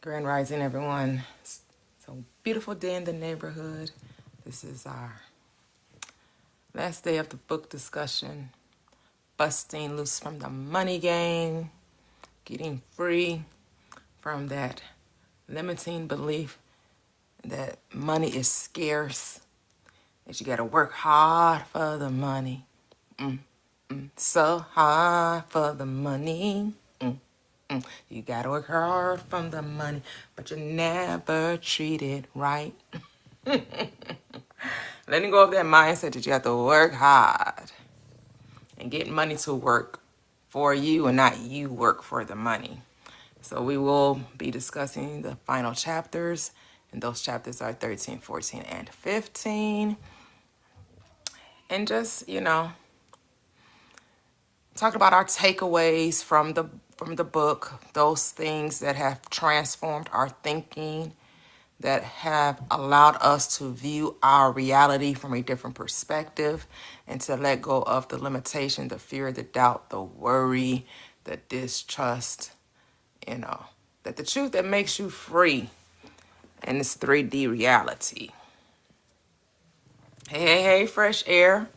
Grand Rising, everyone. It's a beautiful day in the neighborhood. This is our last day of the book discussion. Busting loose from the money game. Getting free from that limiting belief that money is scarce. That you got to work hard for the money. So hard for the money. You gotta work hard from the money, but you're never treated right. Letting go of that mindset that you have to work hard and get money to work for you and not you work for the money. So we will be discussing the final chapters, and those chapters are 13, 14, and 15. And just, talk about our takeaways from the book, those things that have transformed our thinking, that have allowed us to view our reality from a different perspective, and to let go of the limitation, the fear, the doubt, the worry, the distrust, that the truth that makes you free in this 3D reality. Hey, fresh air.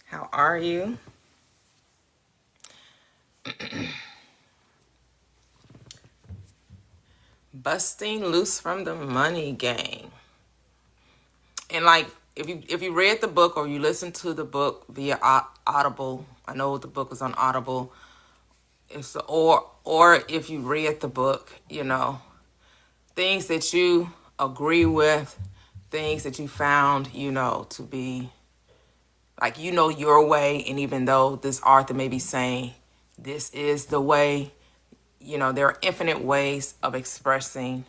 How are you? Busting loose from the money game. And if you read the book or you listened to the book via Audible, I know the book is on Audible. Or if you read the book, things that you agree with, things that you found, to be your way. And even though this author may be saying this is the way, there are infinite ways of expressing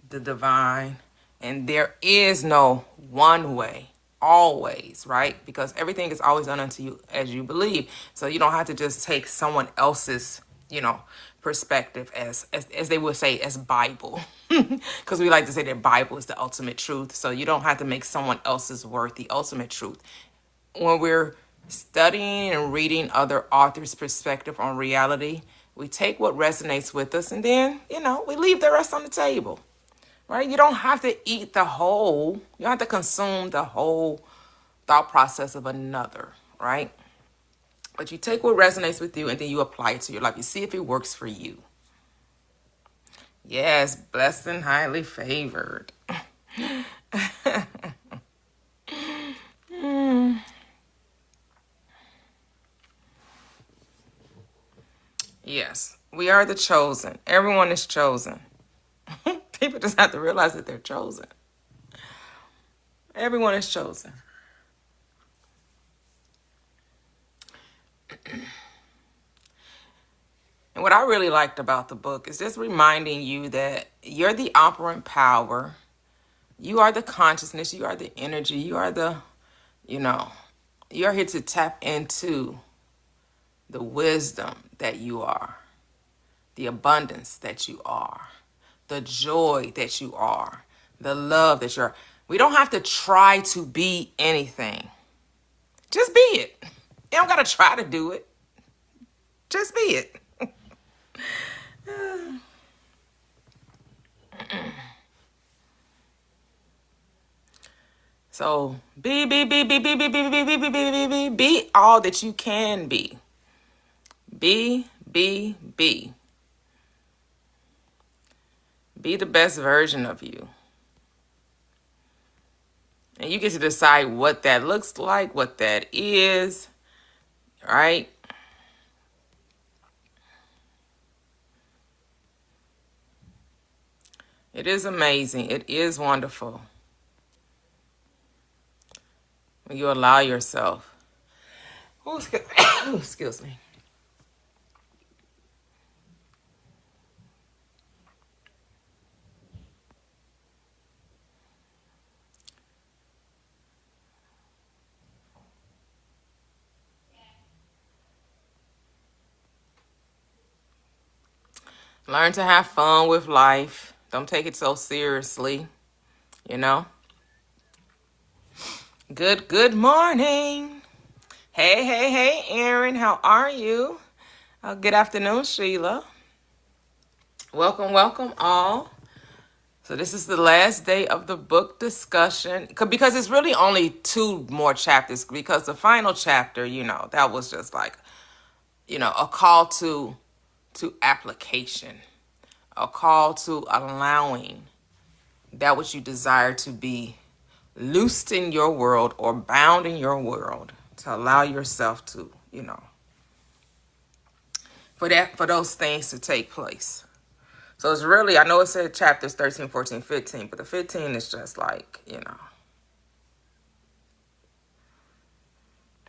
the divine, and there is no one way always, right? Because everything is always done unto you as you believe. So you don't have to just take someone else's, perspective as they would say as Bible, because we like to say that Bible is the ultimate truth. So you don't have to make someone else's word the ultimate truth. When we're studying and reading other authors' perspective on reality, we take what resonates with us, and then, we leave the rest on the table, right? You don't have to eat the whole, you don't have to consume the whole thought process of another, right? But you take what resonates with you, and then you apply it to your life. You see if it works for you. Yes, blessed and highly favored. Yes, we are the chosen. Everyone is chosen. People just have to realize that they're chosen. Everyone is chosen. And what I really liked about the book is just reminding you that you're the operant power. You are the consciousness. You are the energy. You are the, you're here to tap into the wisdom that you are, the abundance that you are, the joy that you are, the love that you're. We don't have to try to be anything. Just be it. You don't got to try to do it. Just be it. So be all that you can be. Be. Be the best version of you. And you get to decide what that looks like, what that is, right? It is amazing. It is wonderful when you allow yourself. Excuse me. Learn to have fun with life. Don't take it so seriously, Good morning. Hey, Aaron. How are you? Good afternoon, Sheila. Welcome, welcome all. So this is the last day of the book discussion because it's really only 2 more chapters because the final chapter, that was just like, a call to application, a call to allowing that which you desire to be loosed in your world or bound in your world, to allow yourself to, for those things to take place. So it's really, I know it said chapters 13, 14, 15, but the 15 is just like,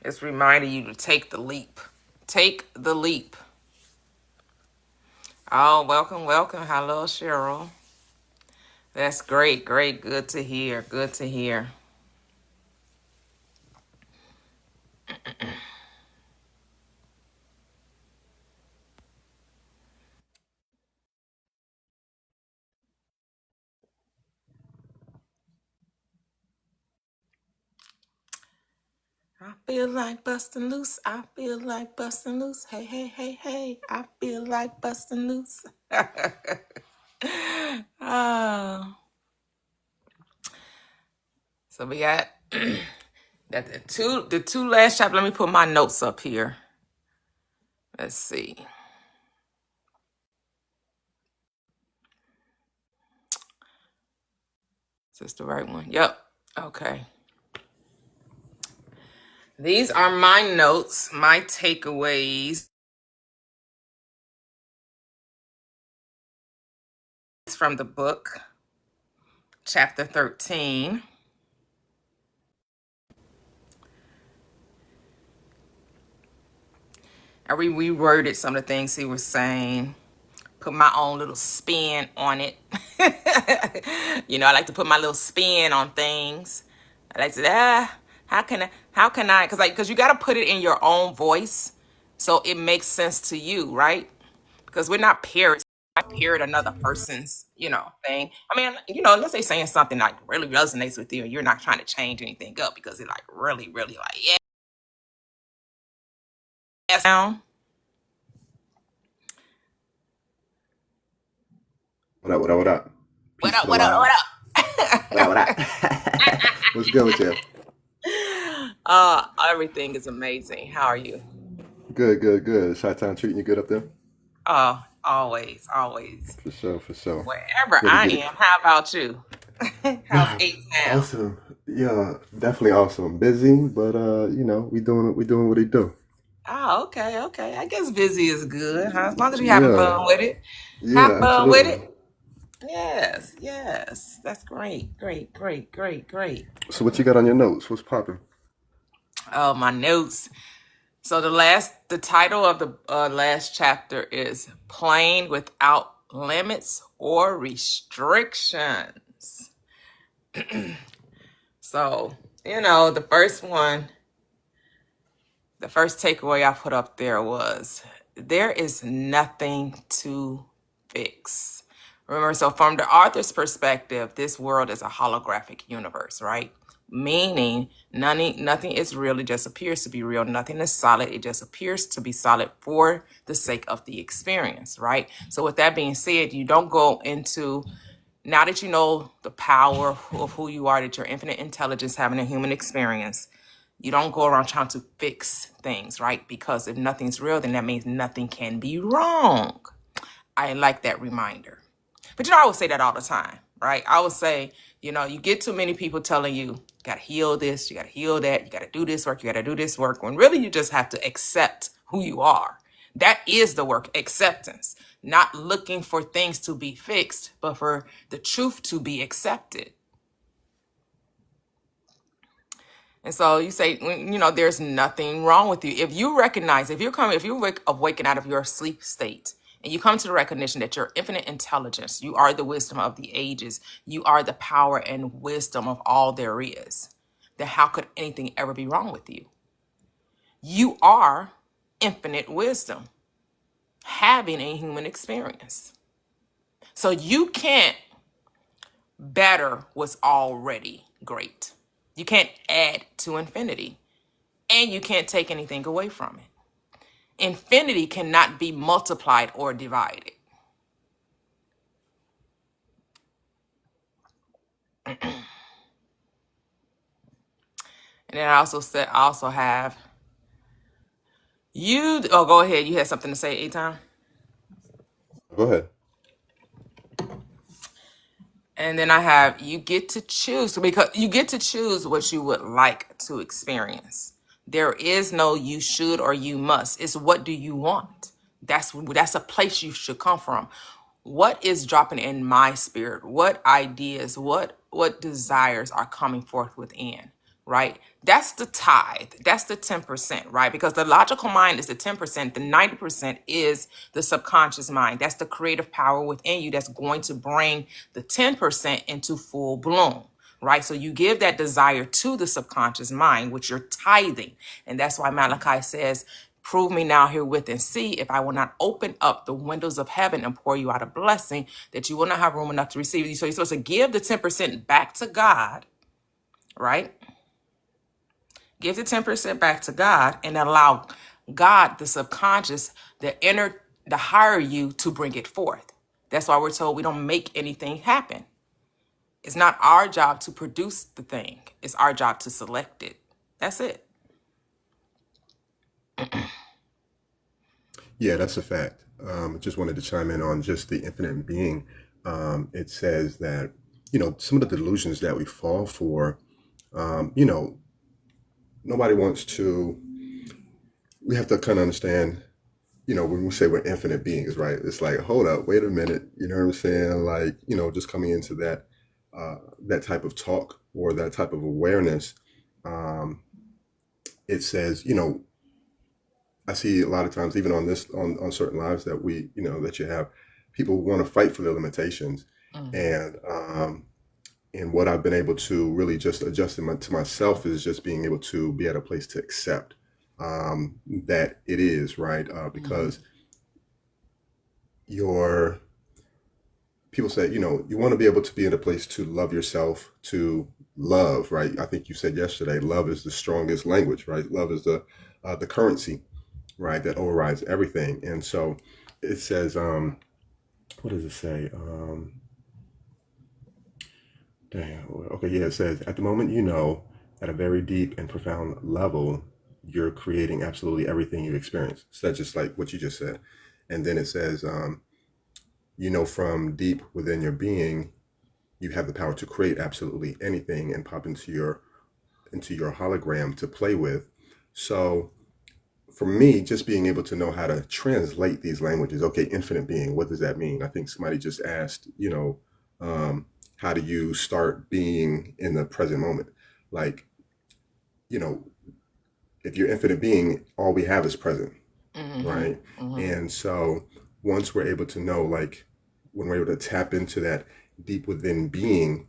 it's reminding you to take the leap. Take the leap. Oh, welcome, welcome. Hello, Cheryl. That's great, great. Good to hear. Good to hear. I feel like busting loose. I feel like busting loose. Hey, hey, hey, hey. I feel like busting loose. Oh. So we got that the two last chapters. Let me put my notes up here. Let's see. Is this the right one? Yep. Okay. These are my notes, my takeaways from the book, chapter 13. I reworded some of the things he was saying, put my own little spin on it. I like to put my little spin on things. I like to how can I because you got to put it in your own voice so it makes sense to you, right? Because we're not parrots. I parrot another person's, thing. I mean, unless they're saying something like really resonates with you, and you're not trying to change anything up because it like really, really like sound. What up, what up, what up? What Peace to up? the What up? live. What up? What up, what up? What's good with you? Everything is amazing. How are you? Good, good, good. Chi-Town treating you good up there? Oh, always, always. For sure, for sure. Wherever Good to I get it. am. How about you? How's A-Town? Awesome. Yeah, definitely awesome. Busy, but we doing what he do. Oh, okay, okay. I guess busy is good, huh? As long as you're having Yeah, fun with it. Have yeah, fun with absolutely. it. Yes, yes. That's great, great, great, great, great. So what you got on your notes? What's popping? Oh, my notes. So the title of the last chapter is Playing Without Limits or Restrictions. So, the first takeaway I put up there was there is nothing to fix. Remember, so from the author's perspective, this world is a holographic universe, right? Meaning nothing is real, it just appears to be real. Nothing is solid, it just appears to be solid for the sake of the experience, right? So with that being said, you don't go into, now that you know the power of who you are, that you're infinite intelligence having a human experience, you don't go around trying to fix things, right? Because if nothing's real, then that means nothing can be wrong. I like that reminder. But I would say that all the time, right? I would say, you get too many people telling you, you got to heal this, you got to heal that, you got to do this work, you got to do this work, when really you just have to accept who you are. That is the work, acceptance. Not looking for things to be fixed, but for the truth to be accepted. And so you say, there's nothing wrong with you. If you recognize, if you're awakened out of your sleep state, and you come to the recognition that you're infinite intelligence, you are the wisdom of the ages, you are the power and wisdom of all there is, then how could anything ever be wrong with you? You are infinite wisdom, having a human experience. So you can't better what's already great. You can't add to infinity, and you can't take anything away from it. Infinity cannot be multiplied or divided. And then I also have you. Oh, go ahead. You had something to say, Eton? Go ahead. And then I have you get to choose, because you get to choose what you would like to experience. There is no you should or you must. It's what do you want? That's a place you should come from. What is dropping in my spirit? What ideas, what desires are coming forth within? Right? That's the tithe. That's the 10%, right? Because the logical mind is the 10%. The 90% is the subconscious mind. That's the creative power within you that's going to bring the 10% into full bloom, right? So you give that desire to the subconscious mind, which you're tithing. And that's why Malachi says, prove me now herewith and see if I will not open up the windows of heaven and pour you out a blessing that you will not have room enough to receive. So you're supposed to give the 10% back to God, right? Give the 10% back to God and allow God, the subconscious, the higher you to bring it forth. That's why we're told we don't make anything happen. It's not our job to produce the thing. It's our job to select it. That's it. Yeah, that's a fact. Just wanted to chime in on just the infinite being. It says that, some of the delusions that we fall for, you know, nobody wants to, we have to kind of understand, when we say we're infinite beings, right? It's like, hold up, wait a minute. You know what I'm saying? Like, just coming into that type of talk or that type of awareness, um, it says, I see a lot of times, even on certain lives that that you have, people want to fight for their limitations. Mm-hmm. And what I've been able to really just adjust to myself is just being able to be at a place to accept that it is right, Mm-hmm. because your people say, you want to be able to be in a place to love yourself, to love, right? I think you said yesterday, love is the strongest language, right? Love is the currency, right? That overrides everything. And so it says, what does it say? Okay, yeah, it says, at the moment, at a very deep and profound level, you're creating absolutely everything you experience. So that's just like what you just said. And then it says, from deep within your being, you have the power to create absolutely anything and pop into your hologram to play with. So for me, just being able to know how to translate these languages. Okay, infinite being, what does that mean? I think somebody just asked, how do you start being in the present moment? Like, you know, if you're infinite being, all we have is present, Mm-hmm. right? Mm-hmm. And so once we're able to know, like, when we're able to tap into that deep within being,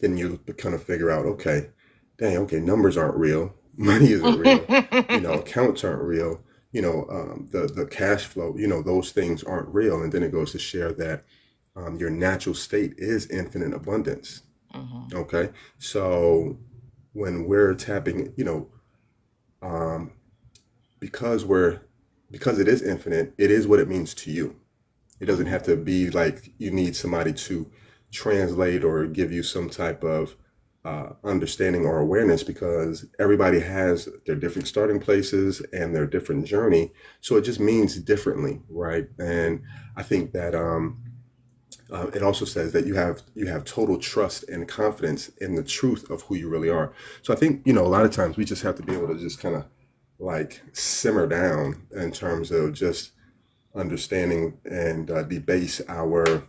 then you kind of figure out, okay, dang, okay, numbers aren't real, money isn't real, accounts aren't real, the cash flow, those things aren't real. And then it goes to share that your natural state is infinite abundance. Mm-hmm. Okay, so when we're tapping, um, because because it is infinite, it is what it means to you. It doesn't Mm-hmm. have to be like you need somebody to translate or give you some type of understanding or awareness, because everybody has their different starting places and their different journey. So it just means differently, right? And I think that it also says that you have total trust and confidence in the truth of who you really are. So I think a lot of times we just have to be able to just kind of like simmer down in terms of just understanding and debase our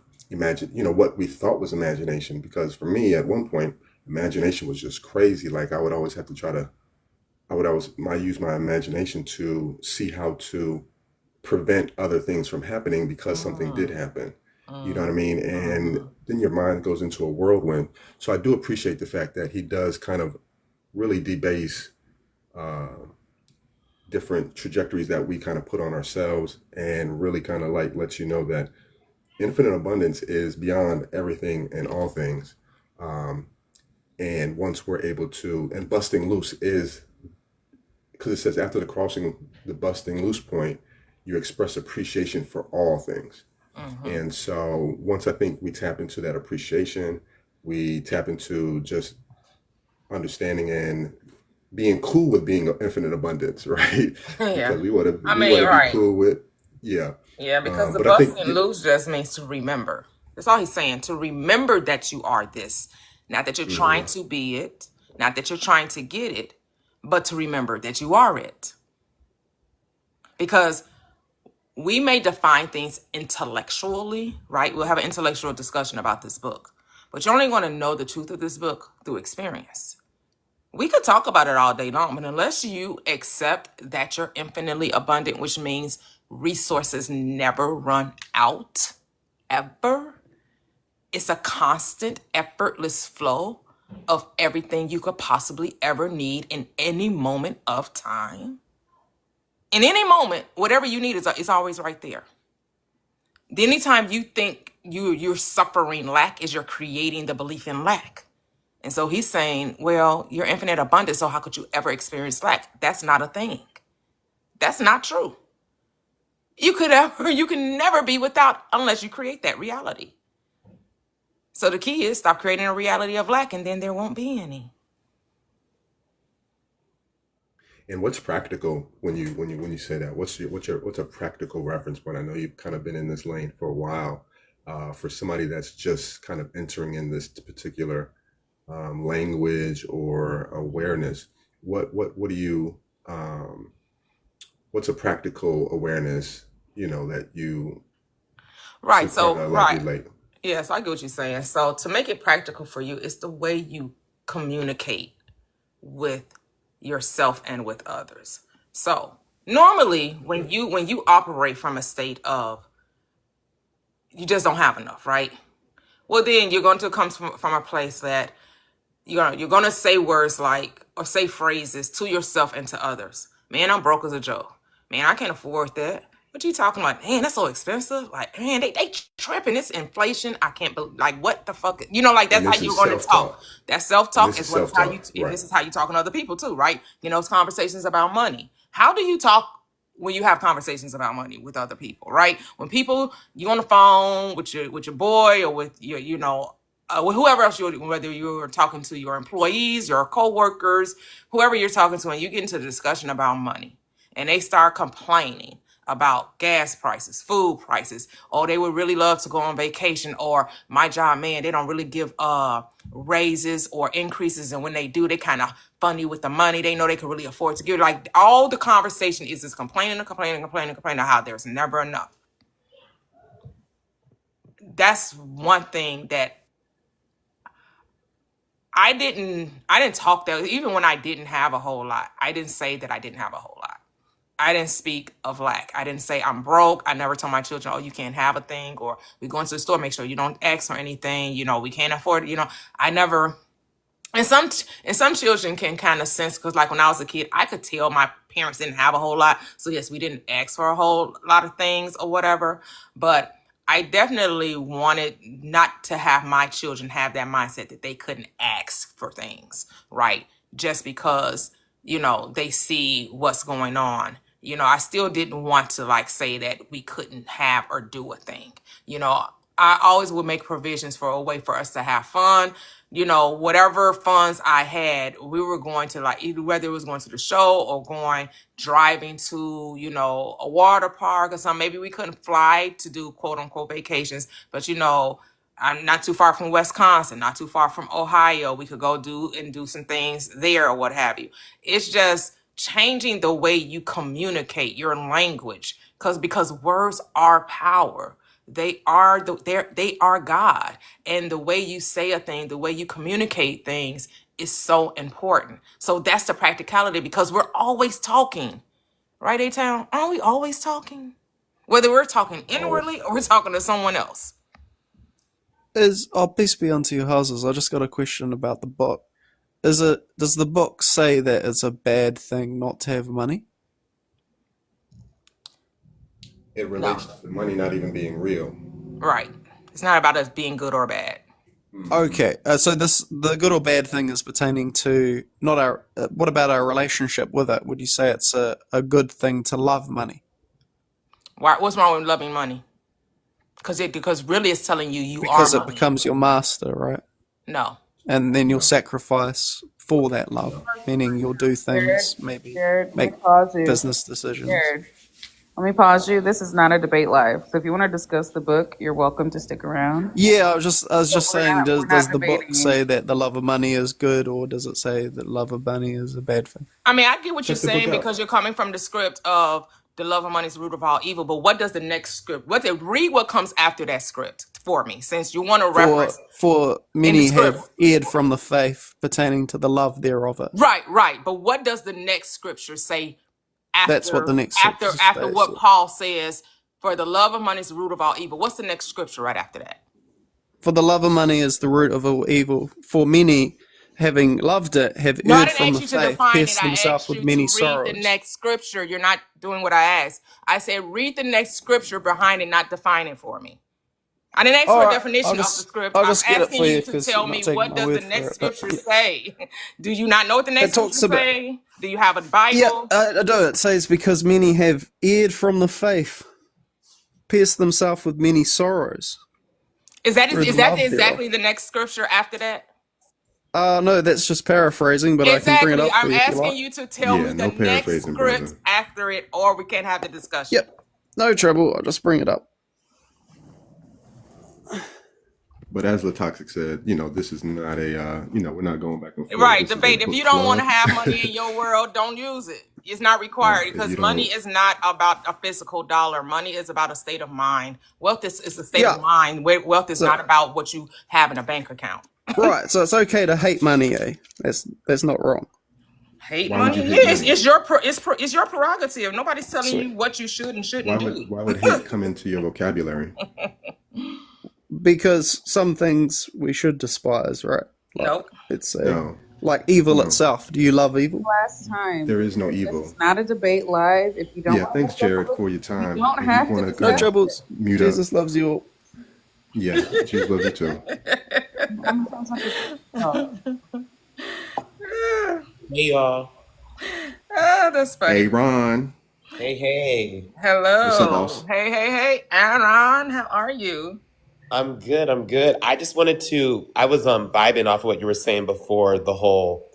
what we thought was imagination. Because for me, at one point, imagination was just crazy. Like I would always have to use my imagination to see how to prevent other things from happening because something did happen. You know what I mean? And Mm-hmm. then your mind goes into a whirlwind. So I do appreciate the fact that he does kind of really debase uh, different trajectories that we kind of put on ourselves, and really kind of like let you know that infinite abundance is beyond everything and all things. Um, and once we're able to, and busting loose is, because it says after the busting loose point, you express appreciation for all things. Mm-hmm. And so once I think we tap into that appreciation, we tap into just understanding and being cool with being infinite abundance, right? Yeah. Because we want to I we mean, want to be right. cool with, yeah. Yeah, because the But I bust think and loose just means to remember. That's all he's saying. To remember that you are this. Not that you're trying mhm. to be it, not that you're trying to get it, but to remember that you are it. Because we may define things intellectually, right? We'll have an intellectual discussion about this book, but you're only going to know the truth of this book through experience. We could talk about it all day long, but unless you accept that you're infinitely abundant, which means resources never run out, ever, it's a constant, effortless flow of everything you could possibly ever need in any moment of time. In any moment, whatever you need is always right there. The anytime you think you're suffering lack is you're creating the belief in lack. And so he's saying, well, you're infinite abundance, so how could you ever experience lack? That's not a thing. That's not true. You can never be without unless you create that reality. So the key is stop creating a reality of lack and then there won't be any. And what's practical when you say that? What's a practical reference point? I know you've kind of been in this lane for a while. For somebody that's just kind of entering in this particular language or awareness, what do you what's a practical awareness, that you Right. can So, like right. relate? Yes, I get what you're saying. So to make it practical for you, it's the way you communicate with yourself and with others. So normally when you operate from a state of you just don't have enough, right? Well, then you're going to come from a place that you're gonna say words like or say phrases to yourself and to others. Man, I'm broke as a joke. Man, I can't afford that. What you talking about? Man, that's so expensive. Like, man, they tripping. It's inflation. I can't believe. Like, what the fuck? Like And that's how this you're is going to talk. self-talk. That self And talk this is is what is how you. self-talk, If right? this is how you talking to other people too, right? It's conversations about money. How do you talk when you have conversations about money with other people, right? When people you on the phone with your boy or with your with whoever else whether you're talking to your employees, your coworkers, whoever you're talking to, and you get into the discussion about money, and they start complaining about gas prices, food prices. Oh, they would really love to go on vacation, or my job, man, they don't really give raises or increases, and when they do, they kind of funny with the money. They know they can really afford to give. Like all the conversation is just complaining and complaining and complaining and complaining how there's never enough. That's one thing that I didn't talk that even when I didn't have a whole lot. I didn't say that I didn't have a whole lot. I didn't speak of lack. I didn't say I'm broke. I never told my children, oh, you can't have a thing, or we go into the store, make sure you don't ask for anything. We can't afford it. I never. And some children can kind of sense because, like when I was a kid, I could tell my parents didn't have a whole lot. So yes, we didn't ask for a whole lot of things or whatever. But I definitely wanted not to have my children have that mindset that they couldn't ask for things, right? Just because they see what's going on. I still didn't want to like say that we couldn't have or do a thing. I always would make provisions for a way for us to have fun. Whatever funds I had, we were going to like either whether it was going to the show or going driving to, a water park or something. Maybe we couldn't fly to do quote unquote vacations, but I'm not too far from Wisconsin, not too far from Ohio. We could go do some things there or what have you. It's just changing the way you communicate your language because words are power. They are God, and the way you say a thing, the way you communicate things is so important. So that's the practicality because we're always talking, right, A-Town? Aren't we always talking? Whether we're talking Always. inwardly or we're talking to someone else. Peace be unto your houses. I just got a question about the book. Does the book say that it's a bad thing not to have money? It No, relates to money not even being real. right. It's not about us being good or bad. Hmm. Okay, so the good or bad thing is pertaining to not our. What about our relationship with it? Would you say it's a good thing to love money Why? What's wrong with loving money? Because really it's telling you are because it money. becomes your master, right? No. And then you'll No. sacrifice for that love, meaning you'll do Jared, things, maybe Jared, let me make pause you. business decisions. Jared, let me pause you. This is not a debate live. So if you want to discuss the book, you're welcome to stick around. Yeah, I was But just saying, we're does not the book debating say you. that the love of money is good, or does it say that love of money is a bad thing? I mean, I get what you're Check the book saying out. because you're coming from the script of the love of money is the root of all evil. But what does the next script? Read what comes after that script for me, since you want to reference For in the many script. have erred from the faith pertaining to the love thereof it. Right. But what does the next scripture say That's what the next after scripture after says. what Paul says? For the love of money is the root of all evil. What's the next scripture right after that? For the love of money is the root of all evil. For many, having loved it, have No, I erred didn't from ask the you to faith, define it. pierced I themselves asked with you many to read the sorrows. next scripture. You're not doing what I asked. I said read the next scripture behind it, not define it for me. I didn't ask All for a right, definition of the script. I'll I'm just get it asking for you you to because tell you're not me taking what my does the word for next it. But scripture say. Do you not know what the it next talks scripture about, say? Do you have a yeah, Bible? I do. It says because many have erred from the faith, pierced themselves with many sorrows Is that through the love thereof. exactly the next scripture after that? No, that's just paraphrasing, but I can bring it Exactly. up for I'm you if you like. asking you to tell me Yeah, the no next paraphrasing, script brother. after it, or we can't have the discussion. Yep, no trouble. I'll just bring it up. But as Latoxic said, this is not a, we're not going back and forth. Right, This is a debate. If book you don't want club. to have money in your world, don't use it. It's not required Right, because you money don't. is not about a physical dollar. Money is about a state of mind. Wealth is a state Yeah, of mind. Wealth is so not about what you have in a bank account. right, so it's okay to hate money, eh? That's not wrong. Hate Why would money? you hate Yes, money? it's your prerogative. Nobody's telling Sweet. you what you should and Why shouldn't would do. why would hate come into your vocabulary? Because some things we should despise, right? Like Nope. it's No, like evil no. itself. Do you love evil? Last time. There is no This evil. is not a debate live. If you don't Yeah, want thanks, to Jared, discuss for your it, time. you don't If have you to want to discuss No troubles. mute Jesus loves you all. Yeah, Jesus loves you too. Sounds like Hey y'all. Ah, that's funny. Hey, Ron. Hey. What's up, Hello. boss? Hey. Aaron, how are you? I'm good. I just wanted to I was vibing off of what you were saying before the whole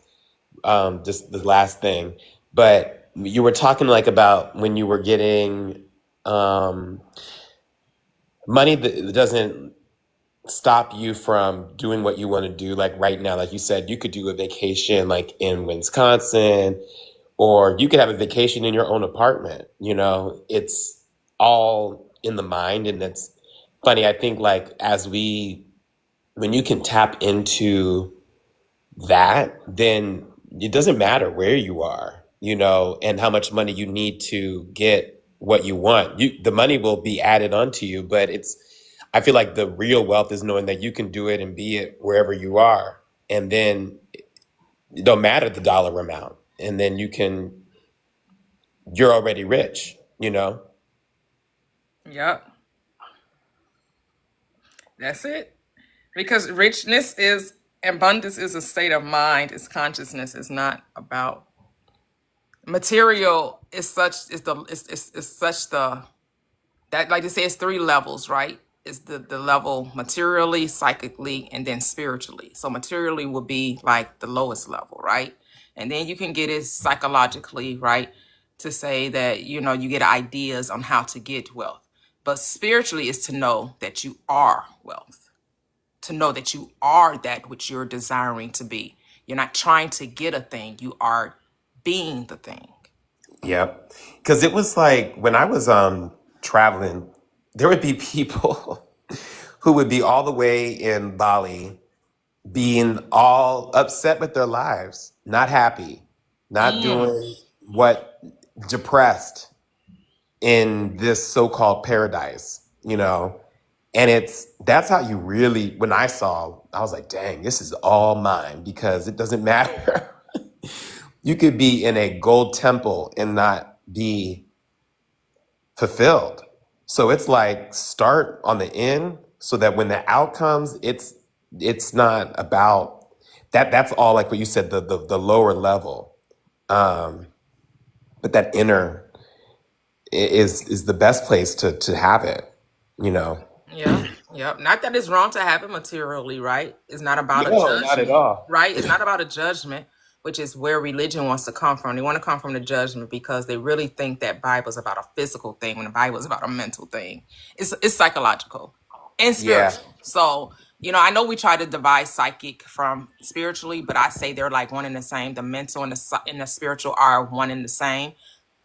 just the last thing. But you were talking like about when you were getting money that doesn't stop you from doing what you want to do. Like right now, like you said, you could do a vacation like in Wisconsin, or you could have a vacation in your own apartment. It's all in the mind. And it's funny. I think like when you can tap into that, then it doesn't matter where you are, and how much money you need to get what you want. The money will be added onto you, but I feel like the real wealth is knowing that you can do it and be it wherever you are. And then it don't matter the dollar amount. And then you're already rich. Yep. That's it. Because richness is abundance is a state of mind. It's consciousness. It's not about material. Is such is the it's such the that like they say it's three levels, right? It's the level materially, psychically, and then spiritually. So materially will be like the lowest level, right? And then you can get it psychologically, right? To say that, you get ideas on how to get wealth. But spiritually is to know that you are wealth, to know that you are that which you're desiring to be. You're not trying to get a thing, you are being the thing. Yep. Because it was like when I was traveling, there would be people who would be all the way in Bali being all upset with their lives, not happy, not doing what, depressed in this so-called paradise. And that's how you really, when I was like, dang, this is all mine, because it doesn't matter. You could be in a gold temple and not be fulfilled. So it's like start on the end so that when the out comes, it's not about that. That's all like what you said, the lower level. But that inner is the best place to have it. Yeah. Not that it's wrong to have it materially, right? It's not about a No, not at judgment, all. right? It's not about a judgment. which is where religion wants to come from. They want to come from the judgment because they really think that Bible is about a physical thing when the Bible is about a mental thing. It's psychological and Yeah. spiritual. So, I know we try to divide psychic from spiritually, but I say they're like one and the same. The mental and the spiritual are one and the same,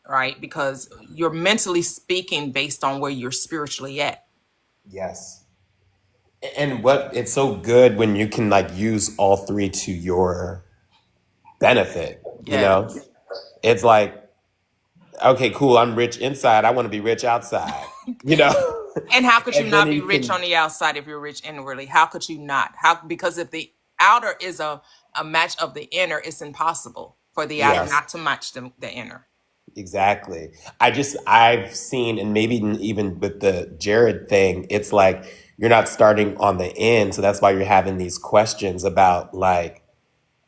right? Because you're mentally speaking based on where you're spiritually at. Yes. And what it's so good when you can like use all three to your benefit, you Yeah. know? It's like, okay, cool, I'm rich inside, I want to be rich outside, you know? And how could you And then not be you rich can, on the outside if you're rich inwardly? How could you not? Because if the outer is a match of the inner, it's impossible for the outer yes, not to match the inner. exactly. I've seen, and maybe even with the Jared thing, it's like you're not starting on the end. So that's why you're having these questions about like,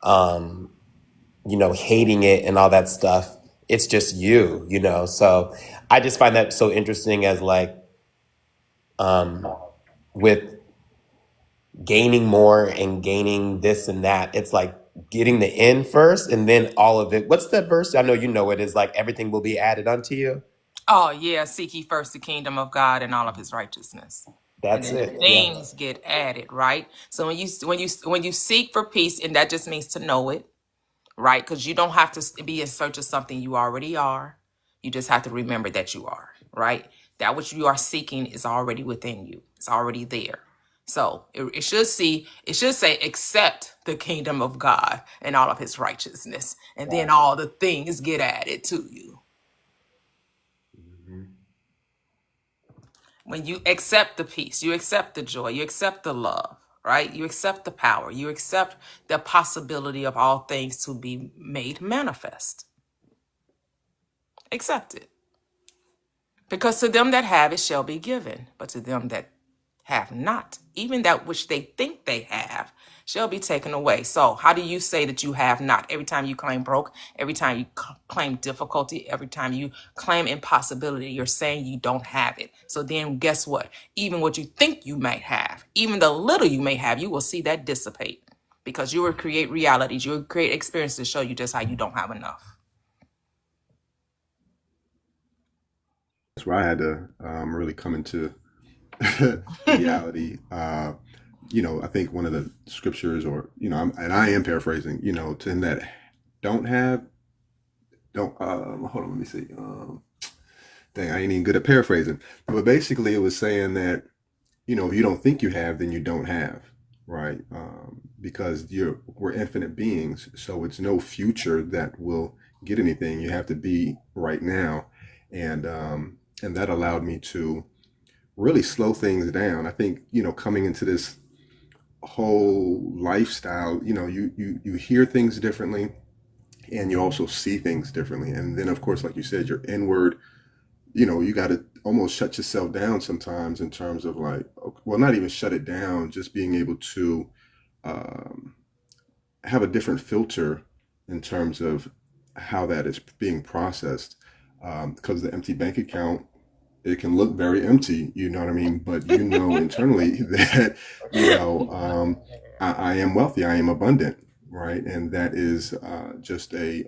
hating it and all that stuff. It's just you. So I just find that so interesting as like, with gaining more and gaining this and that, it's like getting the end first and then all of it. What's that verse? I know you know it is like everything will be added unto you. Oh yeah, seek ye first the kingdom of God and all of his righteousness. And That's then the it. Yeah. things get added, right? So when you seek for peace, and that just means to know it, right? Because you don't have to be in search of something you already are. You just have to remember that you are, right? That which you are seeking is already within you. It's already there. So it should say, accept the kingdom of God and all of his righteousness. And then all the things get added to you. When you accept the peace, you accept the joy, you accept the love, right? You accept the power, you accept the possibility of all things to be made manifest. Accept it. Because to them that have it shall be given, but to them that have not, even that which they think they have, shall be taken away. So how do you say that you have not? Every time you claim broke, every time you claim difficulty, every time you claim impossibility, you're saying you don't have it. So then guess what? Even what you think you may have, even the little you may have, you will see that dissipate because you will create realities, you will create experiences to show you just how you don't have enough. That's where I had to really come into reality. I think one of the scriptures, or and I am paraphrasing, to him that don't have, don't. Hold on, let me see. Dang, I ain't even good at paraphrasing. But basically, it was saying that if you don't think you have, then you don't have, right? Because we're infinite beings, so it's no future that will get anything. You have to be right now, and that allowed me to really slow things down. I think coming into this whole lifestyle, you hear things differently, and you also see things differently. And then, of course, like you said, your inward, you got to almost shut yourself down sometimes in terms of like, well, not even shut it down, just being able to um, have a different filter in terms of how that is being processed. Because the empty bank account, it can look very empty, you know what I mean? But internally that, I am wealthy, I am abundant, right? And that is just a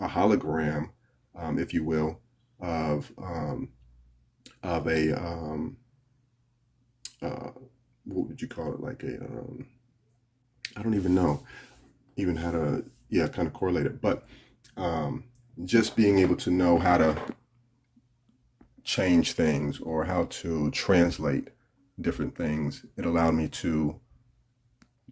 hologram, if you will, of a what would you call it? Like I don't even know even how to kind of correlate it, but just being able to know how to change things or how to translate different things. It allowed me to,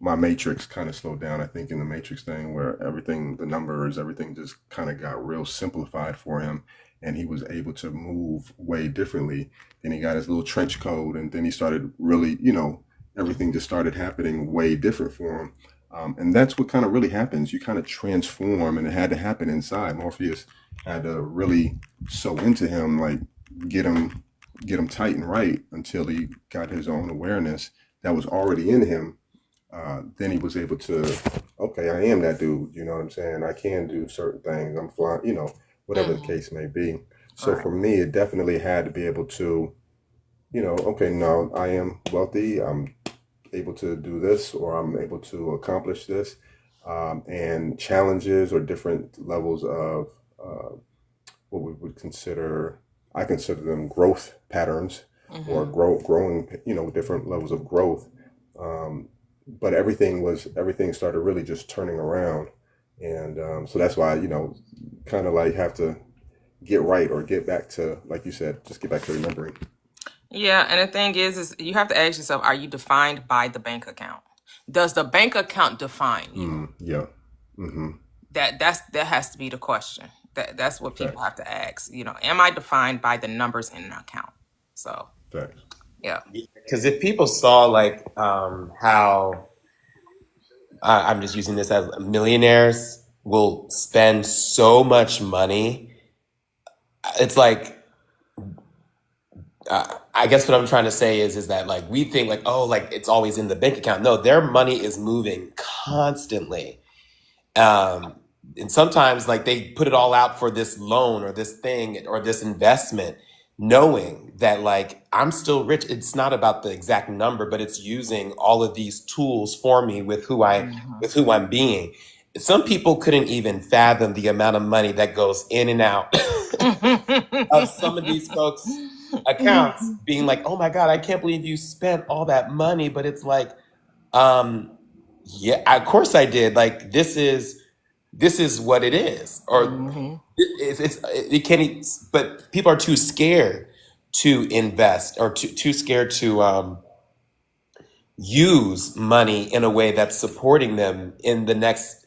my matrix kind of slowed down, I think, in the matrix thing where everything, the numbers, everything just kind of got real simplified for him. And he was able to move way differently. Then he got his little trench coat, and then he started really, everything just started happening way different for him. And that's what kind of really happens. You kind of transform, and it had to happen inside. Morpheus had to really sew into him, like get him tight and right until he got his own awareness that was already in him. Then he was able to, okay, I am that dude. You know what I'm saying? I can do certain things. I'm flying, whatever the case may be. So Right. for me, it definitely had to be able to, okay, no, I am wealthy. I'm able to do this, or I'm able to accomplish this. and challenges or different levels of what we would consider, I consider them growth patterns or Mm-hmm. growing, different levels of growth. Um, but everything started really just turning around. And so that's why, kind of like have to get right or get back to, like you said, just get back to remembering. Yeah, and the thing is you have to ask yourself, are you defined by the bank account? Does the bank account define you? Yeah. Mm-hmm. That has to be the question. That's what people Facts. have to ask. Am I defined by the numbers in an account? So Facts. yeah. Because if people saw like how I'm just using this as millionaires will spend so much money, it's like I guess what I'm trying to say is that like we think like, oh, like it's always in the bank account. No, their money is moving constantly. Um, and sometimes like they put it all out for this loan or this thing or this investment, knowing that like I'm still rich. It's not about the exact number, but it's using all of these tools for me with who I'm being. Some people couldn't even fathom the amount of money that goes in and out of some of these folks' accounts, being like, "Oh my God, I can't believe you spent all that money." But it's like, um, yeah, of course I did. Like this is what it is, or Hmm. it can't. But people are too scared to invest or too scared to use money in a way that's supporting them in the next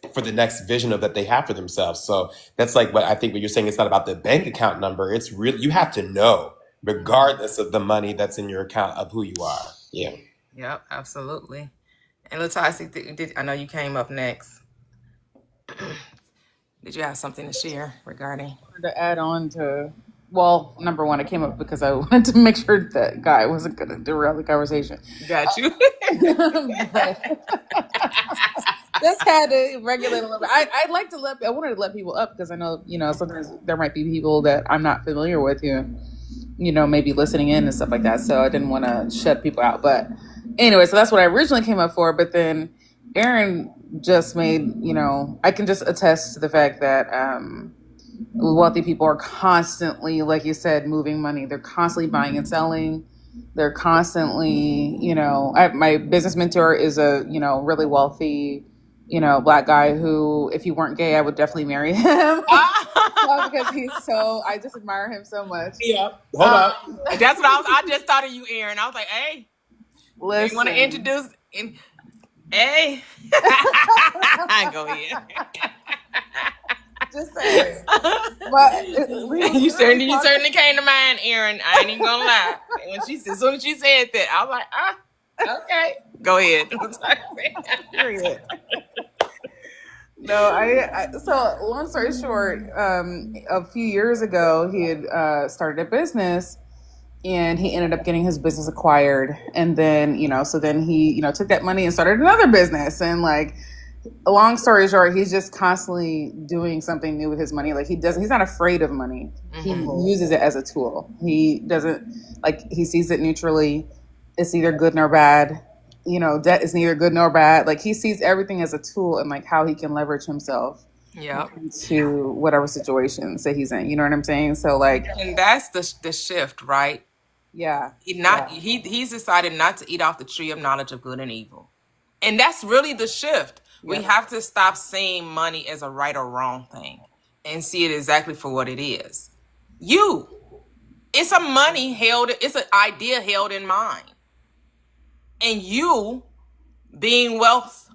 vision of that they have for themselves. So that's like what I think what you're saying. It's not about the bank account number. It's really you have to know, regardless of the money that's in your account, of who you are. Yeah. Yep, absolutely. And Latasi, I know you came up next. Did you have something to share regarding? To add on to, well, number one, I came up because I wanted to make sure that guy wasn't going to derail the conversation. Got you. But just had to regulate a little bit. I wanted to let people up because I know, sometimes there might be people that I'm not familiar with who, maybe listening in and stuff like that. So I didn't want to shut people out. But anyway, so that's what I originally came up for. But then Aaron just made, I can just attest to the fact that wealthy people are constantly, like you said, moving money. They're constantly buying and selling. They're constantly, my business mentor is a, really wealthy, black guy who, if he weren't gay, I would definitely marry him. Because I just admire him so much. Yeah. Hold up. That's what I just thought of you, Aaron. I was like, hey, you want to Listen, introduce? Hey, go ahead. just saying. But You certainly came to mind, Aaron. I ain't even gonna lie. As soon as she said that, I was like, okay, go ahead. Period. No, so long story short, a few years ago, he had started a business and he ended up getting his business acquired. And then, so then he, took that money and started another business. And like, long story short, he's just constantly doing something new with his money. Like he's not afraid of money. He uses it as a tool. He doesn't, like, he sees it neutrally. It's neither good nor bad. Debt is neither good nor bad. Like he sees everything as a tool and like how he can leverage himself Yep. to whatever situations that he's in. You know what I'm saying? So like, And that's the shift, right? yeah, He's decided not to eat off the tree of knowledge of good and evil. And that's really the shift. We yeah, have to stop seeing money as a right or wrong thing and see it exactly for what it is. It's it's an idea held in mind. And you being wealth,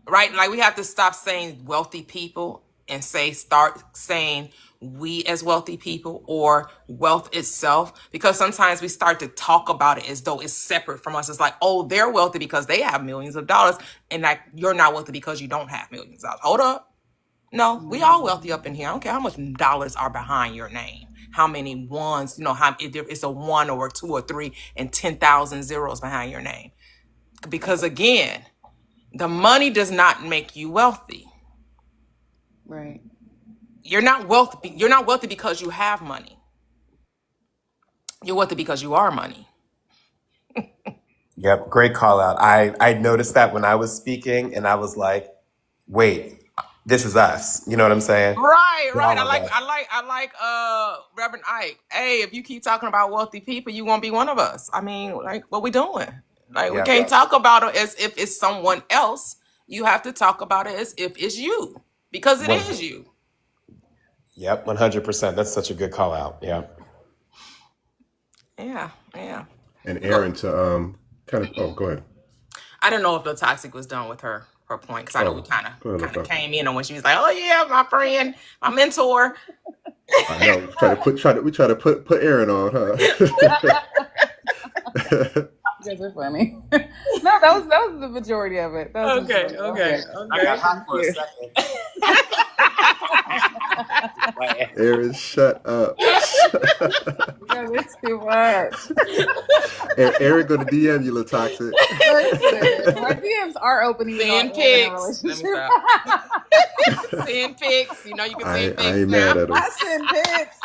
right? Like we have to stop saying wealthy people and start saying we as wealthy people or wealth itself, because sometimes we start to talk about it as though it's separate from us. It's like, oh, they're wealthy because they have millions of dollars, and like you're not wealthy because you don't have millions of dollars. Hold up. No, we all wealthy up in here. I don't care how much dollars are behind your name. How many ones, if it's a 1 or a 2 or 3 and 10,000 zeros behind your name. Because again, the money does not make you wealthy. right. You're not wealthy. You're not wealthy because you have money. You're wealthy because you are money. Yep. Great call out. I noticed that when I was speaking, and I was like, wait, this is us. You know what I'm saying? Right, We're right. all I of like, us. Reverend Ike. Hey, if you keep talking about wealthy people, you won't be one of us. I mean, like, what we doing? Like, we Yeah. can't talk about it as if it's someone else. You have to talk about it as if it's you, because it One. is you. Yep. 100%. That's such a good call out. Yeah. Yeah, yeah. And Go. Aaron, to kind of, oh, go ahead. I don't know if the toxic was done with her point, because I know we Oh, kind of go ahead, LaFox. came in on when she was like, "Oh yeah, my friend, my mentor." I know. We try to put Aaron on, huh? You guys are funny. No, that was the majority of it. That was the Okay, majority. okay, I got okay. hot for a you. second. Aaron, shut up. Yeah, it's too much. Aaron gonna DM you, little toxic. Listen, my DMs are open even though Send I'm in a pics. Let me relationship. stop. Send pics. You know you can send I pics ain't now. mad at him. I send pics.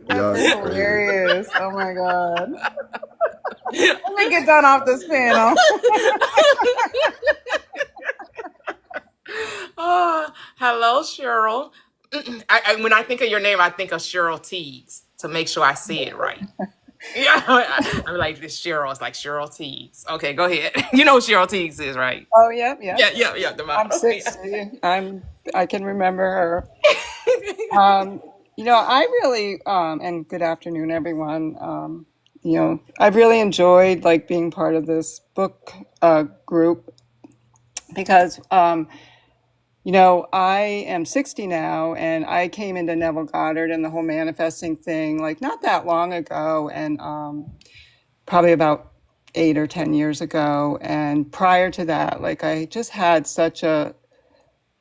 Y'all That's is crazy. hilarious. Oh my god. Let me get done off this panel. Oh, hello, Cheryl. When I think of your name, I think of Cheryl Teagues to make sure I say it right. Yeah, I'm like, this Cheryl. It's like Cheryl Teagues. Okay, go ahead. You know who Cheryl Teagues is, right? Oh, yeah, yeah. Yeah. I'm 60. I can remember her. I really, and good afternoon, everyone. I've really enjoyed like being part of this book group because, I am 60 now, and I came into Neville Goddard and the whole manifesting thing like not that long ago, and probably about 8 or 10 years ago. And prior to that, like I just had such a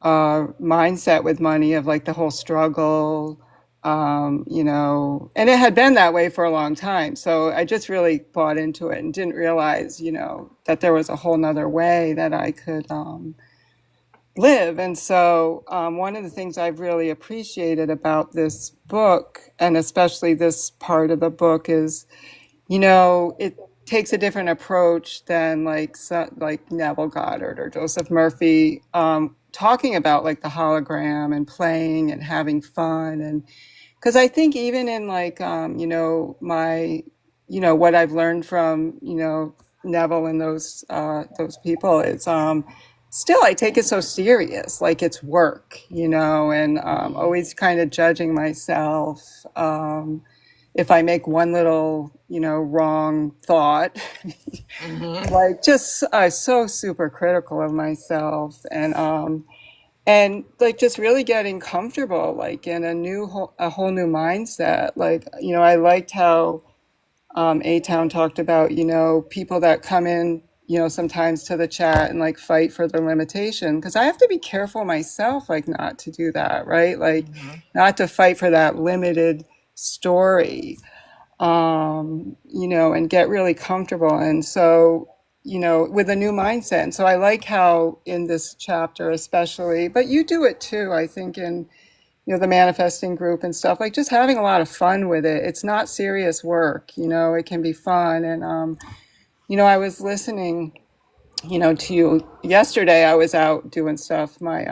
mindset with money of like the whole struggle, and it had been that way for a long time. So I just really bought into it and didn't realize, that there was a whole nother way that I could live. And so one of the things I've really appreciated about this book, and especially this part of the book, is, it takes a different approach than like Neville Goddard or Joseph Murphy, talking about like the hologram and playing and having fun. And because I think even in like my what I've learned from Neville and those people is still I take it so serious, like it's work, and always kind of judging myself. If I make one little, wrong thought, like just so super critical of myself, and like just really getting comfortable, like in a whole new mindset. Like, I liked how A-Town talked about, people that come in, sometimes to the chat and like fight for their limitation. Because I have to be careful myself, like not to do that, right? Like not to fight for that limited story, and get really comfortable. And so, with a new mindset. And so I like how in this chapter, especially, but you do it too, I think, in, the manifesting group and stuff, like just having a lot of fun with it. It's not serious work, it can be fun. And, I was listening, to you yesterday. I was out doing stuff. My,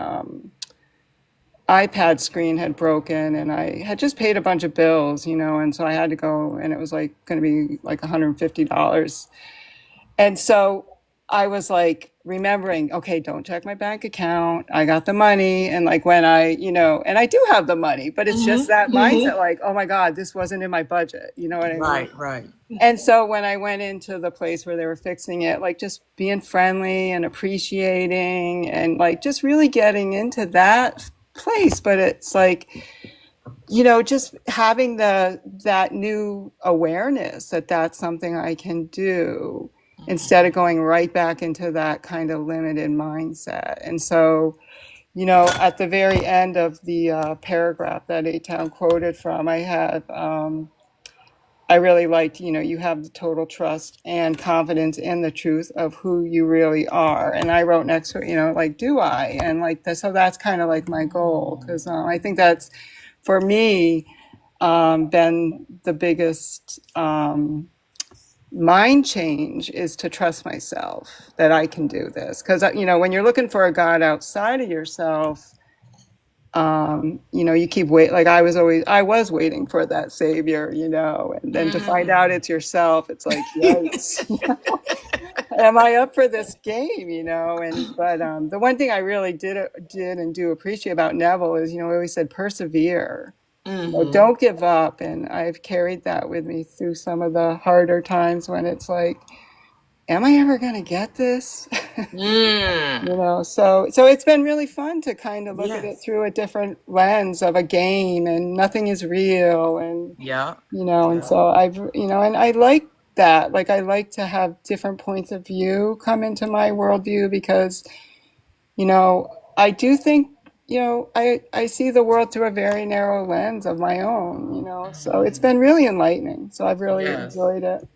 iPad screen had broken, and I had just paid a bunch of bills, and so I had to go, and it was like going to be like $150. And so I was like remembering, okay, don't check my bank account. I got the money. And like when and I do have the money, but it's just that mindset, like, oh my God, this wasn't in my budget. You know what I mean? Right. And so when I went into the place where they were fixing it, like just being friendly and appreciating and like just really getting into that place. But it's like, just having that new awareness that that's something I can do instead of going right back into that kind of limited mindset. And so, at the very end of the paragraph that A-Town quoted from, I had, I really liked, you have the total trust and confidence in the truth of who you really are. And I wrote next to it, like, do I? And like, so that's kind of like my goal. Because I think that's, for me, been the biggest, mind change is to trust myself that I can do this. Because, when you're looking for a God outside of yourself, you keep like I was waiting for that savior, and then to find out it's yourself, it's like, yikes. Am I up for this game, but the one thing I really did and do appreciate about Neville is, we always said persevere. Don't give up. And I've carried that with me through some of the harder times when it's like, am I ever going to get this? So it's been really fun to kind of look at it Yes. through a different lens of a game, and nothing is real. And, Yeah. and so and I like that. Like, I like to have different points of view come into my worldview because, I do think, I see the world through a very narrow lens of my own, so it's been really enlightening. So I've really Yes. enjoyed it.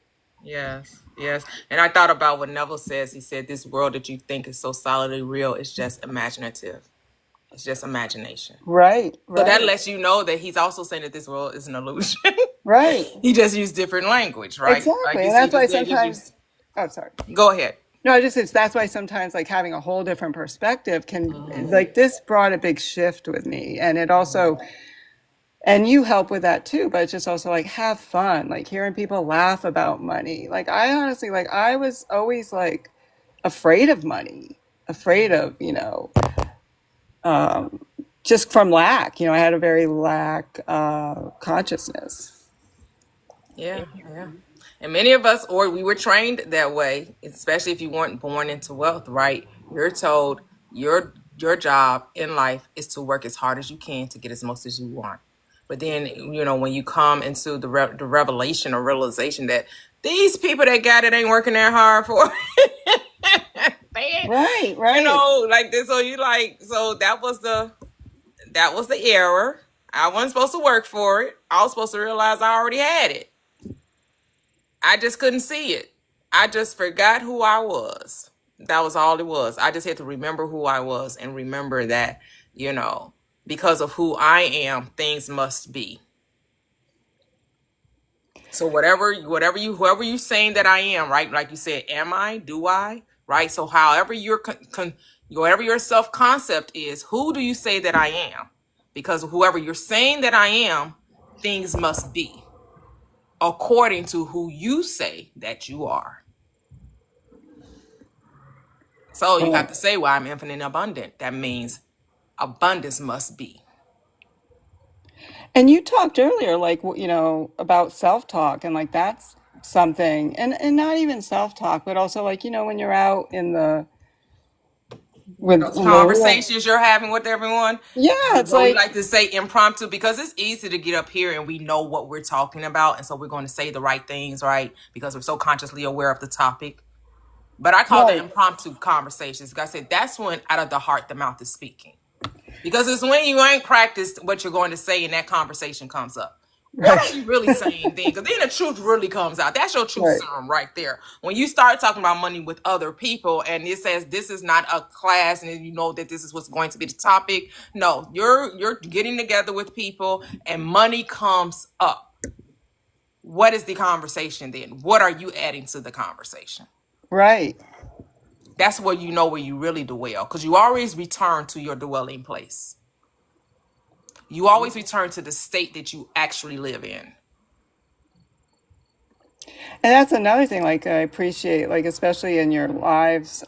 Yes. Yes. And I thought about what Neville says. He said, this world that you think is so solidly real is just imaginative. It's just imagination. Right. So that Right. lets you know that he's also saying that this world is an illusion. Right. He just used different language, right? Like Exactly. you And said, that's why just sometimes, oh, sorry. go ahead. No, that's why sometimes like having a whole different perspective can, like, this brought a big shift with me. And it also, and you help with that too, but it's just also like have fun, like hearing people laugh about money. Like, I honestly, like, I was always like afraid of money, afraid of, just from lack. I had a very lack consciousness. Yeah, yeah. And many of us, or we were trained that way, especially if you weren't born into wealth, right? You're told your job in life is to work as hard as you can to get as much as you want. But then, when you come into the revelation or realization that these people that got it ain't working that hard for Right, right, like this. So that was the error. I wasn't supposed to work for it. I was supposed to realize I already had it. I just couldn't see it. I just forgot who I was. That was all it was. I just had to remember who I was and remember that, because of who I am, things must be. So whoever you're saying that I am, right? Like you said, am I? Do I? Right? So however whatever your self-concept is, who do you say that I am? Because whoever you're saying that I am, things must be according to who you say that you are. So you have to say, well, I'm infinite and abundant. That means abundance must be. And you talked earlier, like, about self-talk, and like that's something, and not even self-talk, but also like, when you're out in the with Those conversations you're having with everyone. yeah, it's We like, like to say impromptu because it's easy to get up here and we know what we're talking about. And so we're going to say the right things, right? Because we're so consciously aware of the topic. But I call right, them impromptu conversations. Like I said, that's when out of the heart, the mouth is speaking. Because it's when you ain't practiced what you're going to say and that conversation comes up. What right, are you really saying then? Because then the truth really comes out. That's your truth right, serum right there. When you start talking about money with other people and it says this is not a class and you know that this is what's going to be the topic. No, you're getting together with people and money comes up. What is the conversation then? What are you adding to the conversation? right. That's where you know where you really dwell. Because you always return to your dwelling place. You always return to the state that you actually live in. And that's another thing, like, I appreciate, like, especially in your lives,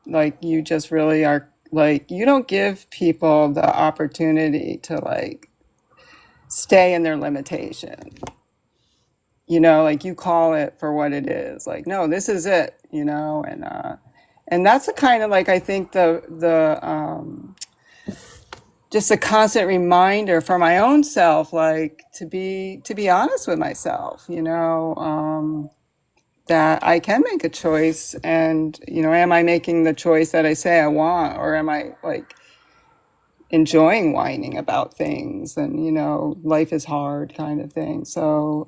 like, you just really are, like, you don't give people the opportunity to, like, stay in their limitation. Like, you call it for what it is. Like, no, this is it, and that's the kind of, like, I think just a constant reminder for my own self, like, to be honest with myself, that I can make a choice, and, am I making the choice that I say I want, or am I, like, enjoying whining about things and, life is hard kind of thing. So,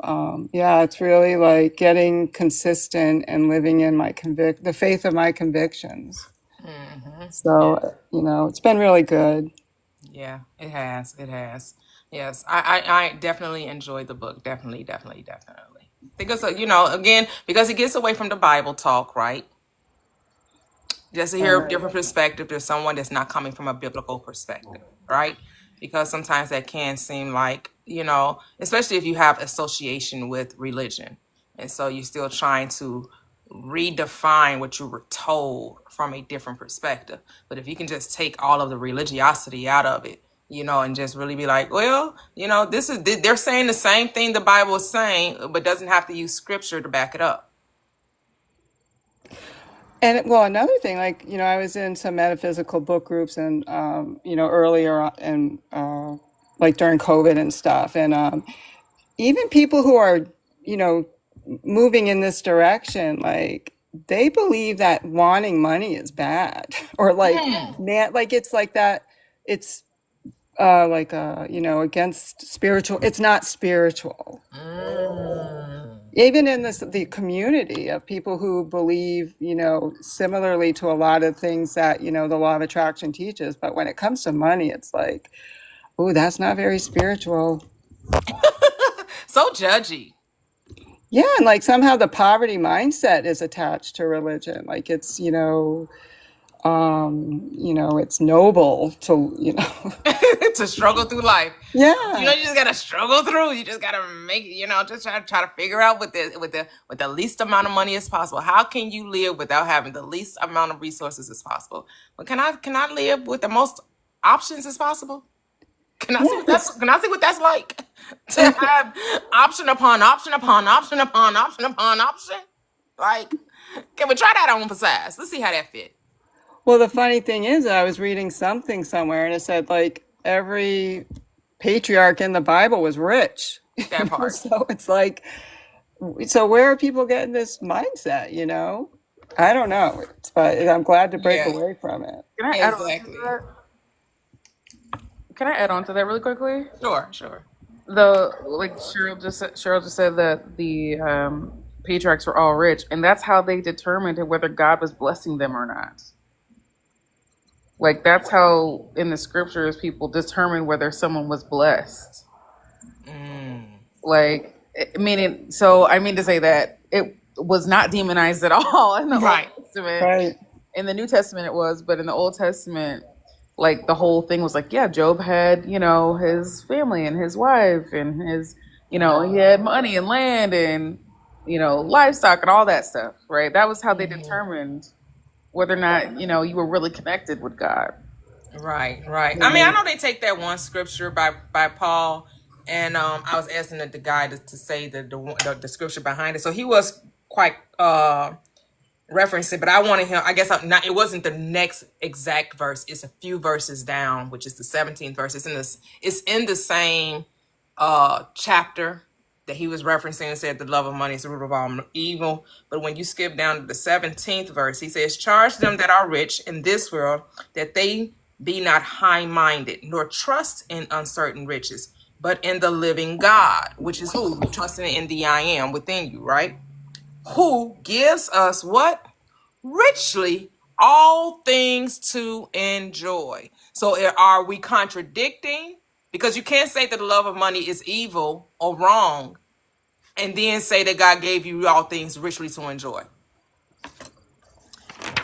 yeah, it's really like getting consistent and living in the faith of my convictions. So, it's been really good. Yeah, it has. It has. Yes, I definitely enjoyed the book. Definitely, definitely, definitely. Because, again, because it gets away from the Bible talk, right? Just to hear a different perspective. There's someone that's not coming from a biblical perspective, right? Because sometimes that can seem like, especially if you have association with religion. And so you're still trying to redefine what you were told from a different perspective. But if you can just take all of the religiosity out of it, and just really be like, well, they're saying the same thing the Bible is saying, but doesn't have to use scripture to back it up. And well, another thing, like, I was in some metaphysical book groups and, earlier and like during COVID and stuff. And even people who are, moving in this direction, like they believe that wanting money is bad or like, man, like it's like that. It's against spiritual. It's not spiritual. Even in the community of people who believe, similarly to a lot of things that, the law of attraction teaches. But when it comes to money, it's like, oh, that's not very spiritual. So judgy. Yeah. And like somehow the poverty mindset is attached to religion. Like it's, it's noble to, to struggle through life. Yeah. You just gotta struggle through. You just gotta make, just try to figure out with the least amount of money as possible. How can you live without having the least amount of resources as possible? But can I live with the most options as possible? Can I see what that's like? To have option upon option upon option upon option upon option? Like, can we try that on for size? Let's see how that fit. Well, the funny thing is, I was reading something somewhere and it said like every patriarch in the Bible was rich. That part. So it's like, so where are people getting this mindset, I don't know. But I'm glad to break away from it. Can I add on to that? Can I add on to that really quickly? Sure. Cheryl just said that the patriarchs were all rich, and that's how they determined whether God was blessing them or not. Like that's how in the scriptures people determine whether someone was blessed. Like, I mean to say that it was not demonized at all in the Old Testament. Right. In the New Testament it was, but in the Old Testament, like the whole thing was like, yeah, Job had, his family and his wife and his, he had money and land and, livestock and all that stuff, right? That was how they determined whether or not, you were really connected with God. Right. I mean, I know they take that one scripture by Paul, and I was asking the guy to say the scripture behind it. So he was quite referencing, but I wanted him. I guess it wasn't the next exact verse. It's a few verses down, which is the 17th verse. It's in the same chapter that he was referencing and said the love of money is the root of all evil. But when you skip down to the 17th verse, he says, charge them that are rich in this world that they be not high-minded, nor trust in uncertain riches, but in the living God, which is who? Trusting in the I am within you, right? Who gives us what? Richly all things to enjoy. So are we contradicting? Because you can't say that the love of money is evil or wrong and then say that God gave you all things richly to enjoy.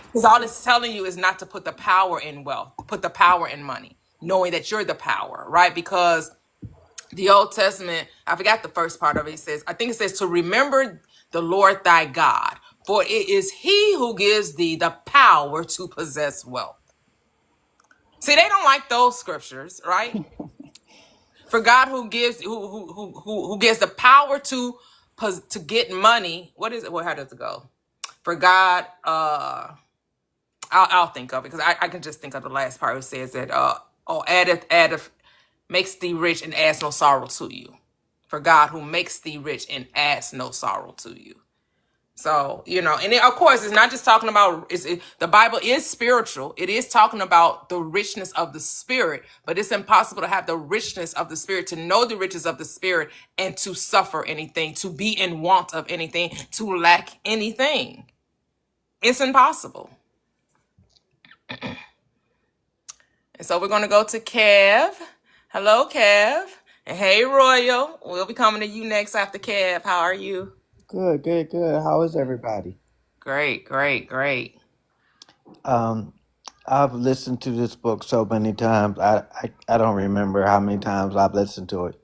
Because all it's telling you is not to put the power in wealth, put the power in money, knowing that you're the power, right? Because the Old Testament, I forgot the first part of it, I think it says to remember the Lord thy God, for it is he who gives thee the power to possess wealth. See, they don't like those scriptures, right? For God who gives who gives the power to get money. What is it? Well, how does it go? For God, I'll think of it because I can just think of the last part. It says that addeth makes thee rich and adds no sorrow to you. For God who makes thee rich and adds no sorrow to you. So, and of course, it's not just talking about, the Bible is spiritual. It is talking about the richness of the spirit, but it's impossible to have the richness of the spirit, to know the riches of the spirit and to suffer anything, to be in want of anything, to lack anything. It's impossible. And so we're going to go to Kev. Hello, Kev. And hey, Royal. We'll be coming to you next after Kev. How are you? Good, good, good. How is everybody? Great, great, great. Um, I've listened to this book so many times. I don't remember how many times I've listened to it.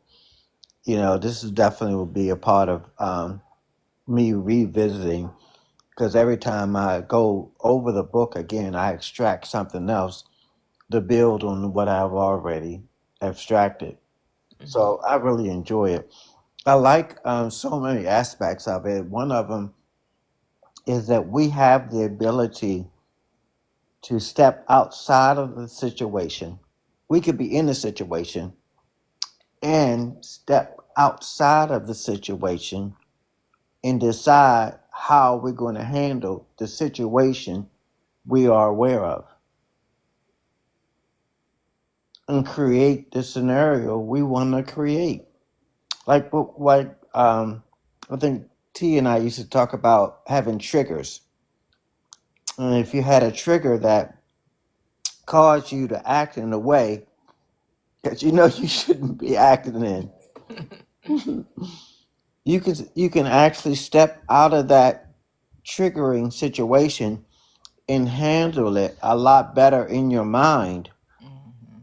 This is definitely will be a part of me revisiting because every time I go over the book again, I extract something else to build on what I've already abstracted. Hmm. So I really enjoy it. I like so many aspects of it. One of them is that we have the ability to step outside of the situation. We could be in the situation and step outside of the situation and decide how we're going to handle the situation we are aware of and create the scenario we want to create. I think T and I used to talk about having triggers. And if you had a trigger that caused you to act in a way that you know you shouldn't be acting in, you can actually step out of that triggering situation and handle it a lot better in your mind Hmm.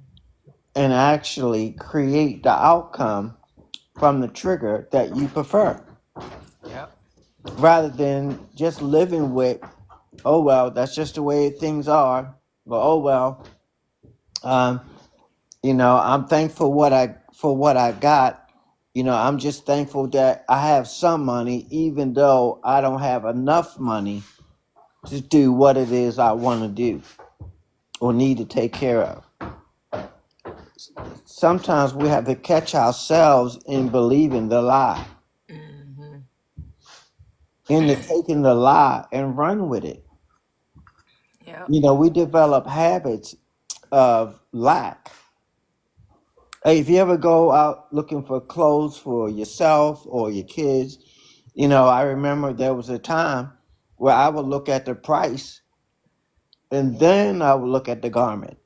and actually create the outcome from the trigger that you prefer Yep. rather than just living with, oh well, that's just the way things are, but oh well, um, I'm thankful for what I got. I'm just thankful that I have some money even though I don't have enough money to do what it is I want to do or need to take care of. Sometimes we have to catch ourselves in believing the lie, Hmm. into taking the lie and run with it. Yep. We develop habits of lack. Hey, if you ever go out looking for clothes for yourself or your kids, I remember there was a time where I would look at the price and then I would look at the garment.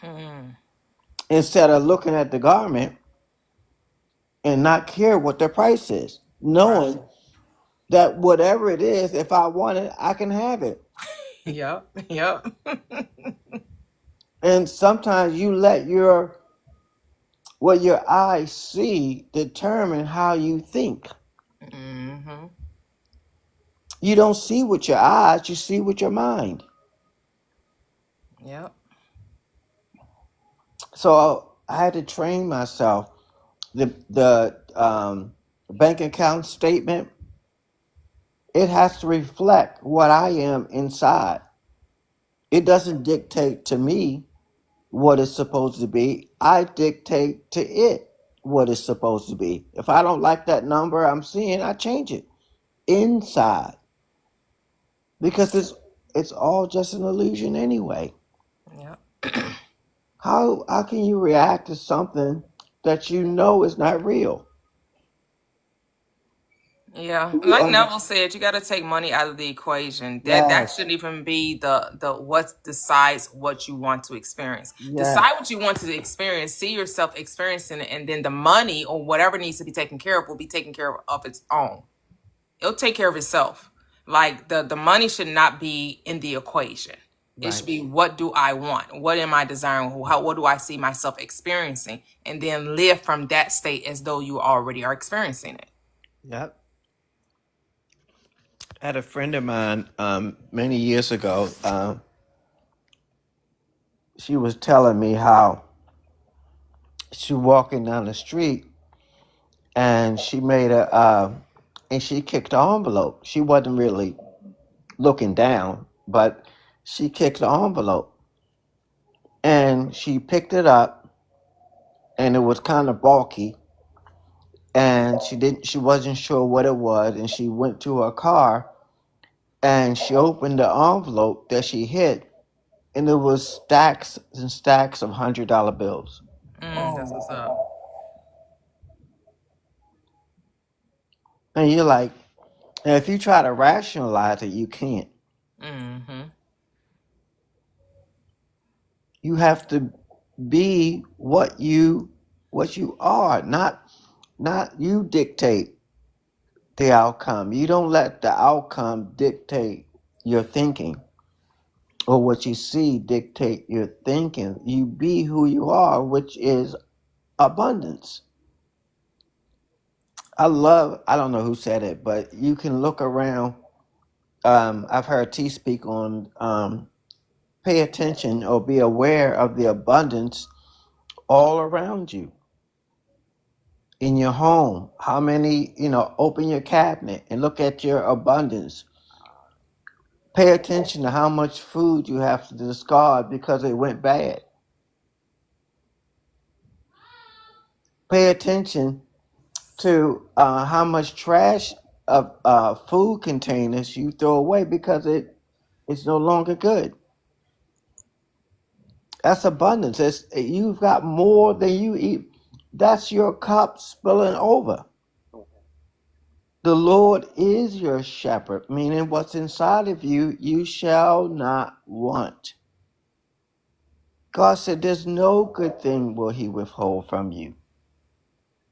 Hmm. Instead of looking at the garment and not care what the price is, Right. knowing that whatever it is, if I want it, I can have it. Yep. Yep. And sometimes you let what your eyes see determine how you think. Hmm. You don't see with your eyes, you see with your mind. Yep. So I had to train myself. The bank account statement, it has to reflect what I am inside. It doesn't dictate to me what it's supposed to be. I dictate to it what it's supposed to be. If I don't like that number I'm seeing, I change it inside because it's all just an illusion anyway. Yep. How can you react to something that you know is not real? Yeah, Do you like under- Neville said, you got to take money out of the equation. That Yes, shouldn't even be the what decides what you want to experience. yes, Decide what you want to experience. See yourself experiencing it, and then the money or whatever needs to be taken care of will be taken care of its own. It'll take care of itself. Like the money should not be in the equation. It should right. be what do I want? What am I desiring? What do I see myself experiencing? And then live from that state as though you already are experiencing it. Yep. I had a friend of mine many years ago. She was telling me how she walking down the street and she made and she kicked the envelope. She wasn't really looking down, but she kicked the envelope and she picked it up and it was kind of bulky and she wasn't sure what it was and she went to her car and she opened the envelope that she hit and it was stacks and stacks of $100 bills. That's what's up. And you're like, and if you try to rationalize it, you can't. Hmm. You have to be what you are, not you dictate the outcome. You don't let the outcome dictate your thinking, or what you see dictate your thinking. You be who you are, which is abundance. I don't know who said it, but you can look around. I've heard T speak on pay attention or be aware of the abundance all around you in your home. How many, open your cabinet and look at your abundance. Pay attention to how much food you have to discard because it went bad. Pay attention to how much trash of food containers you throw away because it's no longer good. That's abundance. You've got more than you eat. That's your cup spilling over. The Lord is your shepherd, meaning what's inside of you, you shall not want. God said there's no good thing will he withhold from you.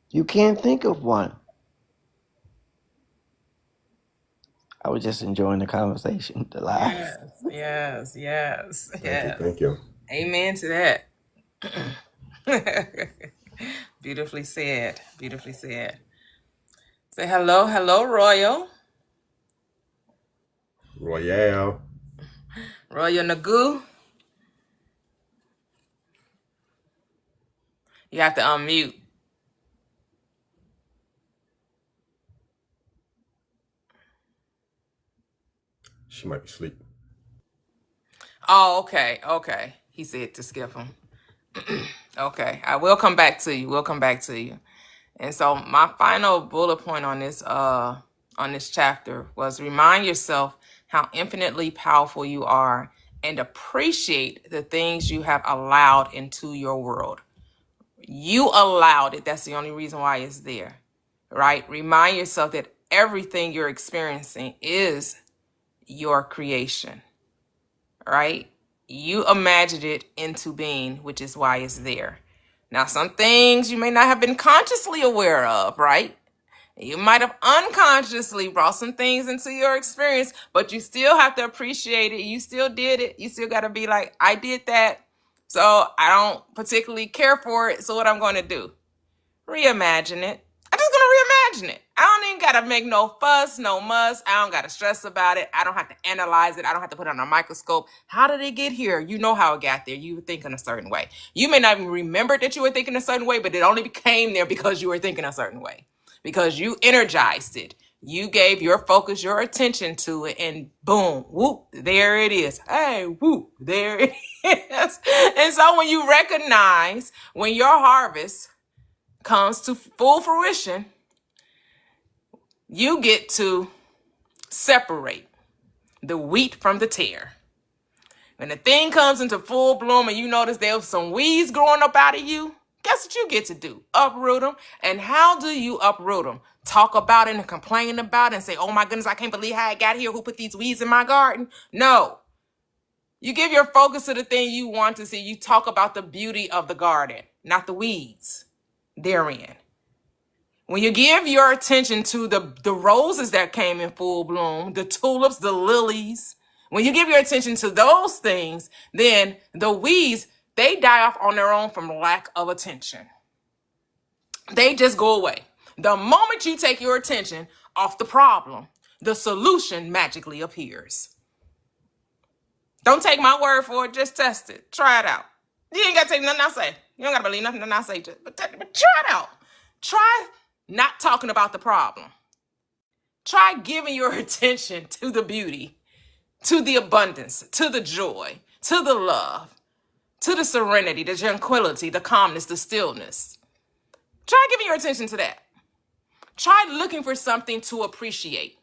You can't think of one. I was just enjoying the conversation, the laugh. Yes. Thank you. Amen to that. Beautifully said. Say hello, Royal. Royale. Royal Nagu. You have to unmute. She might be asleep. Oh, okay. He said to skip him. Okay, I will come back to you. And so my final bullet point on this chapter was remind yourself how infinitely powerful you are and appreciate the things you have allowed into your world. You allowed it. That's the only reason why it's there, right? Remind yourself that everything you're experiencing is your creation, right? You imagined it into being, which is why it's there. Now, some things you may not have been consciously aware of, right? You might have unconsciously brought some things into your experience, but you still have to appreciate it. You still did it. You still got to be like, I did that, so I don't particularly care for it. So what I'm going to do? Reimagine it. I'm just going to reimagine it. I don't even got to make no fuss, no muss. I don't got to stress about it. I don't have to analyze it. I don't have to put it on a microscope. How did it get here? You know how it got there. You were thinking a certain way. You may not even remember that you were thinking a certain way, but it only came there because you were thinking a certain way. Because you energized it. You gave your focus, your attention to it, and boom, whoop, there it is. Hey, whoop, there it is. And so when you recognize when your harvest comes to full fruition, you get to separate the wheat from the tare. When the thing comes into full bloom and you notice there's some weeds growing up out of you, guess what you get to do? Uproot them. And how do you uproot them? Talk about it and complain about it and say, oh my goodness, I can't believe how I got here. Who put these weeds in my garden? No. You give your focus to the thing you want to see. You talk about the beauty of the garden, not the weeds therein. When you give your attention to the roses that came in full bloom, the tulips, the lilies, when you give your attention to those things, then the weeds, they die off on their own from lack of attention. They just go away. The moment you take your attention off the problem, the solution magically appears. Don't take my word for it. Just test it. Try it out. You ain't got to take nothing I say. You don't got to believe nothing I say. But try it out. Try not talking about the problem. Try giving your attention to the beauty, to the abundance, to the joy, to the love, to the serenity, the tranquility, the calmness, the stillness. Try giving your attention to that. Try looking for something to appreciate.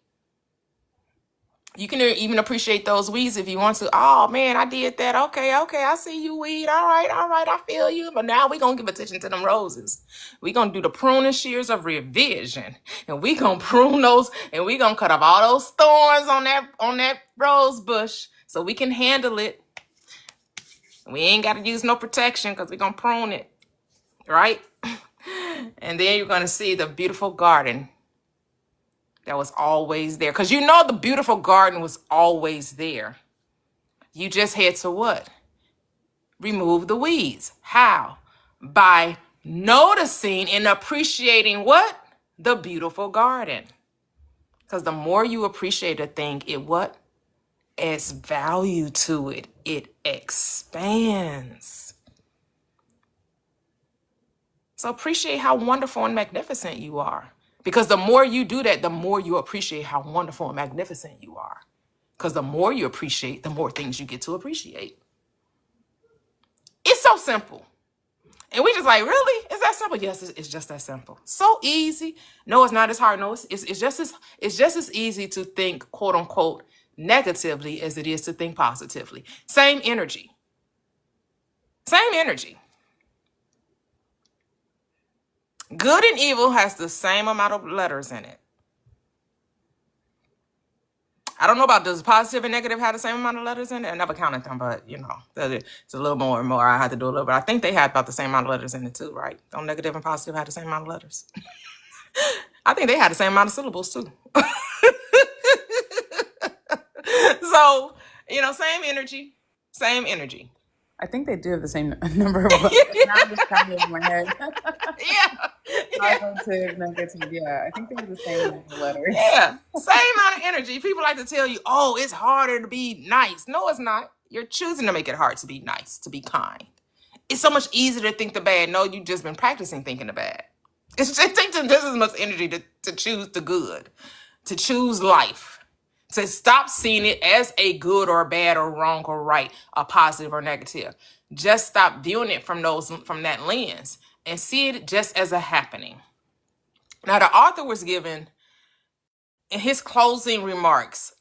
You can even appreciate those weeds if you want to. Oh, man, I did that. Okay, I see you, weed. All right, I feel you. But now we're going to give attention to them roses. We're going to do the pruning shears of revision. And we're going to prune those, and we're going to cut off all those thorns on that rose bush so we can handle it. We ain't got to use no protection because we're going to prune it, right? And then you're going to see the beautiful garden that was always there. Because you know the beautiful garden was always there. You just had to what? Remove the weeds. How? By noticing and appreciating what? The beautiful garden. Because the more you appreciate a thing, it what? Adds value to it. It expands. So appreciate how wonderful and magnificent you are. Because the more you do that, the more you appreciate how wonderful and magnificent you are. Because the more you appreciate, the more things you get to appreciate. It's so simple. And we just like, really? Is that simple? Yes, it's just that simple. So easy. No, it's not as hard. No, it's just as easy to think, quote unquote, negatively as it is to think positively. Same energy. Same energy. Good and evil has the same amount of letters in it. I don't know about, does positive and negative have the same amount of letters in it? I never counted them, but you know, it's a little more and more. I had to do a little bit. I think they had about the same amount of letters in it too, right? Don't negative and positive have the same amount of letters? I think they had the same amount of syllables too. So, you know, same energy, same energy. I think they do have the same number of letters. Now I'm just counting in my head. Positive, negative. Yeah, I think they have the same number of letters. Yeah, same amount of energy. People like to tell you, oh, it's harder to be nice. No, it's not. You're choosing to make it hard to be nice, to be kind. It's so much easier to think the bad. No, you've just been practicing thinking the bad. It takes just as much energy to choose the good, to choose life. To stop seeing it as a good or bad or wrong or right, a positive or negative. Just stop viewing it from that lens and see it just as a happening. Now, the author was given in his closing remarks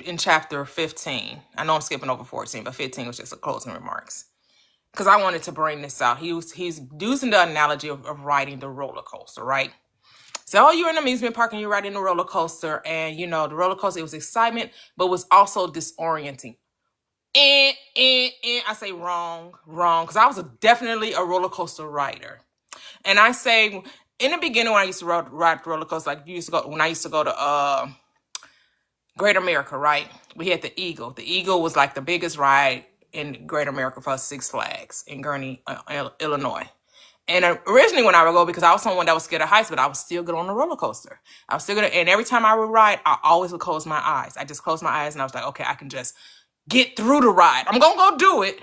in chapter 15. I know I'm skipping over 14, but 15 was just a closing remarks. Because I wanted to bring this out. He's using the analogy of riding the roller coaster, right? So you're in an amusement park and you're riding the roller coaster, and you know the roller coaster, it was excitement, but was also disorienting. I say wrong, because I was definitely a roller coaster rider. And I say in the beginning when I used to ride the roller coaster, like when I used to go to Great America, right? We had the Eagle. The Eagle was like the biggest ride in Great America for Six Flags in Gurnee, Illinois. And originally when I would go, because I was someone that was scared of heights, but I was still good on the roller coaster. I was still good. And every time I would ride, I always would close my eyes. I just closed my eyes and I was like, okay, I can just get through the ride. I'm going to go do it.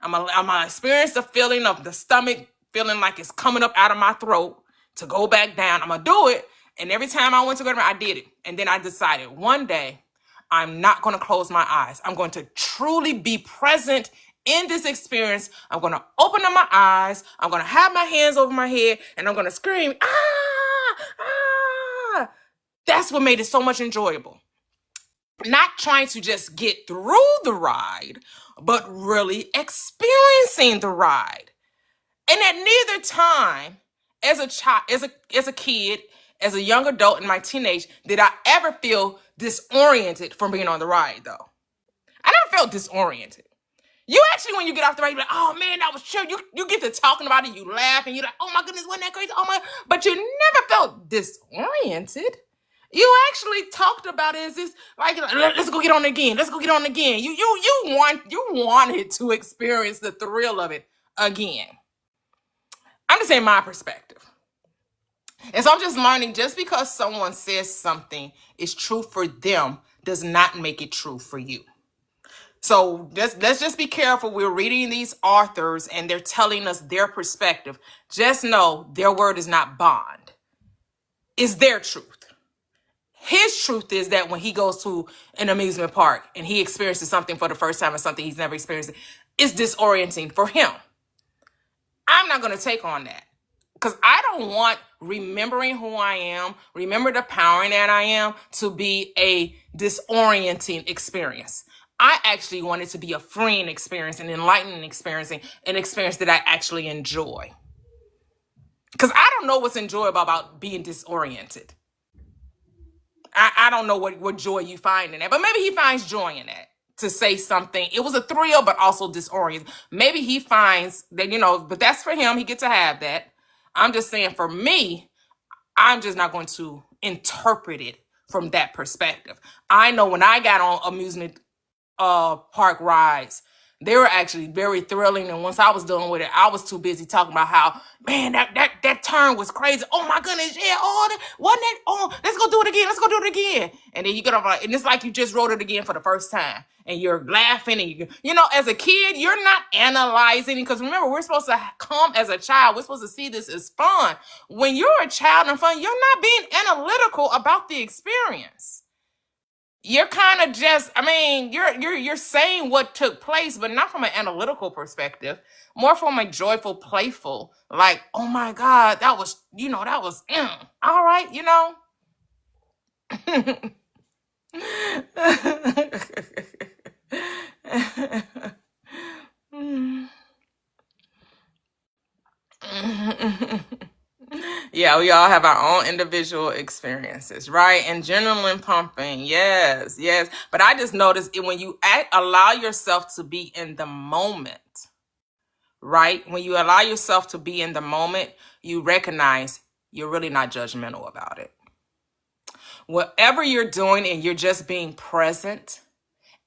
I'm gonna experience the feeling of the stomach feeling like it's coming up out of my throat to go back down. I'm going to do it. And every time I went to go to I did it. And then I decided one day I'm not going to close my eyes. I'm going to truly be present in this experience. I'm going to open up my eyes. I'm going to have my hands over my head and I'm going to scream, ah, ah. That's what made it so much enjoyable. Not trying to just get through the ride, but really experiencing the ride. And at neither time, as a child, as a kid, as a young adult in my teenage, did I ever feel disoriented from being on the ride, though. I never felt disoriented. You actually, when you get off the ride, you're like, oh man, that was chill. You get to talking about it, you laugh, and you're like, oh my goodness, wasn't that crazy? Oh my, but you never felt disoriented. You actually talked about it as this, like, let's go get on again. Let's go get on again. You wanted to experience the thrill of it again. I'm just saying my perspective. And so I'm just learning, just because someone says something is true for them does not make it true for you. So let's just be careful. We're reading these authors and they're telling us their perspective. Just know their word is not bond. It's their truth. His truth is that when he goes to an amusement park and he experiences something for the first time or something he's never experienced, it's disorienting for him. I'm not going to take on that. Because I don't want remembering who I am, remember the power that I am, to be a disorienting experience. I actually want it to be a freeing experience, an enlightening experience, an experience that I actually enjoy. Because I don't know what's enjoyable about being disoriented. I don't know what joy you find in that, but maybe he finds joy in that. To say something, it was a thrill, but also disoriented. Maybe he finds that, but that's for him. He gets to have that. I'm just saying, for me, I'm just not going to interpret it from that perspective. I know when I got on amusement park rides, they were actually very thrilling. And once I was done with it, I was too busy talking about how, man, that turn was crazy. Oh my goodness, yeah, wasn't it? Oh, let's go do it again. Let's go do it again. And then you get off, and it's like you just wrote it again for the first time, and you're laughing, and as a kid, you're not analyzing, because remember, we're supposed to come as a child. We're supposed to see this as fun. When you're a child and fun, you're not being analytical about the experience. You're kind of just, you're saying what took place, but not from an analytical perspective, more from a joyful, playful, like, oh my God, that was, all right, Yeah, we all have our own individual experiences, right? And adrenaline pumping, yes, yes. But I just noticed when you allow yourself to be in the moment, right? When you allow yourself to be in the moment, you recognize you're really not judgmental about it. Whatever you're doing and you're just being present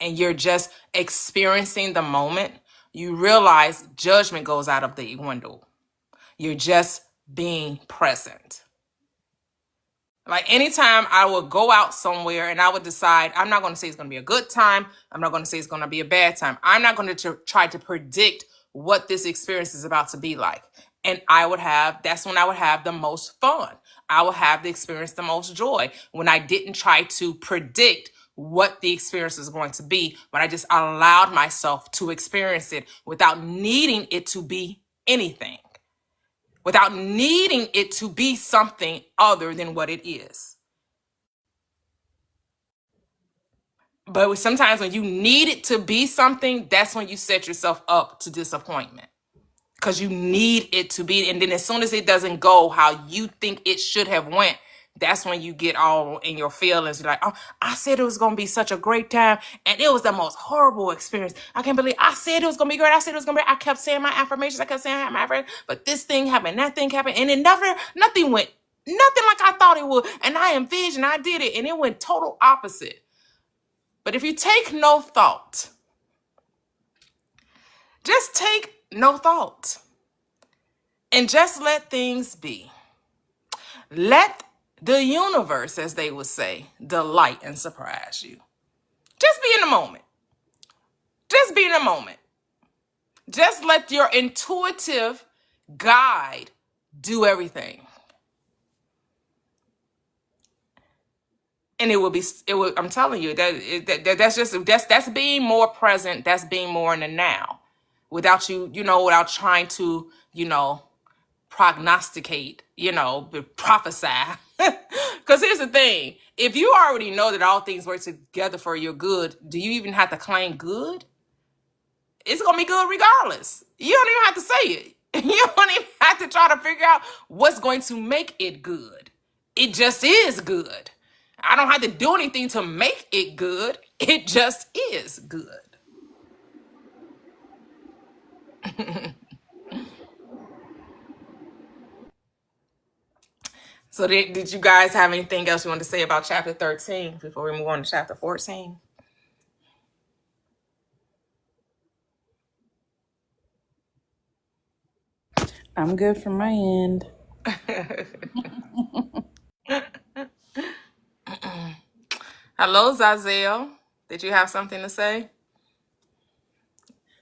and you're just experiencing the moment, you realize judgment goes out of the window. You're just being present. Like anytime I would go out somewhere and I would decide, I'm not going to say it's going to be a good time. I'm not going to say it's going to be a bad time. I'm not going to try to predict what this experience is about to be like. And that's when I would have the most fun. I would have the experience the most joy, when I didn't try to predict what the experience is going to be, but I just allowed myself to experience it without needing it to be anything, without needing it to be something other than what it is. But sometimes when you need it to be something, that's when you set yourself up to disappointment, because you need it to be. And then as soon as it doesn't go how you think it should have went, that's when you get all in your feelings. You're like, oh, I said it was going to be such a great time, and it was the most horrible experience. I can't believe I said it was going to be great. I said it was going to be, I kept saying my affirmations. But this thing happened, that thing happened, and it nothing went, nothing like I thought it would. And I envisioned, I did it, and it went total opposite. But if you take no thought, just take no thought and just let things be. Let the universe, as they would say, delight and surprise you. Just be in the moment. Just be in the moment. Just let your intuitive guide do everything. And I'm telling you, that's being more present. That's being more in the now, without trying to, prognosticate, prophesy. Because here's the thing. If you already know that all things work together for your good, do you even have to claim good? It's going to be good regardless. You don't even have to say it. You don't even have to try to figure out what's going to make it good. It just is good. I don't have to do anything to make it good. It just is good. So did you guys have anything else you want to say about chapter 13 before we move on to chapter 14? I'm good from my end. Hello, Zazel. Did you have something to say?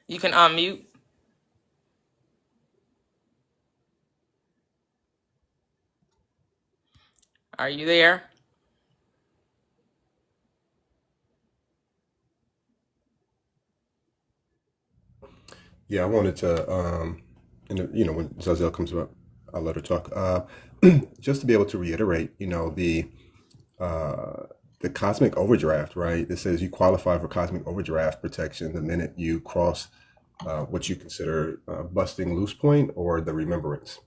You can unmute. Are you there? Yeah, I wanted to, when Zazel comes up, I'll let her talk. Just to be able to reiterate, the cosmic overdraft, right? It says you qualify for cosmic overdraft protection the minute you cross what you consider busting loose point or the remembrance.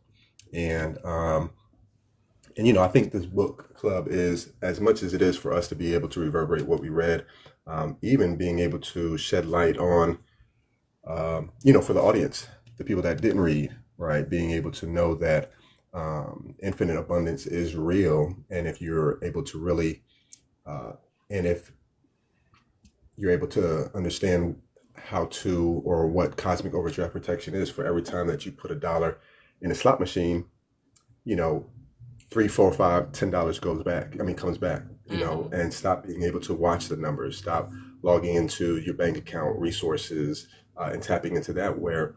And I think this book club is, as much as it is for us to be able to reverberate what we read, even being able to shed light on, for the audience, the people that didn't read, right? Being able to know that infinite abundance is real. And if you're able to really And if you're able to understand how to or what cosmic overdraft protection is, for every time that you put $1 in a slot machine, you know, three, four, five, $10 goes back. I mean, comes back, you know, and stop being able to watch the numbers, stop logging into your bank account resources and tapping into that, where,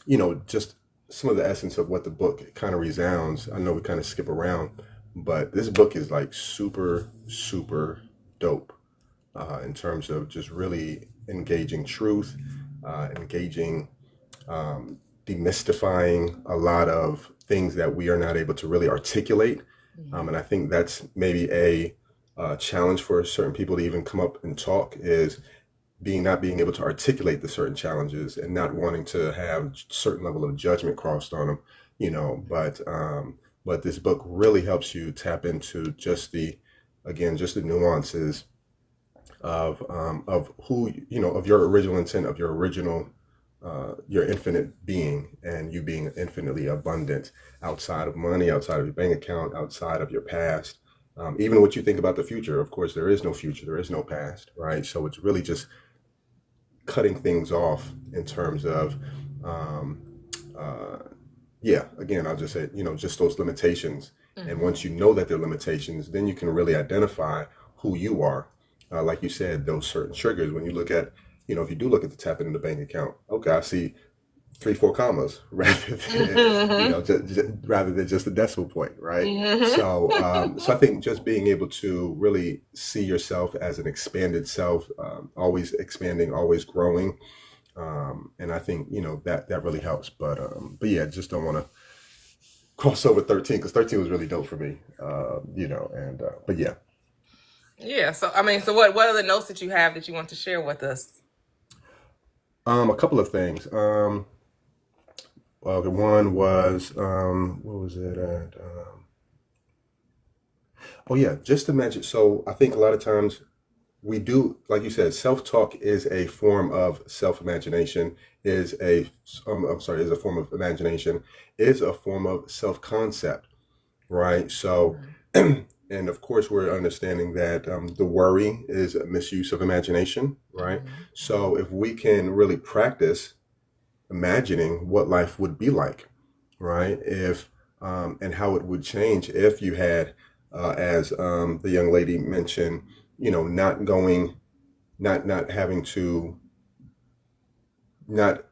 you know, just some of the essence of what the book kind of resounds. I know we kind of skip around, but this book is like super, super dope in terms of just really engaging truth, engaging, demystifying a lot of things that we are not able to really articulate. And I think that's maybe a challenge for certain people to even come up and talk, is not being able to articulate the certain challenges and not wanting to have certain level of judgment crossed on them, you know. But this book really helps you tap into just the nuances of who, you know, of your original intent, of your original your infinite being, and you being infinitely abundant outside of money, outside of your bank account, outside of your past. Even what you think about the future, of course, there is no future, there is no past, right? So it's really just cutting things off in terms of, yeah, again, I'll just say, you know, just those limitations. And once you know that they're limitations, then you can really identify who you are. Like you said, those certain triggers, when you look at, you know, if you do look at the tapping in the bank account, okay, I see 3, 4 commas rather than, you know, rather than just a decimal point, right? So, so I think just being able to really see yourself as an expanded self, always expanding, always growing, and I think, you know, that really helps. But yeah, just don't want to cross over 13, because 13 was really dope for me, you know. And but yeah. Yeah. So I mean, so what are the notes that you have that you want to share with us? A couple of things. Well, the one was, what was it at? Oh yeah, just imagine. So I think a lot of times we do, like you said, self-talk is a form of self-imagination, is a form of imagination, is a form of self-concept, right? So, and of course, we're understanding that the worry is a misuse of imagination, right? So if we can really practice imagining what life would be like, right? If and how it would change if you had, as the young lady mentioned, you know, not having to, not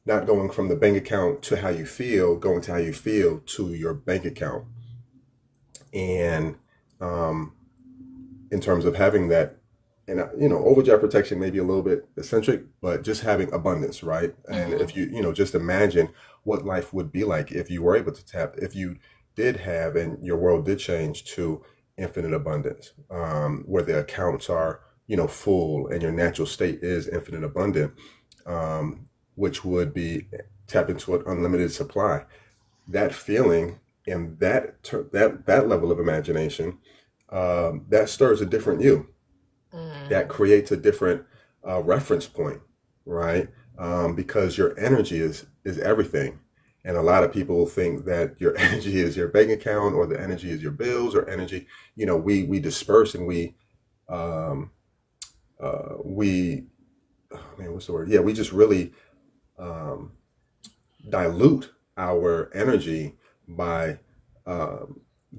not going from the bank account to how you feel, going to how you feel to your bank account, and in terms of having that. And you know, overdraft protection may be a little bit eccentric, but just having abundance, right? And if you know, just imagine what life would be like if you were able to tap, if you did have, and your world did change to infinite abundance, where the accounts are, you know, full, and your natural state is infinite abundant, which would be tap into an unlimited supply. That feeling and that level of imagination, that stirs a different you, that creates a different reference point, right? Because your energy is everything. And a lot of people think that your energy is your bank account, or the energy is your bills, or energy, you know, we disperse, and um, oh man, what's the word? Yeah, we just really um, dilute our energy by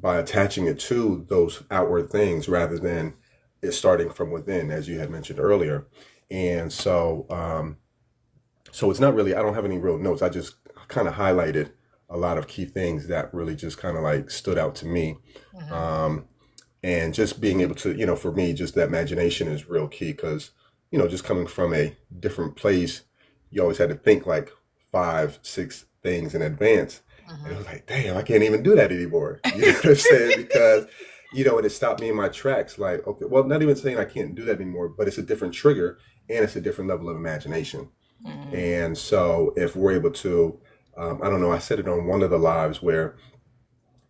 attaching it to those outward things, rather than it starting from within, as you had mentioned earlier. And so, so it's not really, I don't have any real notes. I just kind of highlighted a lot of key things that really just kind of like stood out to me. And just being able to, you know, for me, just that imagination is real key, because, you know, just coming from a different place, you always had to think like 5, 6 things in advance. And it was like, damn, I can't even do that anymore. You know what I'm saying? Because, you know, and it stopped me in my tracks. Like, okay, well, not even saying I can't do that anymore, but it's a different trigger, and it's a different level of imagination. And so if we're able to, I don't know, I said it on one of the lives where,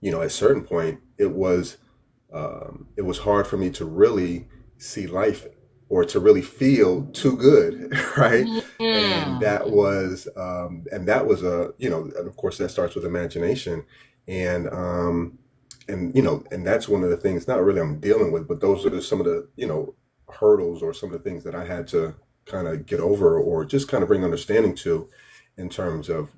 you know, at a certain point, it was hard for me to really see life, or to really feel too good, right? And that was a, you know, and of course that starts with imagination. And and and that's one of the things not really I'm dealing with, but those are some of the hurdles or some of the things that I had to kind of get over or just kind of bring understanding to in terms of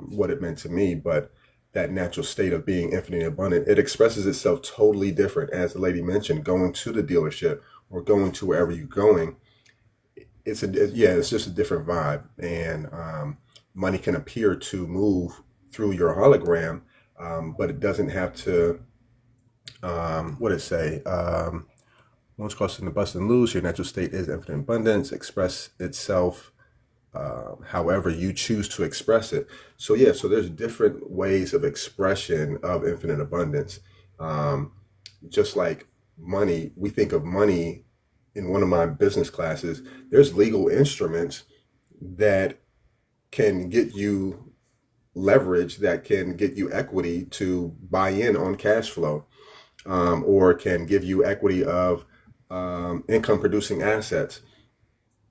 what it meant to me. But that natural state of being infinitely abundant, it expresses itself totally different, as the lady mentioned, going to the dealership or going to wherever you're going. It's just a different vibe, and money can appear to move through your hologram, but it doesn't have to. What did it say? Once crossing the bust and loose, your natural state is infinite abundance. Express itself however you choose to express it. So yeah, so there's different ways of expression of infinite abundance. Just like money, we think of money in one of my business classes. There's legal instruments that can get you leverage, that can get you equity to buy in on cash flow, or can give you equity of income producing assets.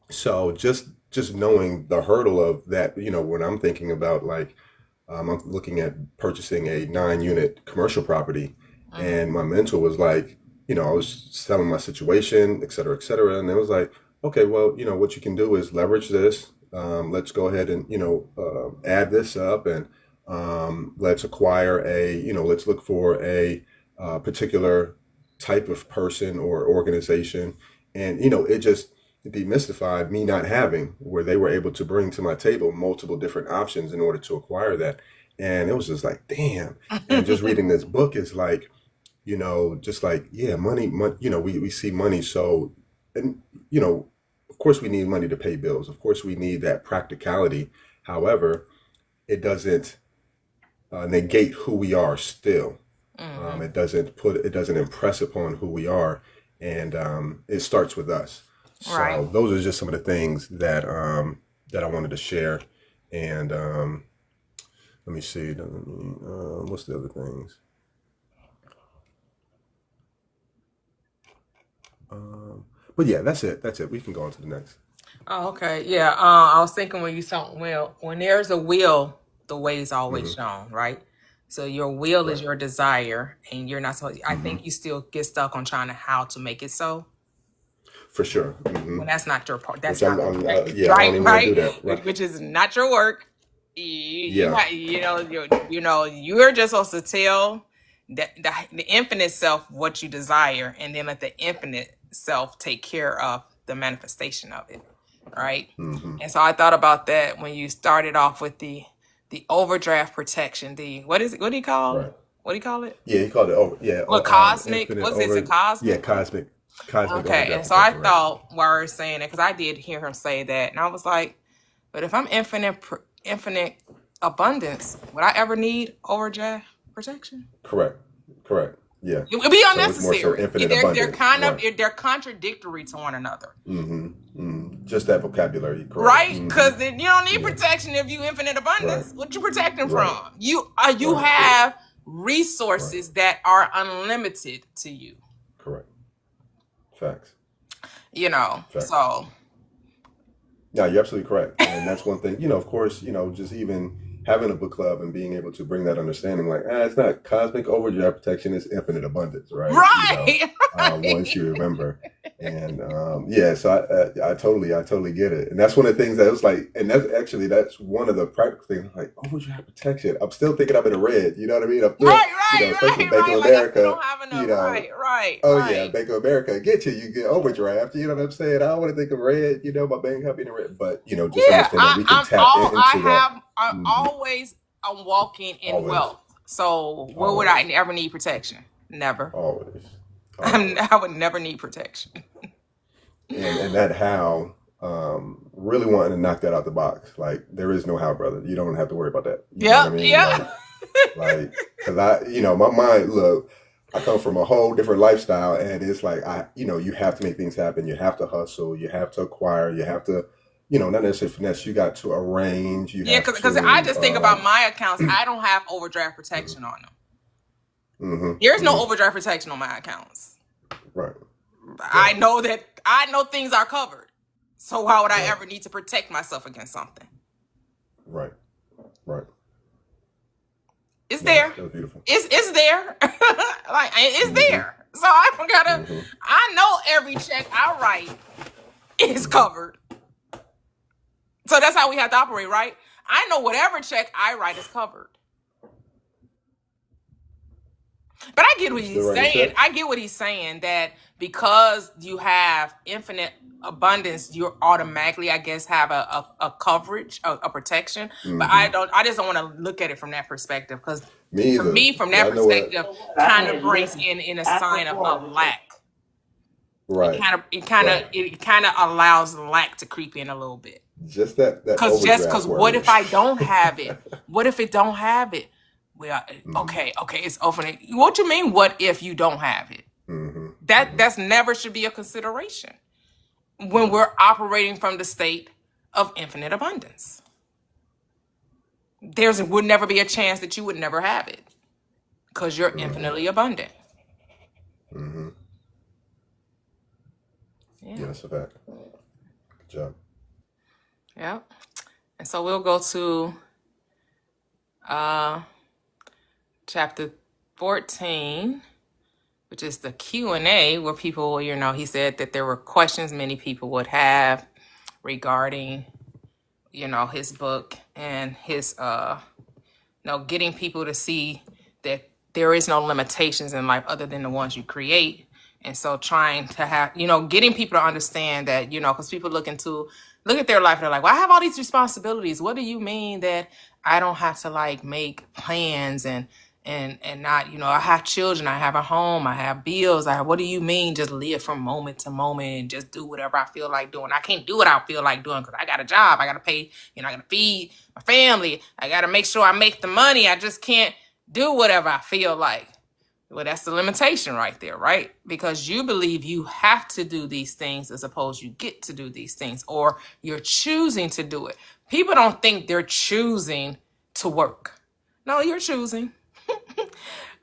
So just knowing the hurdle of that, when I'm thinking about like I'm looking at purchasing a 9-unit commercial property, and my mentor was like, I was telling my situation, et cetera, and it was like, okay, well, what you can do is leverage this. Let's go ahead and add this up, and let's acquire let's look for a particular type of person or organization, and it just demystified me not having, where they were able to bring to my table multiple different options in order to acquire that. And it was just like, damn. And just reading this book is like, just like, yeah, money, we see money. So, and, of course we need money to pay bills. Of course we need that practicality. However, it doesn't negate who we are still. It doesn't impress upon who we are. And it starts with us. So Right. those are just some of the things that I wanted to share. And let me see. What's the other things? But yeah, that's it. That's it. We can go on to the next. Oh, okay. Yeah. I was thinking when you saw when there's a will, the way is always shown, right? So your will is Right. your desire, and you're not supposed. I think you still get stuck on trying to how to make it so. For sure. When that's not your part. That's Which I'm, not I'm right, yeah, I don't even want to do right. that. Right. Which is not your work. Yeah. You're just supposed to tell the infinite self what you desire, and then let the infinite self take care of the manifestation of it, right? And so I thought about that when you started off with the overdraft protection. What is it? What do you call? Right. What do you call it? Yeah, he called it over. Yeah. What cosmic? Infinite What's this? A over. cosmic? Yeah, cosmic Okay, overdraft and so I protection. Right. thought while we were saying it, because I did hear him say that, and I was like, but if I'm infinite abundance, would I ever need overdraft protection? Correct. Yeah. It would be So it's more so unnecessary. infinite They're abundance. kind of Right. they're contradictory to one another, Just that vocabulary. Correct. right? Because you don't need Yeah. protection if you infinite abundance. Right. What you protecting Right. from? You Right. have resources that are unlimited to you. Correct. Facts. Facts. So Yeah, you're absolutely correct. And that's one thing, of course, just even having a book club and being able to bring that understanding, like, it's not cosmic overdraft protection, it's infinite abundance, right? right. Once you remember. And so I totally get it. And that's one of the things that was like, and that's one of the practical things, like, overdraft protection. I'm still thinking I'm in the red, you know what I mean? I'm still, especially Bank of Like, I America, don't have enough. Right. yeah, Bank of America, you get overdraft, you know what I'm saying? I don't want to think of red, my bank company in the red, but, just understand that we can tap into that. I'm walking in Always. wealth. So where would I ever need protection? Never. Always. I would never need protection. And that how, really wanting to knock that out the box. Like, there is no how, brother. You don't have to worry about that. You know what I mean? Yeah. Like, cause my mind, look, I come from a whole different lifestyle, and it's like, you have to make things happen. You have to hustle. You have to acquire. You have to, not necessarily finesse. You got to arrange. Because I just think about my accounts. I don't have overdraft protection on them. There's no overdraft protection on my accounts. Right. I know things are covered. So why would I ever need to protect myself against something? Right. It's No, there. that was beautiful. It's there. Like it's Mm-hmm. there. So I don't gotta. Mm-hmm. I know every check I write is covered. So that's how we have to operate, right? I know whatever check I write is covered. But I get what You still he's writing saying. checks? I get what he's saying, that because you have infinite abundance, you automatically, I guess, have a coverage, a protection. But Mm-hmm. I just don't want to look at it from that perspective, because Me for either. me, from But that I know what. perspective, kind of brings in a sign of lack. Right. Right. It kind of allows lack to creep in a little bit. Just that Because overdraft what word. if I don't have it? What if it don't have it? Well, Mm-hmm. okay, it's opening. What you mean? What if you don't have it? Mm-hmm. That's never should be a consideration when we're operating from the state of infinite abundance. Would never be a chance that you would never have it, because you're infinitely abundant. Mm-hmm. Yeah. Yeah, that's a fact. Good job. Yeah. And so we'll go to chapter 14, which is the Q&A, where people, he said that there were questions many people would have regarding, his book and his, getting people to see that there is no limitations in life other than the ones you create. And so trying to have, getting people to understand that, because people look at their life, they're like, well, I have all these responsibilities. What do you mean that I don't have to like make plans and not, I have children, I have a home, I have bills. What do you mean just live from moment to moment and just do whatever I feel like doing? I can't do what I feel like doing because I got a job. I got to pay, I got to feed my family. I got to make sure I make the money. I just can't do whatever I feel like. Well, that's the limitation right there, right? Because you believe you have to do these things as opposed you get to do these things, or you're choosing to do it. People don't think they're choosing to work. No, you're choosing.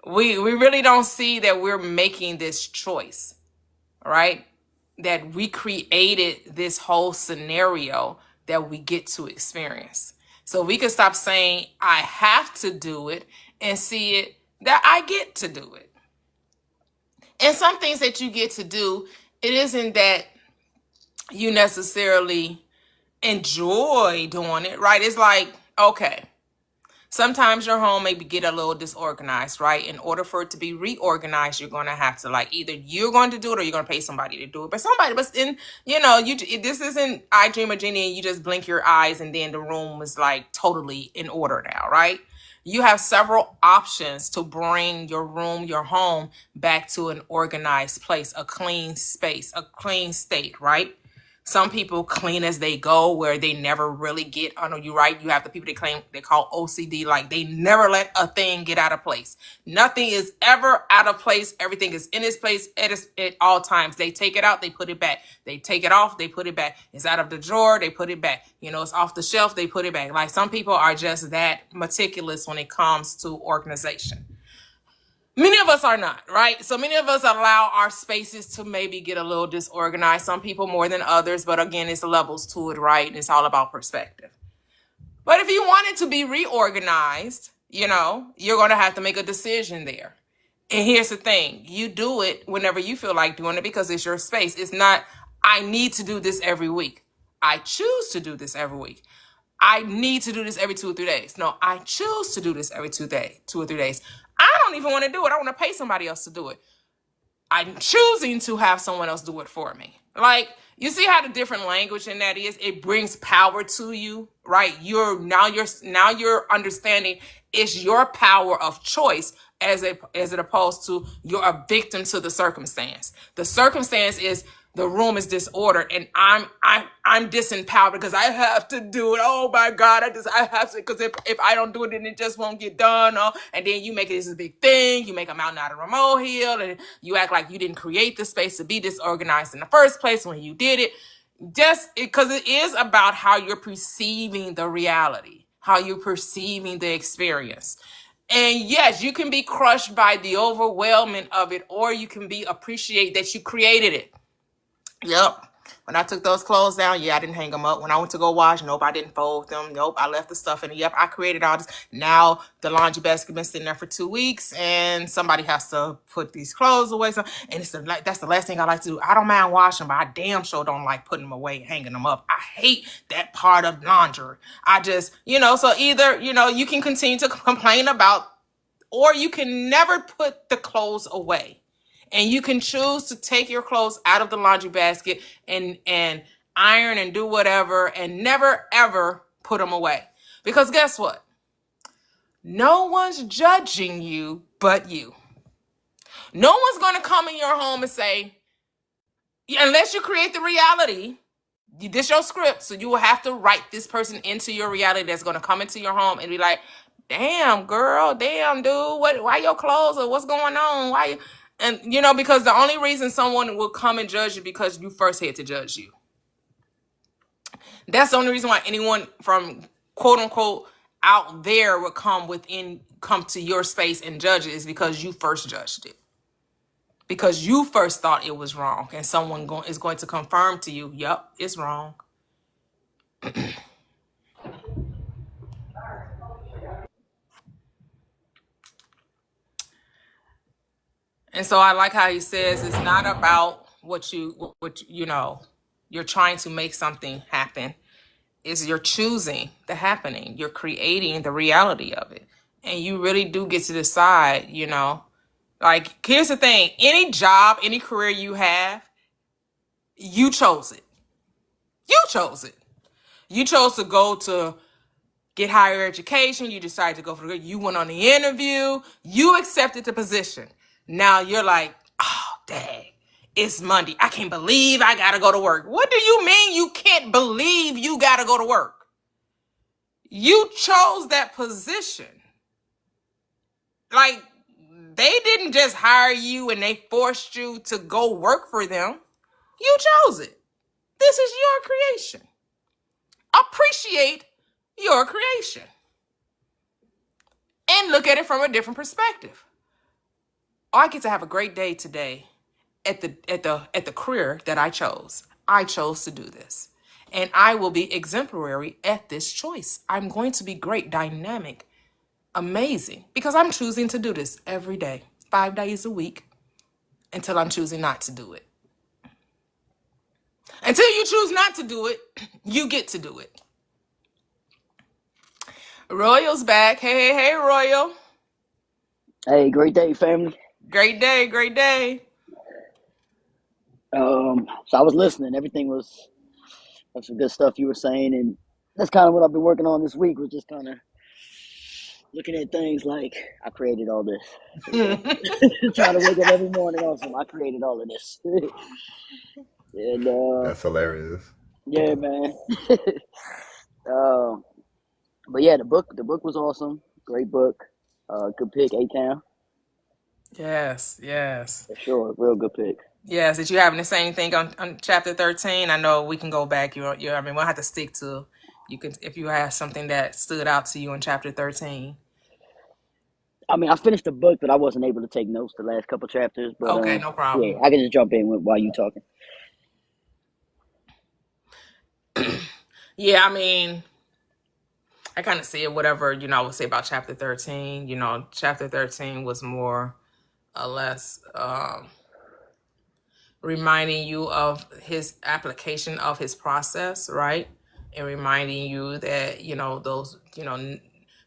We really don't see that we're making this choice, right? That we created this whole scenario that we get to experience. So we can stop saying, I have to do it, and see it that I get to do it. And some things that you get to do, it isn't that you necessarily enjoy doing it, right? It's like, okay, sometimes your home may get a little disorganized, right? In order for it to be reorganized, you're going to have to either you're going to do it or you're going to pay somebody to do it. But this isn't I Dream of Genie and you just blink your eyes and then the room is totally in order now, right? You have several options to bring your room, your home back to an organized place, a clean space, a clean state, right? Some people clean as they go, where they never really get under you, right? You have the people they call OCD, they never let a thing get out of place. Nothing is ever out of place. Everything is in its place at all times. They take it out, they put it back. They take it off, they put it back. It's out of the drawer, they put it back. It's off the shelf, they put it back. Some people are just that meticulous when it comes to organization. Many of us are not, right? So many of us allow our spaces to maybe get a little disorganized. Some people more than others, but again, it's levels to it, right? And it's all about perspective. But if you want it to be reorganized, you're going to have to make a decision there. And here's the thing. You do it whenever you feel like doing it because it's your space. It's not, I need to do this every week. I choose to do this every week. I need to do this every 2 or 3 days. No, I choose to do this every 2 or 3 days. I don't even want to do it. I want to pay somebody else to do it. I'm choosing to have someone else do it for me. You see how the different language in that is? It brings power to you, right? You're understanding it's your power of choice as it opposed to you're a victim to the circumstance. The circumstance is the room is disordered and I'm disempowered because I have to do it. Oh my God, I have to, because if I don't do it, then it just won't get done. And then you make it this big thing. You make a mountain out of a molehill and you act like you didn't create the space to be disorganized in the first place when you did it. Just because it is about how you're perceiving the reality, how you're perceiving the experience. And yes, you can be crushed by the overwhelming of it, or you can appreciate that you created it. Yep. When I took those clothes down, yeah, I didn't hang them up. When I went to go wash, nope, I didn't fold them. Nope, I left the stuff in it. Yep, I created all this. Now the laundry basket been sitting there for 2 weeks, and somebody has to put these clothes away. So, and that's the last thing I like to do. I don't mind washing, but I damn sure don't like putting them away, hanging them up. I hate that part of laundry. I just, so either, you can continue to complain about, or you can never put the clothes away. And you can choose to take your clothes out of the laundry basket and iron and do whatever and never ever put them away. Because guess what? No one's judging you but you. No one's going to come in your home and say, unless you create the reality, this your script, so you will have to write this person into your reality that's going to come into your home and be like, damn girl, damn dude, why your clothes, or what's going on, why you, and because the only reason someone will come and judge you because you first had to judge you. That's the only reason why anyone from quote unquote out there would come to your space and judge it, is because you first judged it. Because you first thought it was wrong, and someone is going to confirm to you, yep, it's wrong. And so I like how he says it's not about what you're trying to make something happen. It's you're choosing the happening. You're creating the reality of it. And you really do get to decide, like, here's the thing. Any job, any career you have, you chose it. You chose it. You chose to go to get higher education. You decided to go for you went on the interview. You accepted the position. Now you're like, oh, dang, it's Monday. I can't believe I got to go to work. What do you mean you can't believe you got to go to work? You chose that position. Like, they didn't just hire you and they forced you to go work for them. You chose it. This is your creation. Appreciate your creation. And look at it from a different perspective. Oh, I get to have a great day today at the career that I chose. I chose to do this. And I will be exemplary at this choice. I'm going to be great, dynamic, amazing, because I'm choosing to do this every day, 5 days a week, until I'm choosing not to do it. Until you choose not to do it, you get to do it. Royal's back. Hey, Royal. Hey, great day, family. Great day, great day. So I was listening. Everything was some good stuff you were saying, and that's kind of what I've been working on this week. Was just kind of looking at things like I created all this. Trying to wake up every morning awesome. I created all of this. And That's hilarious. yeah, man. But yeah, the book was awesome. Great book. Good pick, A-Town. Yes. For sure, real good pick. Yes, did you having the same thing on chapter 13? I know we can go back. We'll have to stick to, you can, if you have something that stood out to you in chapter 13. I mean, I finished the book, but I wasn't able to take notes the last couple chapters. But Okay, no problem. yeah, I can just jump in while you talking. Yeah, I mean, I kind of see it, whatever, I would say about chapter 13. Chapter 13 was more or less reminding you of his application of his process, right? And reminding you that, those,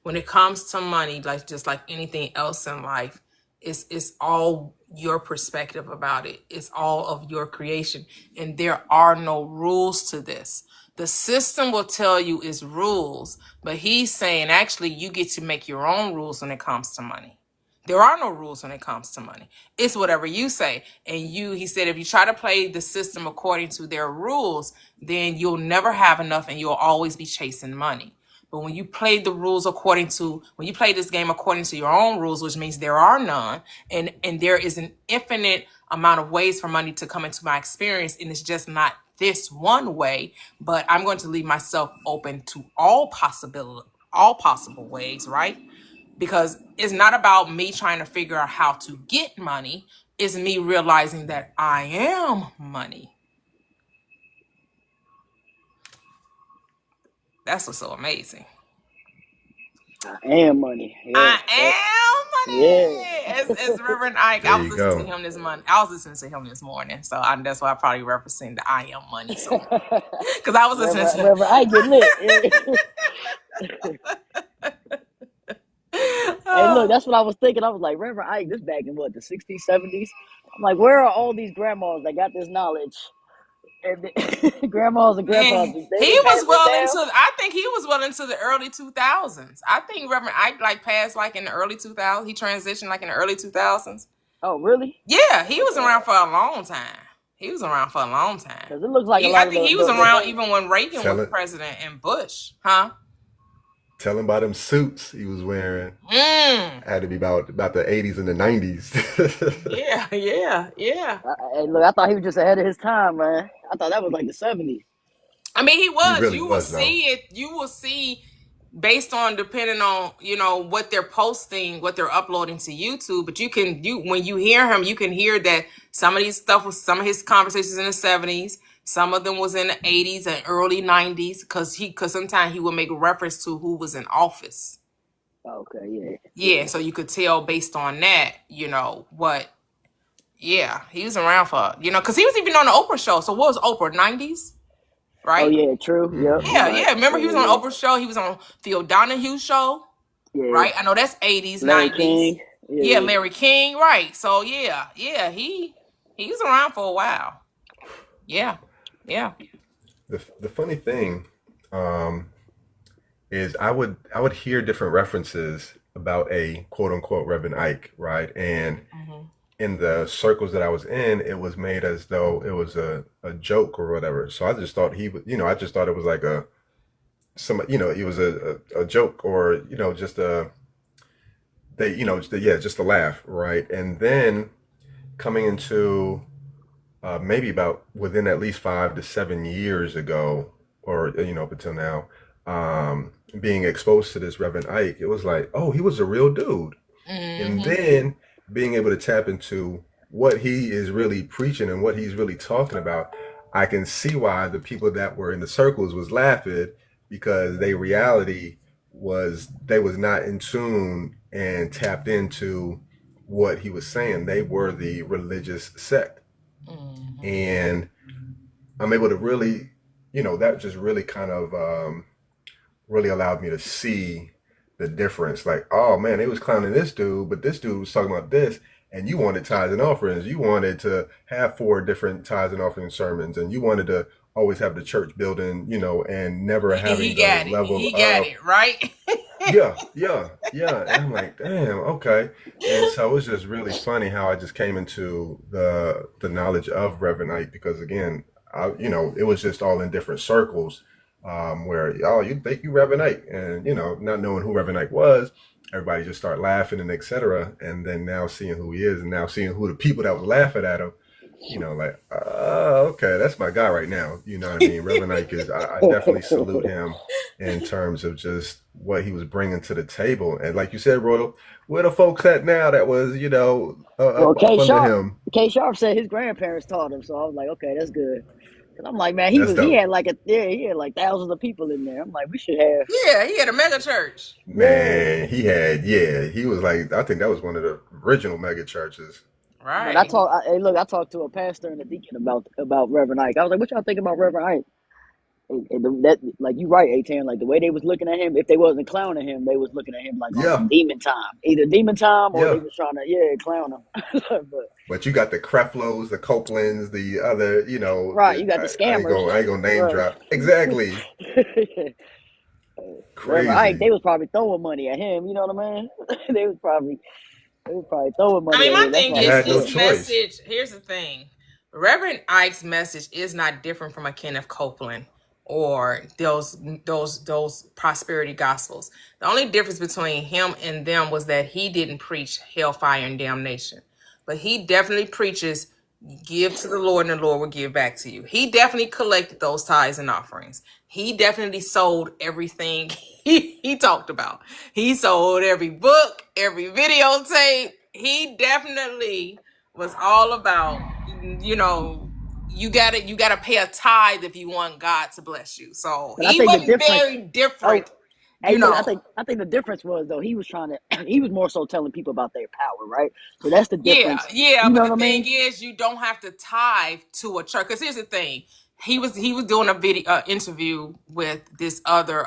when it comes to money, like just like anything else in life, it's all your perspective about it. It's all of your creation. And there are no rules to this. The system will tell you it's rules, but he's saying actually you get to make your own rules when it comes to money. There are no rules when it comes to money. It's whatever you say. And he said, if you try to play the system according to their rules, then you'll never have enough and you'll always be chasing money. But when you play when you play this game according to your own rules, which means there are none, and there is an infinite amount of ways for money to come into my experience, and it's just not this one way, but I'm going to leave myself open to all possible ways, right? Because it's not about me trying to figure out how to get money. It's me realizing that I am money. That's what's so amazing. I am money. Yeah. I am money. As Reverend Ike, There I was you listening to go. him this morning. I was listening to him this morning, so that's why I probably represent the I am money. So, because I was listening to. Reverend, I get lit. Hey, look, that's what I was thinking. I was like, Reverend Ike, this back in what, the 60s, 70s? I'm like, where are all these grandmas that got this knowledge? And grandmas and grandpas, Man, they he didn't was pass this well down? into. I think he was well into the early 2000s. I think Reverend Ike like passed like in the early 2000s. He transitioned like in the early 2000s. Oh, really? Yeah, he was Okay. around for a long time. Because it looks like a lot I of think he was the around things. even when Reagan Tell was it. president and Bush, huh? Tell him about them suits he was wearing. Mm. Had to be about the 80s and the 90s. Yeah. Hey, look, I thought he was just ahead of his time, man. I thought that was like the 70s. I mean, he He was. really You will was, though. see it. You will see based on depending on what they're posting, what they're uploading to YouTube. But when you hear him, you can hear that some of some of his conversations in the 70s, some of them was in the 80s and early 90s, because sometimes he would make reference to who was in office. Okay, yeah. Yeah, so you could tell based on that, what. Yeah, he was around for because he was even on the Oprah show. So what was Oprah 90s? Right? Oh, yeah, true. Yep. Yeah. Remember, he was on Yeah. Oprah's show. He was on Phil Donahue's show. Yeah. Right? I know that's 80s, Larry 90s. King. Yeah, Larry King. Right. So, yeah. He was around for a while. Yeah. The funny thing is I would hear different references about a quote unquote Reverend Ike, right? And in the circles that I was in, it was made as though it was a joke or whatever. So I just thought he was, I just thought it was like it was a joke, or just just a laugh, right? And then coming into maybe about within at least 5 to 7 years ago, or up until now, being exposed to this Reverend Ike, it was like, oh, he was a real dude. And then being able to tap into what he is really preaching and what he's really talking about, I can see why the people that were in the circles was laughing, because their reality was they was not in tune and tapped into what he was saying. They were the religious sect. And I'm able to really, that just really kind of really allowed me to see the difference. Like, oh man, they was clowning this dude, but this dude was talking about this, and you wanted tithes and offerings. You wanted to have 4 different tires and offering sermons, and you wanted to always have the church building, and never having the level He got it, right? yeah. And I'm like, damn, okay. And so it was just really funny how I just came into the knowledge of Reverend Ike, because again, it was just all in different circles. Where you think you Reverend Ike, and not knowing who Reverend Ike was, everybody just start laughing and etc. And then now seeing who he is, and now seeing who the people that was laughing at him, like, okay, that's my guy right now. You know what I mean? Reverend Ike is. I definitely salute him in terms of just what he was bringing to the table. And like you said, Royal, where the folks at now that was up under him? K Sharp said his grandparents taught him, so I was like, okay, that's good. Cause I'm like, man, he had like thousands of people in there. I'm like, we should have. Yeah, he had a mega church. Man, he was like, I think that was one of the original mega churches. Right. But I talked to a pastor and a deacon about Reverend Ike. I was like, what y'all think about Reverend Ike? And that, like, you right, A10, like the way they was looking at him, if they wasn't clowning him, they was looking at him like on some demon time. Either demon time or they was trying to clown him. But you got the Creflos, the Copelands, the other, right, you got the scammers. I ain't gonna name drop. Exactly. Crazy. Ike, they was probably throwing money at him, you know what I mean? They was probably throwing money. I mean, my at thing is his message. Here's the thing: Reverend Ike's message is not different from a Kenneth Copeland or those prosperity gospels. The only difference between him and them was that he didn't preach hellfire and damnation, but he definitely preaches give to the Lord and the Lord will give back to you. He definitely collected those tithes and offerings. He definitely sold everything he talked about. He sold every book, every videotape. He definitely was all about, you gotta pay a tithe if you want God to bless you. So But I he think the wasn't difference. very different, Oh, you But know. I think the difference was though he was trying to he was more so telling people about their power, right? So that's the Yeah, difference. yeah, You but know the what I thing mean? is, you don't have to tithe to a church. Because here's the thing, he was doing a video interview with this other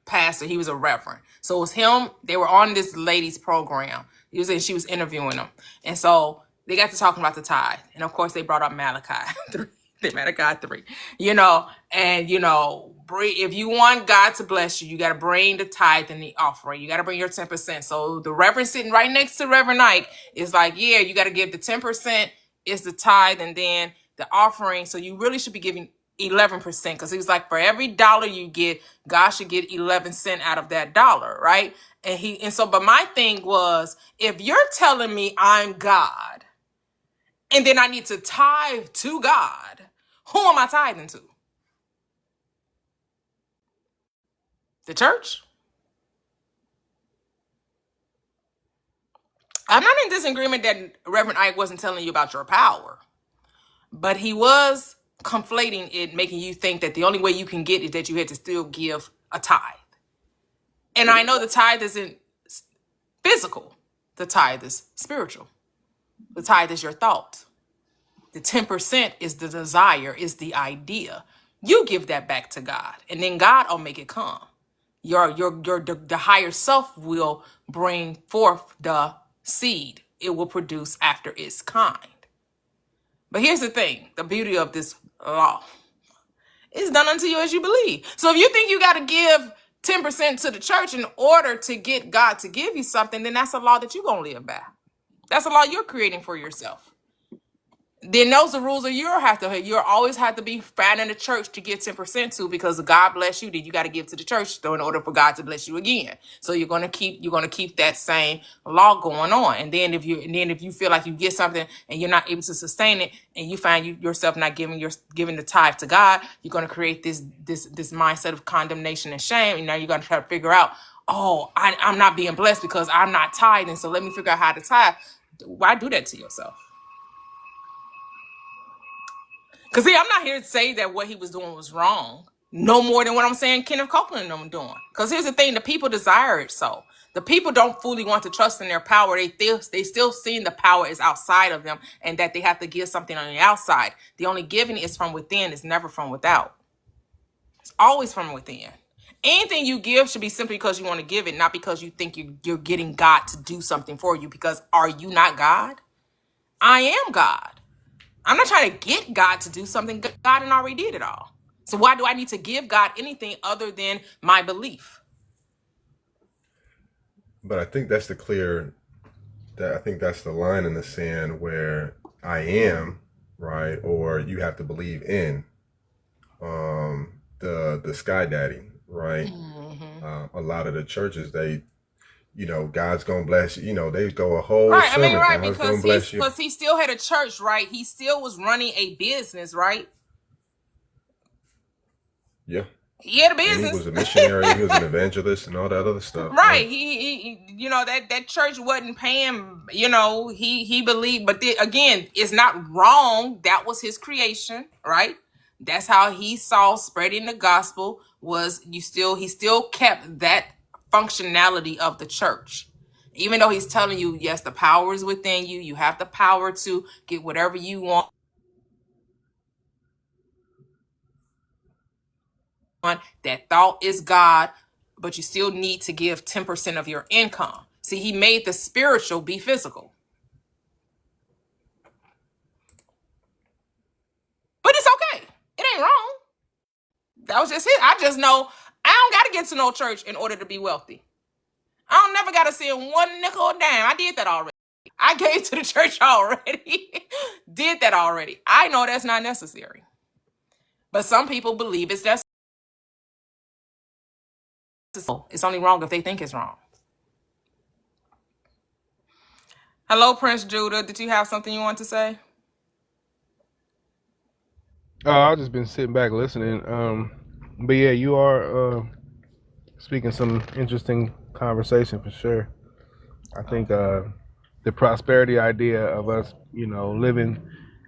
pastor. He was a reverend, so it was him. They were on this lady's program. She was interviewing them, and so they got to talking about the tithe, and of course they brought up Malachi 3. Malachi 3, and if you want God to bless you, you got to bring the tithe and the offering. You got to bring your 10%. So the reverend sitting right next to Reverend Ike is like, yeah, you got to give the 10% is the tithe, and then the offering. So you really should be giving 11%, because he was like, for every dollar you get, God should get 11 cents out of that dollar, right? But my thing was, if you're telling me I'm God and then I need to tithe to God, who am I tithing to? The church? I'm not in disagreement that Reverend Ike wasn't telling you about your power, but he was conflating it, making you think that the only way you can get is that you had to still give a tithe. And I know the tithe isn't physical. The tithe is spiritual. The tithe is your thought. The 10% is the desire, is the idea. You give that back to God, and then God will make it come. The higher self will bring forth the seed. It will produce after its kind. But here's the thing, the beauty of this law. It's done unto you as you believe. So if you think you got to give 10% to the church in order to get God to give you something, then that's a law that you're going to live by. That's a law you're creating for yourself. Then those are rules that you'll always have to be finding the church to give 10% to, because God bless you, then you got to give to the church in order for God to bless you again. So you're gonna keep that same law going on. And then if you feel like you get something and you're not able to sustain it, and you find yourself not giving the tithe to God, you're gonna create this mindset of condemnation and shame. And now you're gonna try to figure out, oh, I'm not being blessed because I'm not tithing. So let me figure out how to tithe. Why do that to yourself? Because see, I'm not here to say that what he was doing was wrong, no more than what I'm saying Kenneth Copeland and them doing. Because here's the thing, the people desire it so. The people don't fully want to trust in their power. They still seeing the power is outside of them, and that they have to give something on the outside. The only giving is from within. It's never from without. It's always from within. Anything you give should be simply because you want to give it, not because you think you're getting God to do something for you. Because are you not God? I am God. I'm not trying to get God to do something. God already did it all. So why do I need to give God anything other than my belief? But I think that's I think that's the line in the sand where I am, right? Or you have to believe in the Sky Daddy, right? A lot of the churches, God's gonna bless you. They go a whole Right. I mean, sermon, right, God's gonna bless you. because he still had a church, right? He still was running a business, right? Yeah. He had a And he business. was a missionary, he was an evangelist and all that other stuff. Right. Yeah. He that church wasn't paying, he believed, but again, it's not wrong. That was his creation, right? That's how he saw spreading the gospel was he still kept that functionality of the church. Even though he's telling you, yes, the power is within you. You have the power to get whatever you want. That thought is God, but you still need to give 10% of your income. See, he made the spiritual be physical. But it's okay. It ain't wrong. That was just it. I just know I don't got to get to no church in order to be wealthy. I don't never got to send one nickel or dime. I did that already. I gave to the church already. Did that already. I know that's not necessary. But some people believe it's necessary. It's only wrong if they think it's wrong. Hello, Prince Judah. Did you have something you want to say? I've just been sitting back listening. But yeah, you are speaking some interesting conversation for sure. I think the prosperity idea of us, living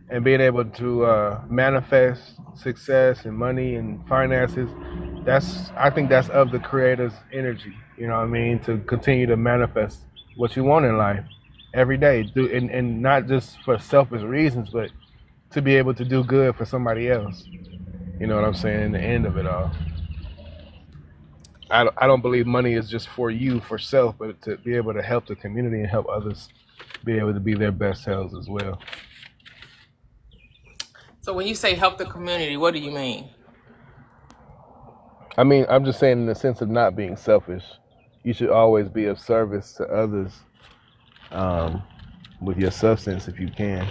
and being able to manifest success and money and finances, I think that's of the creator's energy. You know what I mean? To continue to manifest what you want in life every day, and not just for selfish reasons, but to be able to do good for somebody else. You know what I'm saying? In the end of it all, I don't believe money is just for you, for self, but to be able to help the community and help others be able to be their best selves as well. So when you say help the community, what do you mean? I mean, I'm just saying in the sense of not being selfish. You should always be of service to others with your substance if you can.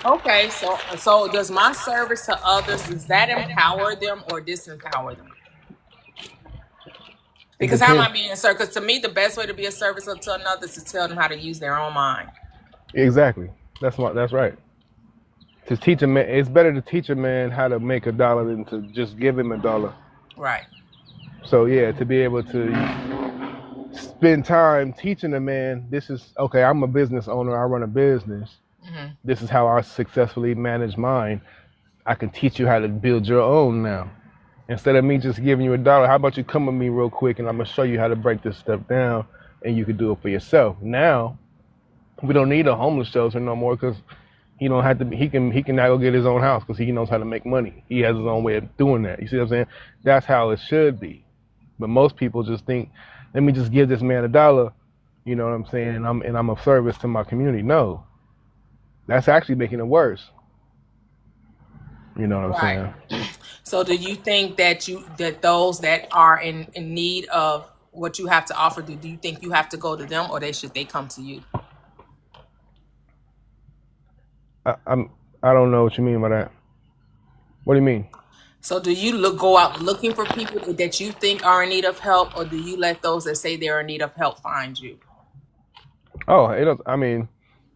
Okay, so does my service to others, does that empower them or disempower them? Because how am I being a service? Because to me, the best way to be a service to another is to tell them how to use their own mind. Exactly. That's right. To teach a man, it's better to teach a man how to make $1 than to just give him $1. Right. So yeah, to be able to spend time teaching a man, this is okay. I'm a business owner. I run a business. Mm-hmm. This is how I successfully manage mine. I can teach you how to build your own now. Instead of me just giving you $1, how about you come with me real quick and I'm gonna show you how to break this stuff down, and you can do it for yourself. Now, we don't need a homeless shelter no more because he don't have to. He can now go get his own house because he knows how to make money. He has his own way of doing that. You see what I'm saying? That's how it should be. But most people just think, let me just give this man $1. You know what I'm saying? And I'm of service to my community. No, that's actually making it worse. You know what I'm saying? So do you think that those that are in need of what you have to offer, do you think you have to go to them, or should they come to you? I don't know what you mean by that. What do you mean? So do you go out looking for people that you think are in need of help, or do you let those that say they're in need of help find you? Oh, it does. I mean,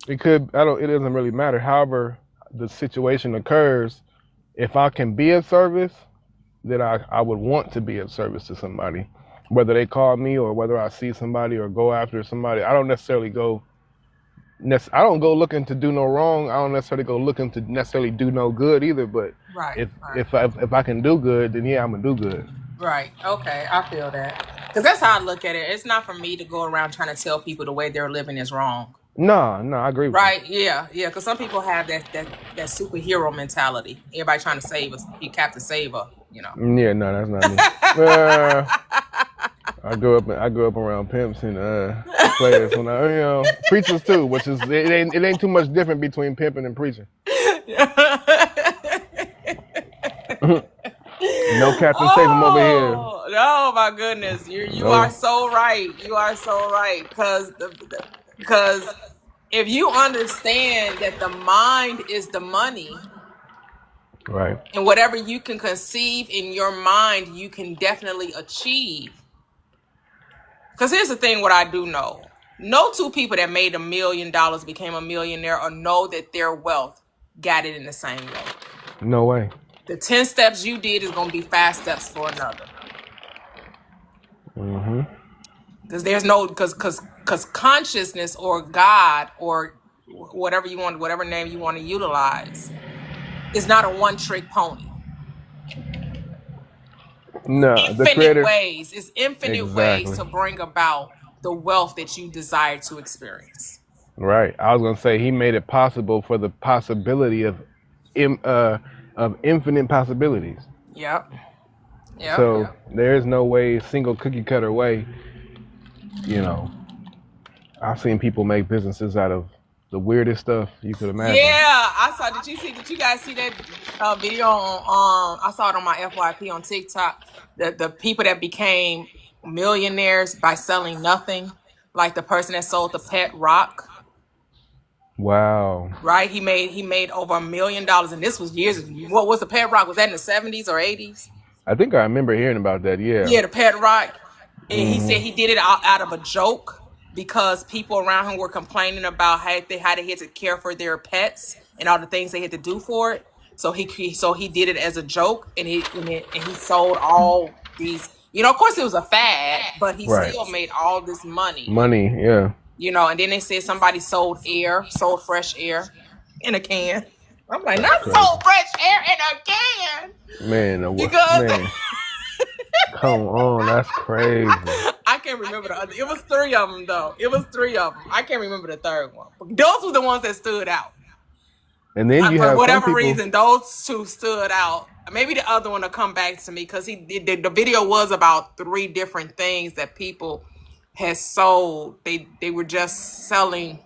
it could. It doesn't really matter. However, the situation occurs. If I can be of service, then I would want to be of service to somebody, whether they call me or whether I see somebody or go after somebody. I don't go looking to do no wrong. I don't necessarily go looking to necessarily do no good either. But if I can do good, then yeah, I'm gonna do good. Right. Okay, I feel that, because that's how I look at it. It's not for me to go around trying to tell people the way they're living is wrong. No, I agree with you. Right? Yeah. Because some people have that superhero mentality. Everybody trying to save us, be Captain Saver. You know. Yeah, no, that's not me. I grew up around pimps and players when preachers too, which is it ain't too much different between pimping and preaching. No Captain Save him over here. Oh my goodness, you are so right. You are so right, because if you understand that the mind is the money, right, and whatever you can conceive in your mind, you can definitely achieve. Because here's the thing, what I do know. No two people that made $1 million became a millionaire or know that their wealth got it in the same way. No way. The 10 steps you did is going to be 5 steps for another. Mm-hmm. Because there's because consciousness or God or whatever name you want to utilize is not a one-trick pony. No, infinite ways. It's infinite ways to bring about the wealth that you desire to experience. Right. I was gonna say he made it possible for the possibility of infinite possibilities. Yep. So there is no way, single cookie cutter way. You know, I've seen people make businesses out of the weirdest stuff you could imagine. Yeah, I saw. Did you guys see that video on? I saw it on my FYP on TikTok. The people that became millionaires by selling nothing, like the person that sold the pet rock. Wow. Right, he made over $1 million, and this was years ago. What was the pet rock? Was that in the 70s or 80s? I think I remember hearing about that. Yeah. Yeah, the pet rock. And he said he did it out of a joke because people around him were complaining about how they had to care for their pets and all the things they had to do for it. So he did it as a joke, and he sold all these. You know, of course it was a fad, but he still made all this money. Money, yeah. You know, and then they said somebody sold fresh air. in a can. I'm like, That's not crazy. so fresh air in a can. Man, Because man, come on, that's crazy. I can't remember the other. It was 3 of them though. It was 3 of them. I can't remember the third one. Those were the ones that stood out. And then you For have some whatever people. reason, those 2 stood out. Maybe the other one will come back to me because the video was about 3 different things that people had sold. They were just selling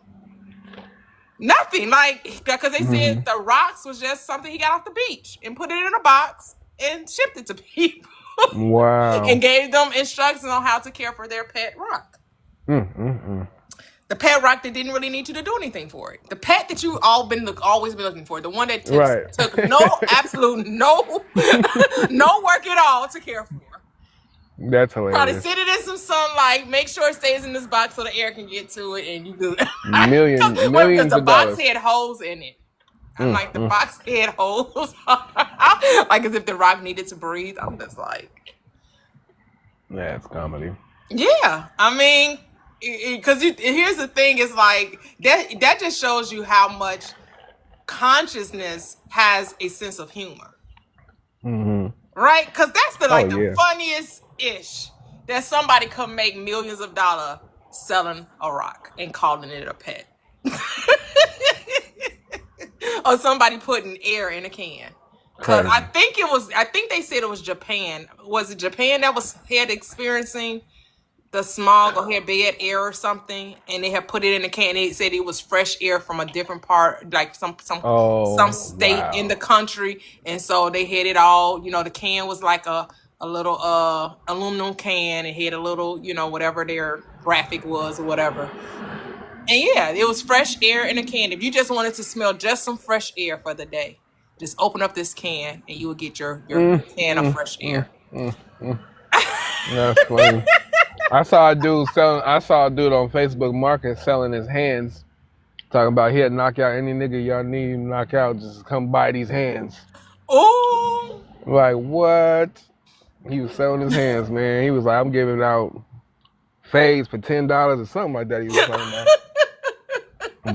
nothing, like, because they said the rocks was just something he got off the beach and put it in a box and shipped it to people. Wow. And gave them instructions on how to care for their pet rock. The pet rock that didn't really need you to do anything for it. The pet that you always been looking for. The one that Right. took no work at all to care for. That's Probably hilarious. sit it in some sunlight. Make sure it stays in this box so the air can get to it, and you good. Millions Because the of box dollars. had holes in it. I'm like, the box had holes. Like as if the rock needed to breathe. I'm just like, That's comedy. yeah. I mean, because here's the thing: is like that just shows you how much consciousness has a sense of humor, right? Because that's the yeah. funniest ish that somebody could make millions of dollars selling a rock and calling it a pet. Or somebody putting air in a can. Because I think they said it was Japan. Was it Japan that had experiencing the smog or had bad air or something? And they had put it in a can. They said it was fresh air from a different part, like some state in the country. And so they had it all, the can was like a little aluminum can. It had a little, whatever their graphic was or whatever. And yeah, it was fresh air in a can. If you just wanted to smell just some fresh air for the day, just open up this can and you will get your can of fresh air. That's funny. I saw a dude on Facebook Market selling his hands, talking about he'll knock out any nigga y'all need to knock out. Just come buy these hands. Oh, Like what? He was selling his hands, man. He was like, I'm giving out fades for $10 or something like that. He was talking about.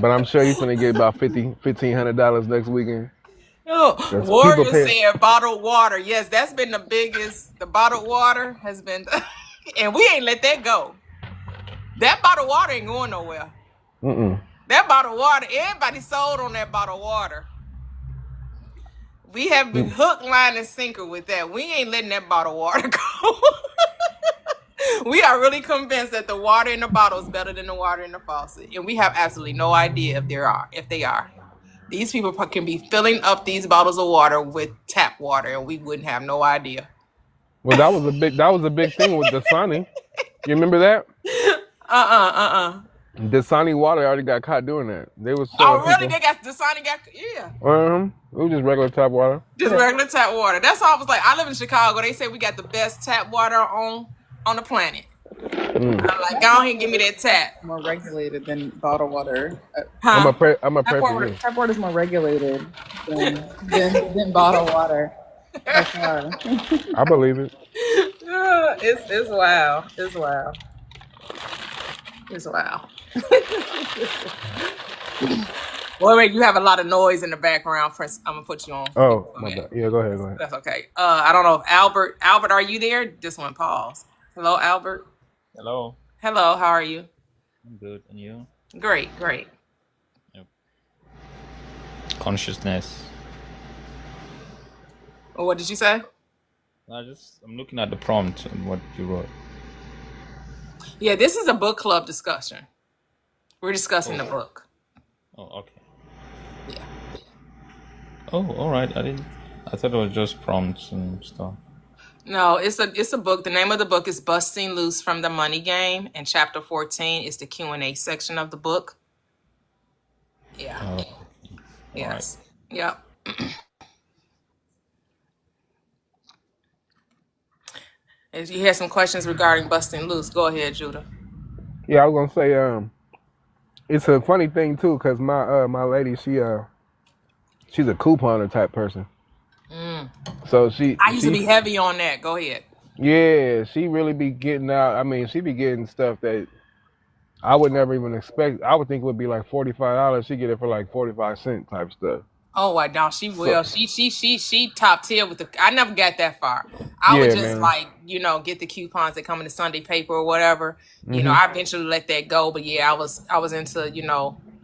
But I'm sure he's gonna get about $1,500 next weekend. Warrior said bottled water. Yes, that's been the biggest. The bottled water has been, and we ain't let that go. That bottled water ain't going nowhere. That bottled water, everybody sold on that bottled water. We have been hook, line, and sinker with that. We ain't letting that bottled water go. We are really convinced that the water in the bottle is better than the water in the faucet. And we have absolutely no idea if they are. These people can be filling up these bottles of water with tap water and we wouldn't have no idea. Well, that was a big thing with Dasani. You remember that? Dasani water already got caught doing that. They was really? Dasani got yeah. It was just regular tap water. Just regular tap water. That's all I was like. I live in Chicago. They say we got the best tap water on the planet. I'm like, go ahead and give me that tap. More regulated than bottled water. I'm a pray for you. Tap water is more regulated than bottled water. I believe it. It's wow. It's wow. It's wow. Wait, you have a lot of noise in the background. I'm gonna put you on. Oh, my bad. Yeah, go ahead. That's okay. I don't know if Albert, are you there? Just want to pause. Hello, Albert. Hello. Hello, how are you? I'm good. And you? Great. Yep. Consciousness. What did you say? I'm looking at the prompt and what you wrote. Yeah, this is a book club discussion. We're discussing the book. Oh, okay. Yeah. Oh, all right. I thought it was just prompts and stuff. No, it's a book. The name of the book is Busting Loose from the Money Game, and chapter 14 is the Q&A section of the book. Yeah. Oh, yes. Right. Yep. If you have some questions regarding busting loose, go ahead, Judah. Yeah, I was gonna say, it's a funny thing too, cause my lady, she's a couponer type person. So I used to be heavy on that. Go ahead. Yeah, she really be getting out. I mean, she be getting stuff that I would never even expect. I would think it would be like $45. She get it for like 45 cent type stuff. Oh, I know she So will. She top tier with the. I never got that far. I would yeah, just man. like get the coupons that come in the Sunday paper or whatever. Hmm. I eventually let that go. But yeah, I was into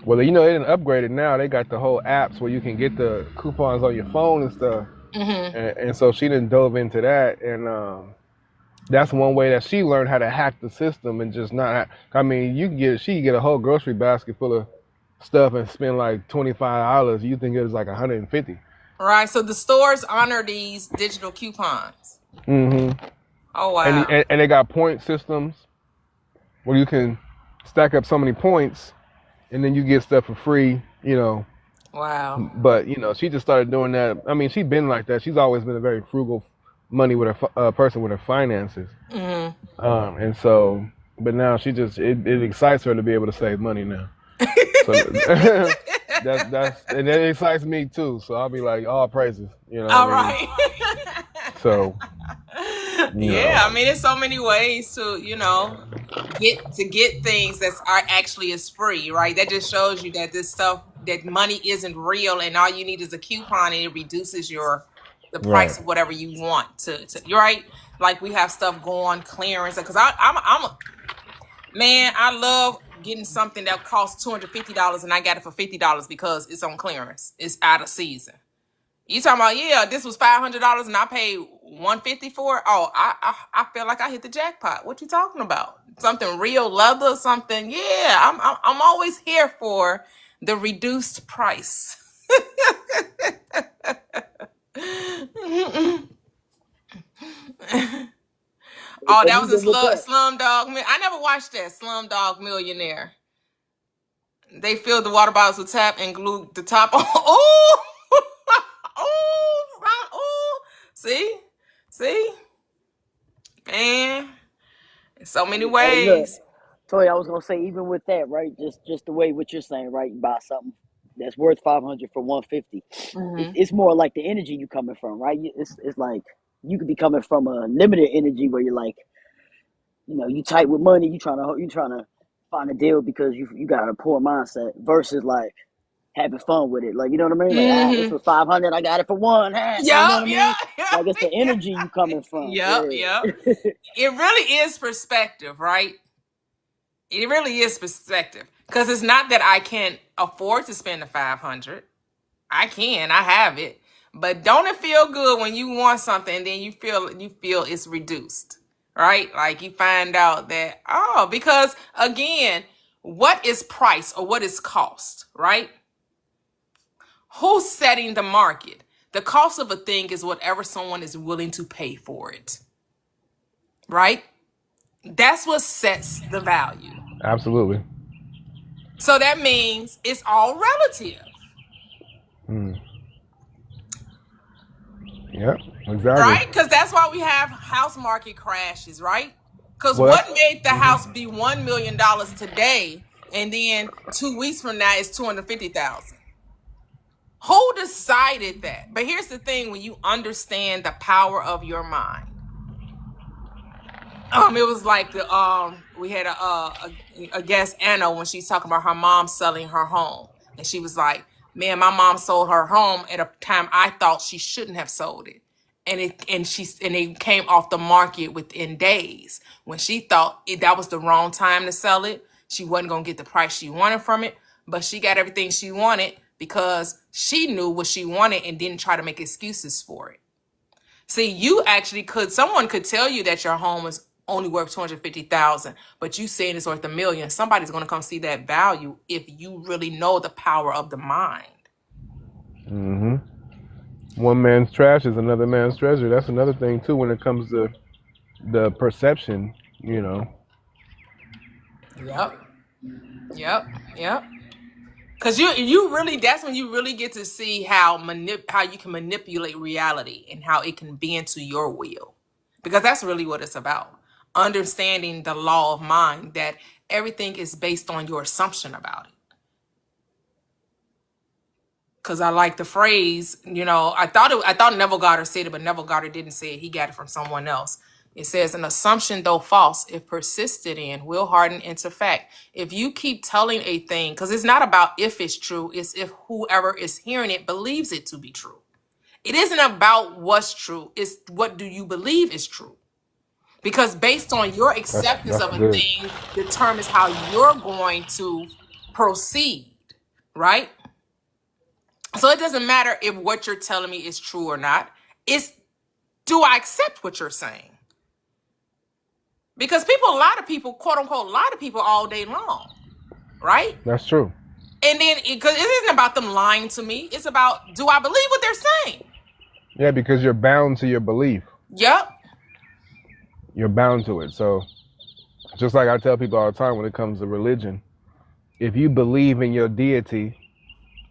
Well, they didn't upgrade it now. They got the whole apps where you can get the coupons on your phone and stuff. Mhm. And so she didn't dove into that, and that's one way that she learned how to hack the system and just not. I mean, she can get a whole grocery basket full of stuff and spend like $25. You think it was like 150. Right. So the stores honor these digital coupons. Hmm. Oh And, wow. and and they got point systems where you can stack up so many points, and then you get stuff for free. Wow. But she just started doing that. I mean, she's been like that. She's always been a very frugal money with her person with her finances. Hmm. And so, but now she just it excites her to be able to save money now. So and it excites me too. So I'll be like, all praises, All what I mean? right. So Yeah, I mean, there's so many ways to get things that are actually is free, right? That just shows you that this stuff, that money isn't real, and all you need is a coupon, and it reduces the price right. of whatever you want to. You're right. Like we have stuff going clearance because I'm a man. I love getting something that costs $250 and I got it for $50 because it's on clearance. It's out of season. You talking about, yeah, this was $500 and I paid $150 for it? Oh, I feel like I hit the jackpot. What you talking about? Something real leather, something. Yeah, I'm always here for the reduced price. Oh, And that was a even with that, Slumdog. I never watched that Slumdog Millionaire. They filled the water bottles with tap and glued the top on. Oh, oh, see, man. In so many hey, look, ways. Toy, I was gonna say even with that, right? Just the way what you're saying, right? You buy something that's worth 500 for 150. Hmm. It's more like the energy you coming from, right? It's like you could be coming from a limited energy where you're like, you tight with money, you trying to find a deal because you got a poor mindset versus like having fun with it. Like, you know what I mean? Like, this Hmm. was 500, I got it for one. You know Yup, what I mean? yup, yup, Like it's the energy you coming from. yup, yup. Yeah. It really is perspective, right? It really is perspective. Because it's not that I can't afford to spend the 500. I can, I have it. But don't it feel good when you want something and then you feel it's reduced, right? Like you find out that, because again, what is price or what is cost, right? Who's setting the market? The cost of a thing is whatever someone is willing to pay for it, right? That's what sets the value. Absolutely. So that means it's all relative. Mm. Yep. Exactly. Right? Because that's why we have house market crashes, right? Because Well, what that's. made the Hmm. house be $1 million today and then 2 weeks from now it's 250,000? Who decided that? But here's the thing: when you understand the power of your mind, it was like we had a guest, Anna, when she's talking about her mom selling her home, and she was like, "Man, my mom sold her home at a time I thought she shouldn't have sold it, and it came off the market within days when she thought that was the wrong time to sell it. She wasn't gonna get the price she wanted from it, but she got everything she wanted because she knew what she wanted and didn't try to make excuses for it." See, someone could tell you that your home is only worth 250,000, but you saying it's worth $1 million. Somebody's going to come see that value if you really know the power of the mind. Hmm. One man's trash is another man's treasure. That's another thing too when it comes to the perception. Yep. Because you really, that's when you really get to see how you can manipulate reality and how it can bend to your will. Because that's really what it's about. Understanding the law of mind, that everything is based on your assumption about it. Because I like the phrase, I thought Neville Goddard said it, but Neville Goddard didn't say it. He got it from someone else. It says, an assumption, though false, if persisted in, will harden into fact. If you keep telling a thing, because it's not about if it's true, it's if whoever is hearing it believes it to be true. It isn't about what's true, it's what do you believe is true. Because based on your acceptance That's of a good. thing determines how you're going to proceed, right? So it doesn't matter if what you're telling me is true or not. It's, do I accept what you're saying? Because people, a lot of people, quote unquote, a lot of people all day long, right? That's true. And then, because it isn't about them lying to me. It's about, do I believe what they're saying? Yeah, because you're bound to your belief. Yep. You're bound to it. So just like I tell people all the time when it comes to religion, if you believe in your deity,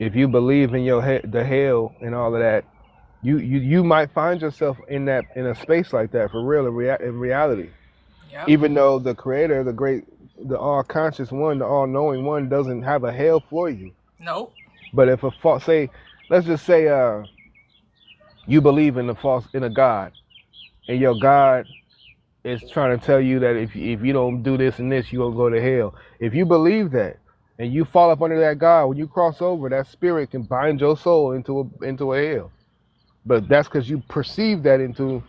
if you believe in the hell and all of that, you might find yourself in a space like that for real in reality. Yep. Even though the creator, the all conscious one, the all knowing one doesn't have a hell for you. Nope. But if let's just say you believe in a God, and your God is trying to tell you that if you don't do this and this, you're gonna go to hell. If you believe that and you fall up under that God, when you cross over, that spirit can bind your soul into a hell. But that's because you perceive that into,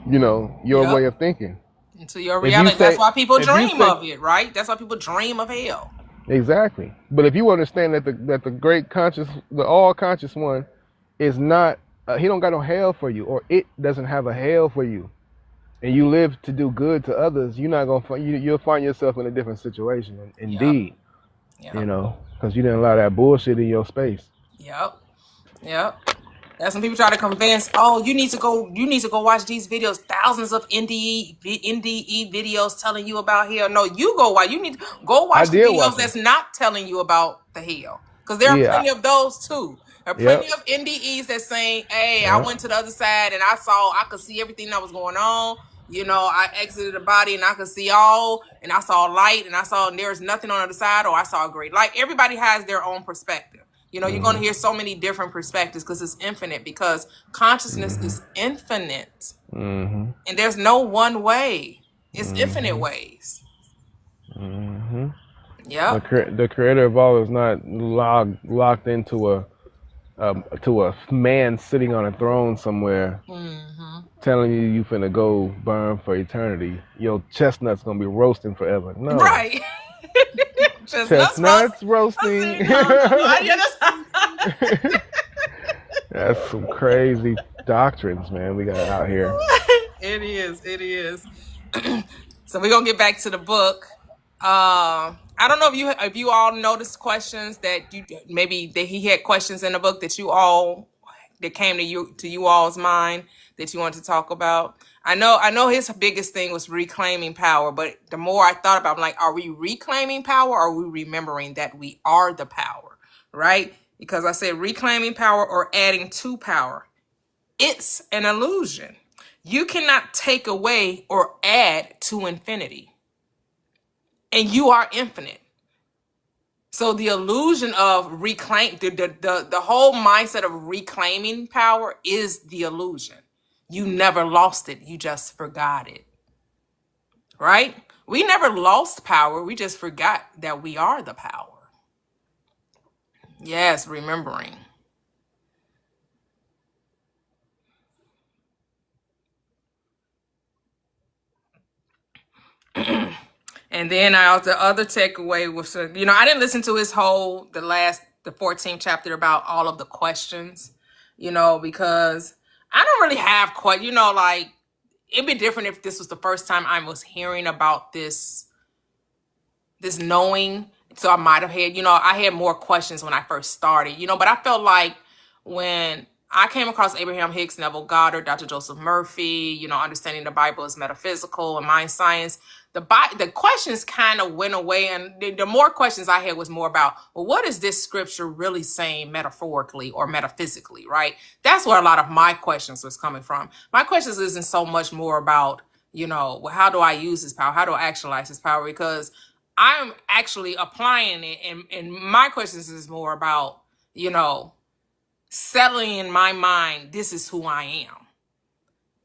your way Yep. of thinking. Into your If you reality. That's say, why people if you dream say of it, right? That's why people dream of hell. exactly, but if you understand that the great conscious, the all conscious one, is not, he don't got no hell for you, or it doesn't have a hell for you, and you live to do good to others, you're not gonna you'll find yourself in a different situation. Indeed, Yep. because you didn't allow that bullshit in your space. Yep. Yep. That's when people try to convince, oh, you need to go watch these videos, thousands of NDE videos telling you about hell. No, you need to go I watch the did watch videos them. that's not telling you about the hell. Because there are Yeah, plenty of those too. There are yep, plenty of NDEs that saying, hey, I yep. went to the other side and I could see everything that was going on. I exited the body and I could see all, and I saw light and there's nothing on the other side, or I saw a great light. Everybody has their own perspective. You're going to hear so many different perspectives because it's infinite, because consciousness is infinite. Mm-hmm. And there's no one way. It's Mm-hmm. infinite ways. Mm-hmm. Yep. The creator of all is not locked into a man sitting on a throne somewhere telling you finna go burn for eternity. Your chestnut's gonna be roasting forever. No. Right. Chestnuts roasting. I That's some crazy doctrines, man, we got out here. It is. So we're gonna get back to the book. I don't know if you all noticed questions that he had questions in the book that came to you all's mind that you wanted to talk about. I know his biggest thing was reclaiming power, but the more I thought about it, I'm like, are we reclaiming power, or are we remembering that we are the power, right? Because I said reclaiming power or adding to power. It's an illusion. You cannot take away or add to infinity. And you are infinite. So the illusion of the whole mindset of reclaiming power is the illusion. You never lost it. You just forgot it. Right? We never lost power. We just forgot that we are the power. Yes, remembering. And then the other takeaway was, I didn't listen to his the 14th chapter about all of the questions, because I don't really have like, it'd be different if this was the first time I was hearing about this knowing. So I might have had, I had more questions when I first started, but I felt like when I came across Abraham Hicks, Neville Goddard, Dr. Joseph Murphy, understanding the Bible is metaphysical and mind science, the questions kind of went away. And the more questions I had was more about, well, what is this scripture really saying metaphorically or metaphysically, right? That's where a lot of my questions was coming from. My questions isn't so much more about, well, how do I use this power? How do I actualize this power? Because I'm actually applying it. And my questions is more about, settling in my mind, this is who I am.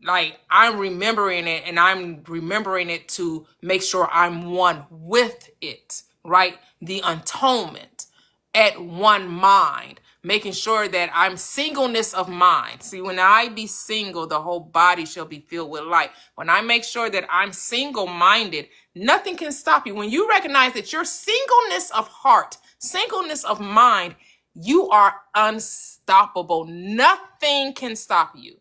Like, I'm remembering it, and I'm remembering it to make sure I'm one with it, right? The atonement at one mind, making sure that I'm singleness of mind. See, when I be single, the whole body shall be filled with light. When I make sure that I'm single minded, nothing can stop you. When you recognize that your singleness of heart, singleness of mind, you are unstoppable. Nothing can stop you.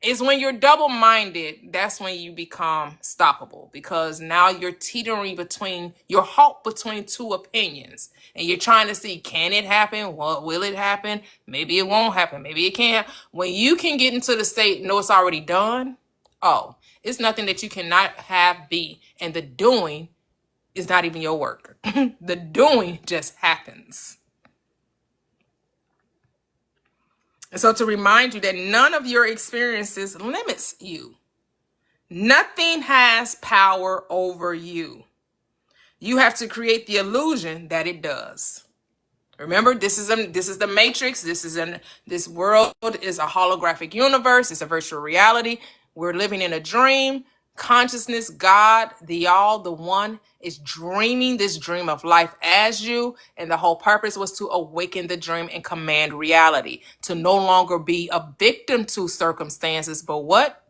It's when you're double-minded, that's when you become stoppable, because now you're teetering between, you're halt between two opinions, and you're trying to see, can it happen? What will it happen? Maybe it won't happen. Maybe it can't. When you can get into the state, know it's already done. Oh, it's nothing that you cannot have be, and the doing is not even your work. The doing just happens. And so to remind you that none of your experiences limits you. Nothing has power over you. You have to create the illusion that it does. Remember, this is the matrix. This world is a holographic universe. It's a virtual reality. We're living in a dream. Consciousness, God, the all, the one, is dreaming this dream of life as you. And the whole purpose was to awaken the dream and command reality, to no longer be a victim to circumstances, but what?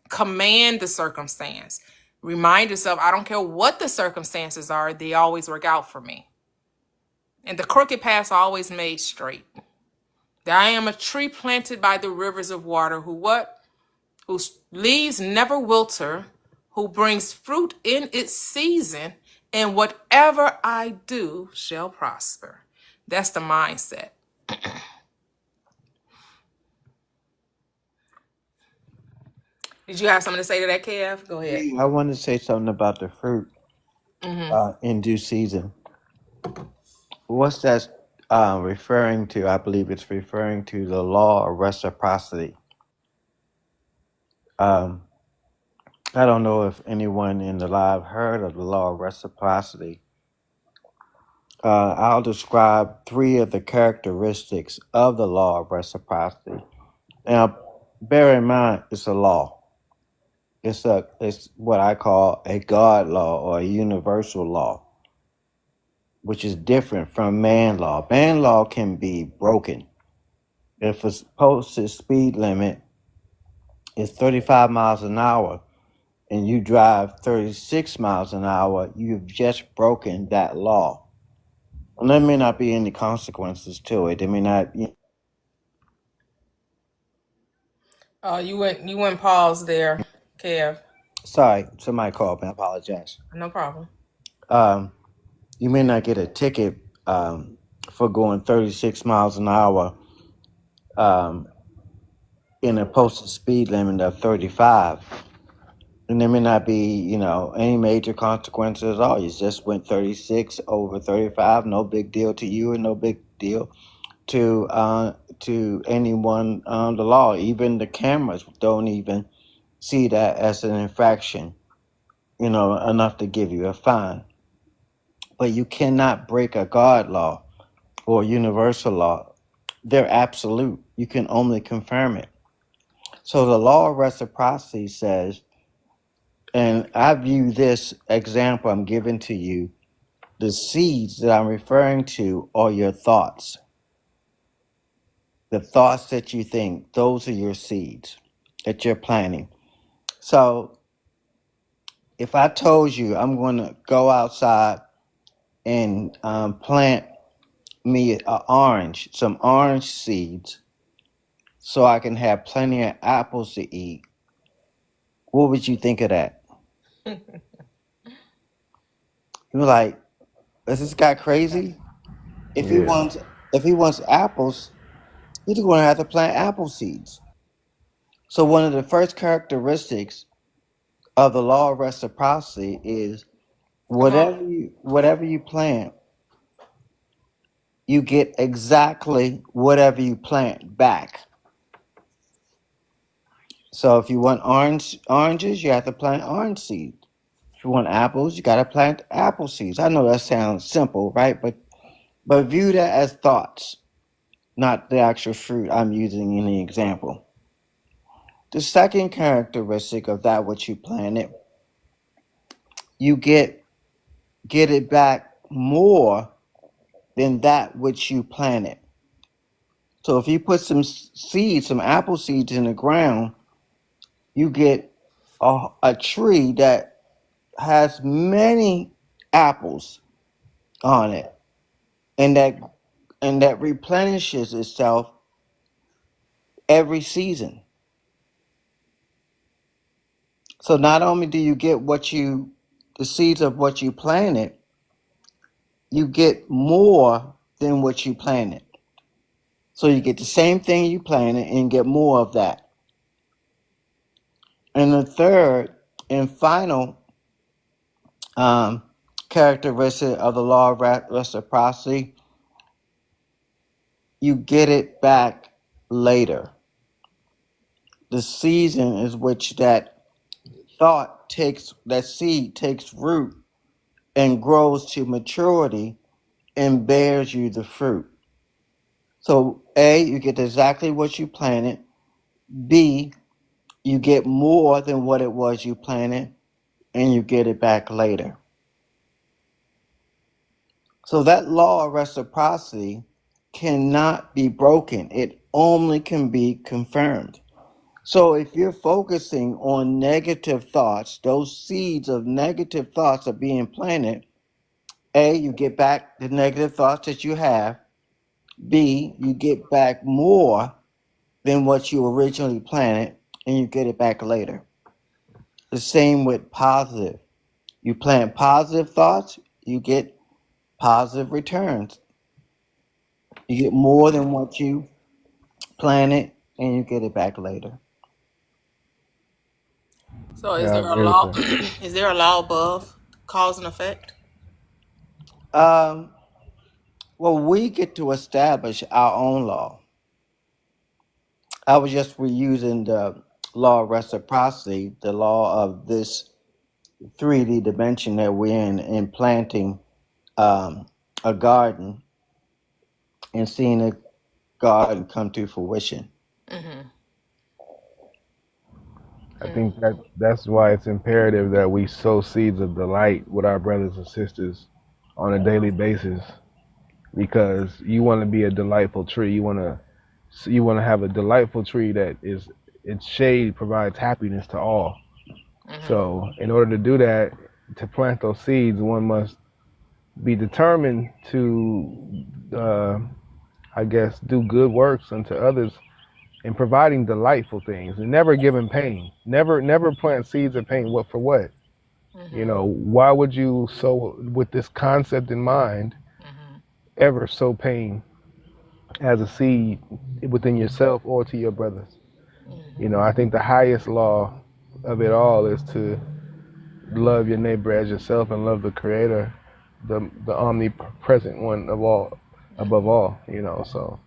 Command the circumstance. Remind yourself, I don't care what the circumstances are, they always work out for me. And the crooked paths are always made straight. That I am a tree planted by the rivers of water, who what? Whose leaves never wilter, who brings fruit in its season, and whatever I do shall prosper. That's the mindset. Did you have something to say to that, Kev? Go ahead. I wanted to say something about the fruit in due season. What's that referring to? I believe it's referring to the law of reciprocity. I don't know if anyone in the live heard of the law of reciprocity. I'll describe 3 of the characteristics of the law of reciprocity. Now, bear in mind, it's a law. It's what I call a God law or a universal law, which is different from man law. Man law can be broken. If a posted speed limit is 35 miles an hour and you drive 36 miles an hour, you've just broken that law. And there may not be any consequences to it. There may not. You went pause there, Kev. Sorry, somebody called me. I apologize. No problem. You may not get a ticket for going 36 miles an hour in a posted speed limit of 35. And there may not be, any major consequences at all. You just went 36 over 35. No big deal to you, and no big deal to anyone on the law. Even the cameras don't even see that as an infraction, enough to give you a fine. But you cannot break a God law or universal law. They're absolute. You can only confirm it. So the law of reciprocity says, and I view this example I'm giving to you, the seeds that I'm referring to are your thoughts. The thoughts that you think, those are your seeds that you're planting. So if I told you I'm going to go outside and plant me some orange seeds, so I can have plenty of apples to eat, what would you think of that? You're like, is this guy crazy? If he wants apples, he's going to have to plant apple seeds. So one of the first characteristics of the law of reciprocity is whatever you plant, you get exactly whatever you plant back. So if you want oranges, you have to plant orange seeds. If you want apples, you got to plant apple seeds. I know that sounds simple, right? But view that as thoughts, not the actual fruit I'm using in the example. The second characteristic of that which you planted, you get it back more than that which you planted. So if you put some seeds, some apple seeds in the ground, you get a tree that has many apples on it, and that replenishes itself every season. So not only do you get the seeds of what you planted, you get more than what you planted. So you get the same thing you planted and get more of that. And the third and final characteristic of the law of reciprocity, you get it back later. The season is which that seed takes root and grows to maturity and bears you the fruit. So A, you get exactly what you planted. B, you get more than what it was you planted, and you get it back later. So that law of reciprocity cannot be broken. It only can be confirmed. So if you're focusing on negative thoughts, those seeds of negative thoughts are being planted. A, you get back the negative thoughts that you have. B, you get back more than what you originally planted, and you get it back later. The same with positive. You plant positive thoughts, you get positive returns. You get more than what you planted, and you get it back later. So is Yeah, I there a agree with law? that. Is there a law above cause and effect? Well, we get to establish our own law. I was just reusing the law of reciprocity, the law of this 3D dimension that we're in planting a garden and seeing a garden come to fruition. Mm-hmm. I think that's why it's imperative that we sow seeds of delight with our brothers and sisters on a daily basis, because you want to be a delightful tree. You want to have a delightful tree that is its shade provides happiness to all. Mm-hmm. So in order to do that, to plant those seeds, one must be determined to, I guess, do good works unto others and providing delightful things and never giving pain. Never plant seeds of pain. What for what? Mm-hmm. You know, why would you sow with this concept in mind Mm-hmm. ever sow pain as a seed within yourself or to your brothers? Mm-hmm. You know, I think the highest law of it all is to love your neighbor as yourself and love the creator, the omnipresent one of all, above all, you know. So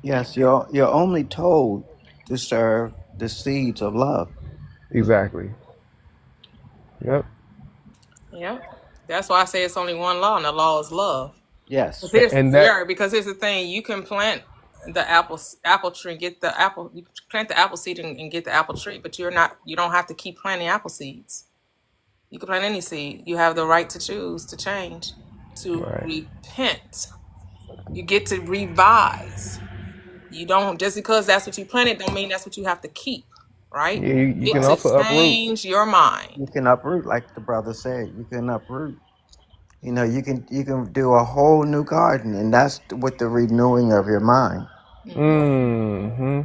Yes, you're only told to serve the seeds of love. exactly. Yep. Yep. That's why I say it's only one law, and the law is love. Yes. And that Because here's the thing: you can plant the apple tree, and get the apple. You can plant the apple seed and get the apple tree, but you don't have to keep planting apple seeds. You can plant any seed. You have the right to choose to change, to right. repent. You get to revise. You don't, just because that's what you planted don't mean that's what you have to keep, right? Yeah, you Get can to also uproot. change your mind. You can uproot, like the brother said. You can uproot. You know, you can do a whole new garden, and that's with the renewing of your mind. Mm-hmm.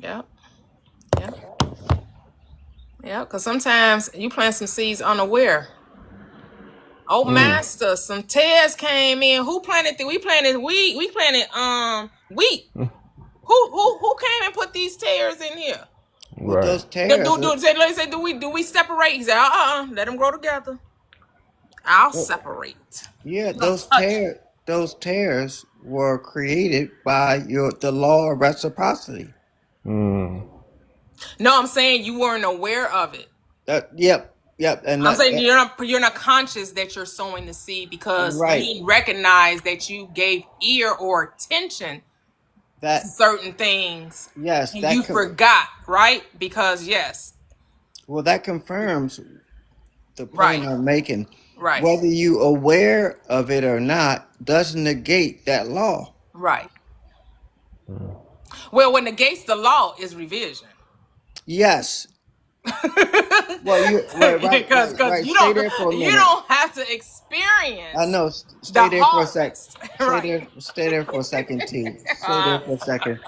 Yep. Yep. Yep. Because sometimes you plant some seeds unaware. Oh, master, some tares came in. Who planted we planted wheat. We planted wheat. Who came and put these tares in here? With Right. those tares, Do we separate? He said, let them grow together. I'll separate. yeah, You don't touch it. those tears were created by the law of reciprocity. Mm. No, I'm saying you weren't aware of it. Yep, and I'm saying you're not conscious that you're sowing the seed because you right. didn't recognize that you gave ear or attention That certain things yes, and you forgot, right? Because yes, that confirms the right, point I'm making. right, Whether you aware of it or not doesn't negate that law. right. Well, what negates the law is revision. Yes. Well, you Because right. Stay there for a you minute. don't have to I experience know. the Stay there for a sec. harvest, Stay right? there. Stay there for a second, T. Stay there for a second.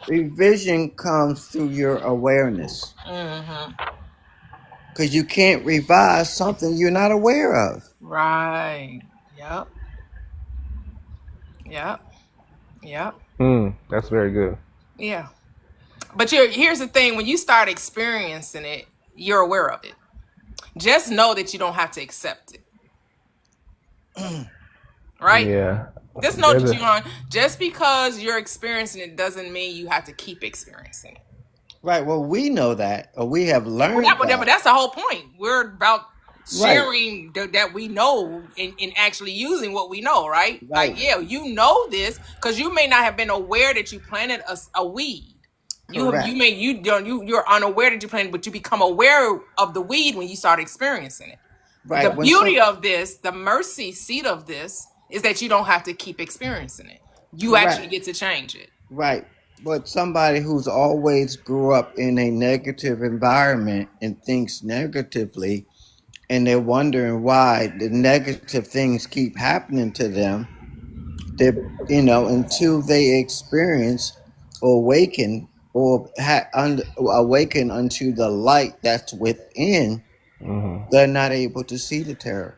Revision comes through your awareness, because you can't revise something you're not aware of. Right. Yep. Yep. Yep. That's very good. Yeah. But here's the thing: when you start experiencing it, you're aware of it. Just know that you don't have to accept it, right? Yeah. Just know There's that a you aren't. Just because you're experiencing it doesn't mean you have to keep experiencing it. Right. Well, we know that, or we have Well, learned but that. that's the whole point. We're about Right. sharing that we know and actually using what we know, right? Right. Like, yeah, you know this because you may not have been aware that you planted a weed. Correct. You're unaware that you planted, but you become aware of the weed when you start experiencing it. Right. The beauty of this, the mercy seat of this, is that you don't have to keep experiencing it. You Correct. actually get to change it. Right. But somebody who's always grew up in a negative environment and thinks negatively, and they're wondering why the negative things keep happening to them, until they experience or awaken or awaken unto the light that's within, they're not able to see the terror.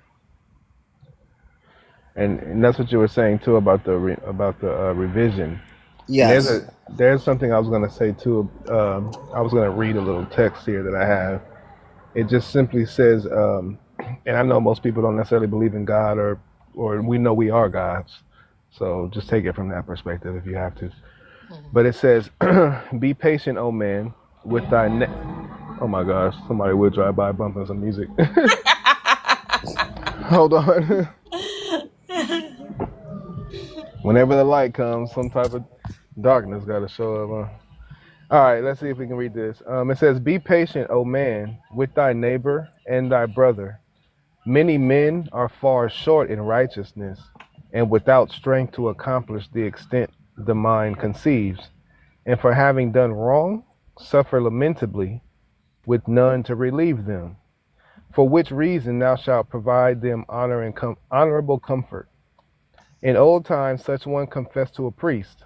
and that's what you were saying too about the revision. Yes. There's something I was going to say too. I was going to read a little text here that I have. It just simply says, and I know most people don't necessarily believe in God, or we know we are gods. So just take it from that perspective if you have to. But it says, "Be patient, O man, with thy Oh my gosh, somebody would drive by bumping some music. Hold on. Whenever the light comes, some type of darkness got to show up. All right, let's see if we can read this. It says, "Be patient, O man, with thy neighbor and thy brother. Many men are far short in righteousness, and without strength to accomplish the extent the mind conceives. And for having done wrong, suffer lamentably, with none to relieve them. For which reason thou shalt provide them honor and honorable comfort. In old times such one confessed to a priest,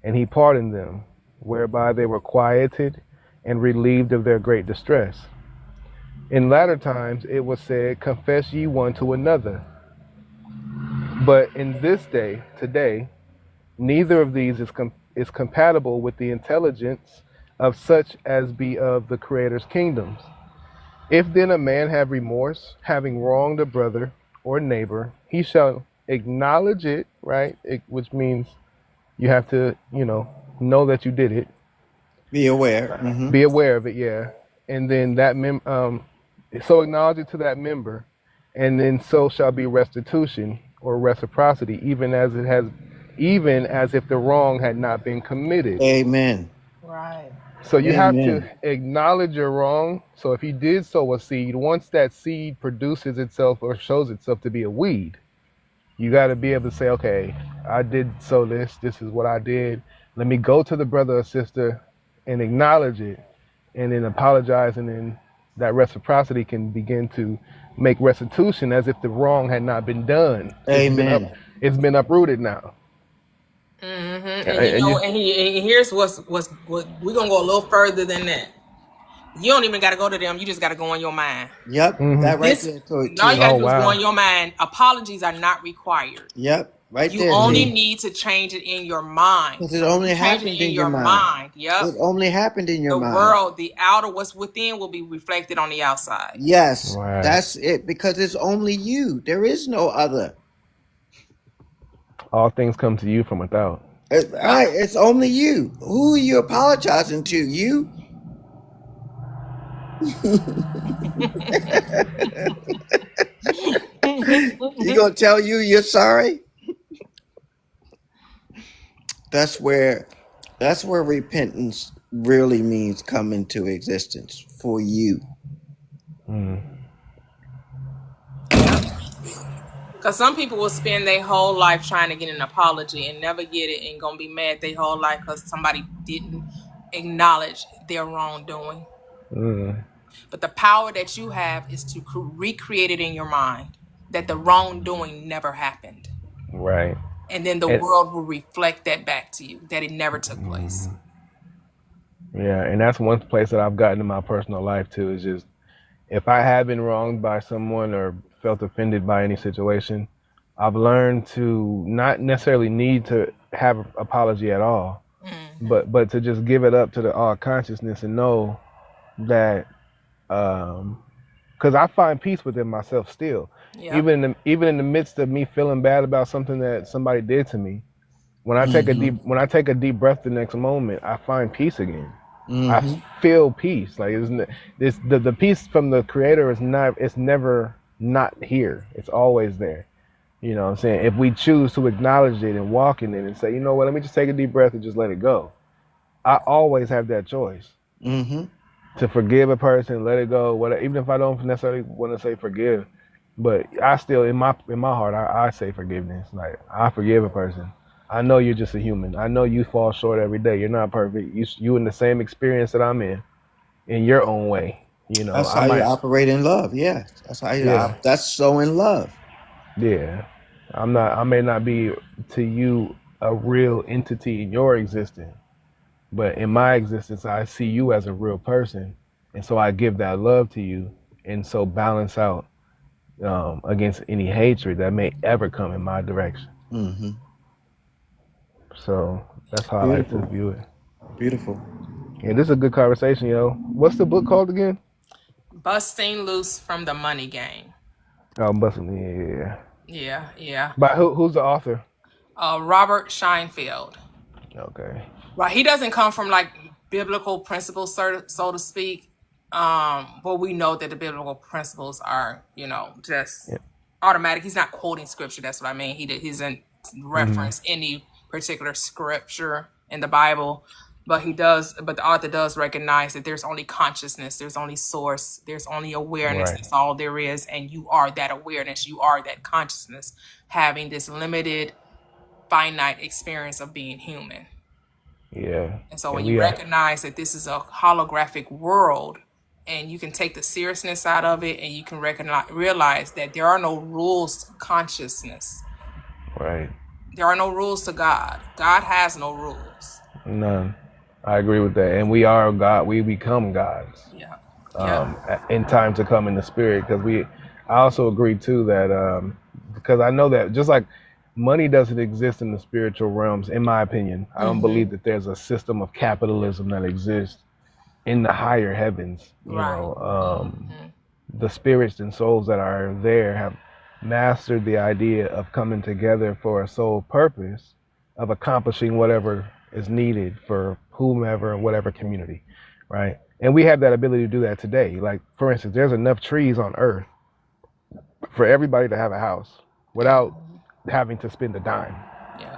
and he pardoned them, whereby they were quieted and relieved of their great distress. In latter times it was said, Confess ye one to another. But in this day, today, neither of these is compatible with the intelligence of such as be of the Creator's kingdoms. If then a man have remorse, having wronged a brother or neighbor, he shall acknowledge it," right? Which means you have to, know that you did it. Be aware. Be aware of it, yeah. And then so acknowledge it to that member, and then so shall be restitution or reciprocity, even as if the wrong had not been committed. Amen. Right. So you have to acknowledge your wrong. So if you did sow a seed, once that seed produces itself or shows itself to be a weed, you got to be able to say, okay, I did sow this. This is what I did. Let me go to the brother or sister and acknowledge it, and then apologize, and then that reciprocity can begin to make restitution as if the wrong had not been done. Amen. It's been uprooted now. And here's what we're gonna go a little further than that. You don't even got to go to them. You just got to go on your mind. Yep. That right there. All you got to do is go on your mind. Apologies are not required. Yep. Right you there. You only need to change it in your mind. Because it only happened in your mind. Yep. It only happened in your mind. The world, the outer, what's within will be reflected on the outside. Yes. Right. That's it. Because it's only you. There is no other. All things come to you from without. Right. It's only you. Who are you apologizing to? You? You gonna tell you're sorry? That's where That's where repentance really means come into existence for you. Because some people will spend their whole life trying to get an apology and never get it, and gonna be mad their whole life because somebody didn't acknowledge their wrongdoing. But the power that you have is to recreate it in your mind that the wrongdoing never happened. Right. And then the And world will reflect that back to you, that it never took place. yeah, and that's one place that I've gotten in my personal life too, is just if I have been wronged by someone or felt offended by any situation, I've learned to not necessarily need to have an apology at all, but to just give it up to the all consciousness and know that, because I find peace within myself still, Yeah. even in the midst of me feeling bad about something that somebody did to me. When I take a deep breath the next moment, I find peace again. I feel peace. Like the peace from the creator is not. It's never not here. It's always there. You know what I'm saying? If we choose to acknowledge it and walk in it and say, you know what, let me just take a deep breath and just let it go. I always have that choice to forgive a person, let it go. Whatever, even if I don't necessarily want to say forgive, but I still in my heart I say forgiveness. Like I forgive a person. I know you're just a human. I know you fall short every day. You're not perfect. You in the same experience that I'm in your own way. You know, That's I how you might, operate in love. Yeah, that's how you. yeah, That's so in love. yeah. I'm not. I may not be to you a real entity in your existence, but in my existence, I see you as a real person, and so I give that love to you, and so balance out against any hatred that may ever come in my direction. So that's how I like to Beautiful, view it. beautiful. Yeah, this is a good conversation, yo. What's the book called again? Busting Loose from the Money Game. Oh, Busting. Yeah. Yeah. By who's the author? Robert Scheinfeld. Okay. Right. He doesn't come from like biblical principles, so to speak. But we know that the biblical principles are, just Yeah. automatic. He's not quoting scripture. That's what I mean. He doesn't reference any particular scripture in the Bible, but the author does recognize that there's only consciousness, there's only source, there's only awareness. Right. That's all there is, and you are that awareness. You are that consciousness, having this limited, finite experience of being human. Yeah. And so when And you we are. recognize that this is a holographic world, and you can take the seriousness out of it, and you can realize that there are no rules to consciousness. Right. There are no rules to God. God has no rules. None. I agree with that. And we are God. We become gods. Yeah. In time to come in the spirit, because I also agree too that because I know that just like money doesn't exist in the spiritual realms, in my opinion, I don't believe that there's a system of capitalism that exists in the higher heavens. The spirits and souls that are there have mastered the idea of coming together for a sole purpose of accomplishing whatever is needed for whomever and whatever community, right? And we have that ability to do that today. Like, for instance, there's enough trees on Earth for everybody to have a house without having to spend a dime. Yeah.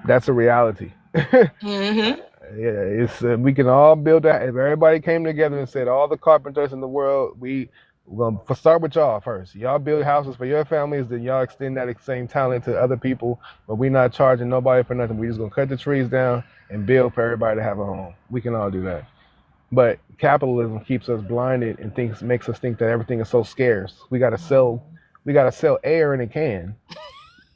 That's a reality. Yeah, it's we can all build that. If everybody came together and said, all the carpenters in the world, we're gonna start with y'all first. Y'all build houses for your families, then y'all extend that same talent to other people. But we're not charging nobody for nothing. We're just gonna cut the trees down and build for everybody to have a home. We can all do that. But capitalism keeps us blinded and makes us think that everything is so scarce. We gotta sell air in a can.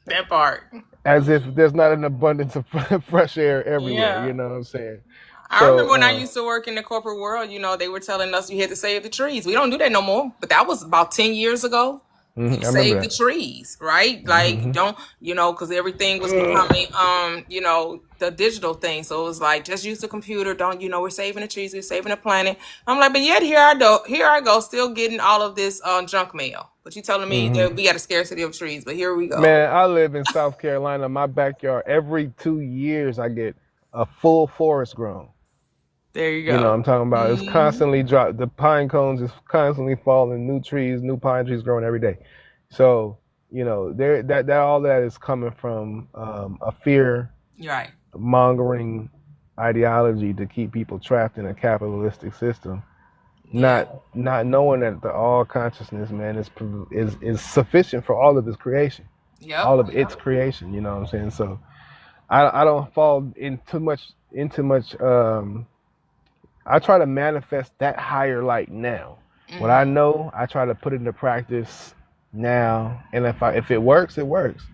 That part. As if there's not an abundance of fresh air everywhere. Yeah. You know what I'm saying? I remember when I used to work in the corporate world, they were telling us you had to save the trees. We don't do that no more. But that was about 10 years ago. You save the trees, right? Like, don't, because everything was becoming, the digital thing. So it was like, just use the computer. Don't, we're saving the trees. We're saving the planet. I'm like, but yet here I go, still getting all of this junk mail. But you telling me that we got a scarcity of trees, but here we go. Man, I live in South Carolina. My backyard, every 2 years, I get a full forest grown. There you go. You know what I'm talking about? It's constantly the pine cones is constantly falling, new pine trees growing every day. So, that all that is coming from a fear right. mongering ideology to keep people trapped in a capitalistic system, Yeah. not knowing that the all consciousness, man, is sufficient for all of its creation, Yep. all of its creation. You know what I'm saying? So I don't fall into much. I try to manifest that higher light now. What I know, I try to put into practice now, and if it works, it works.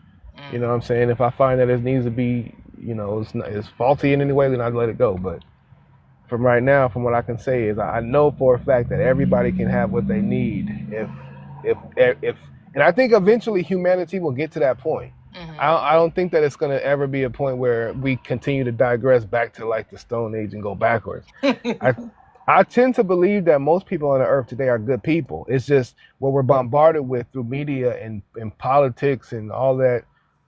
You know what I'm saying? If I find that it needs to be, it's faulty in any way, then I let it go. But from right now, from what I can say is, I know for a fact that everybody can have what they need if, and I think eventually humanity will get to that point. I don't think that it's going to ever be a point where we continue to digress back to like the Stone Age and go backwards. I tend to believe that most people on the earth today are good people. It's just what we're bombarded with through media and politics and all that,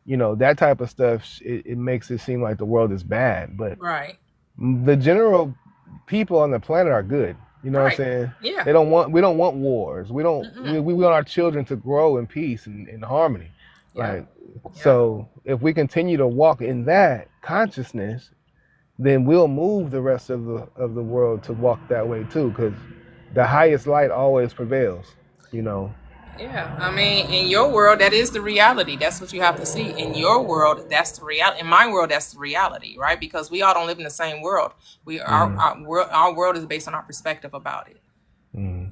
that type of stuff. It makes it seem like the world is bad, but Right. the general people on the planet are good. You know what I'm saying? Yeah. We don't want wars. We want our children to grow in peace and in harmony. Like, so if we continue to walk in that consciousness, then we'll move the rest of the world to walk that way too, because the highest light always prevails. Yeah, I mean, in your world, that is the reality. That's what you have to see. In your world, that's the reality. In my world, that's the reality, right? Because we all don't live in the same world. Our world is based on our perspective about it.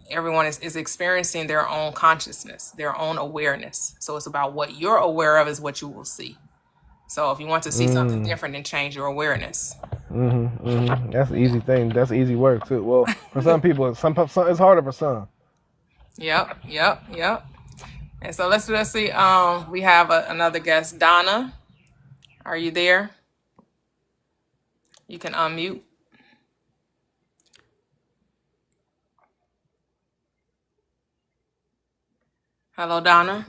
Everyone is experiencing their own consciousness, their own awareness. So it's about what you're aware of is what you will see. So if you want to see something different, then change your awareness. That's an easy thing. That's easy work too. Well, for some people, it's harder for some. Yep. And so let's see. We have another guest, Donna. Are you there? You can unmute. Hello, Donna.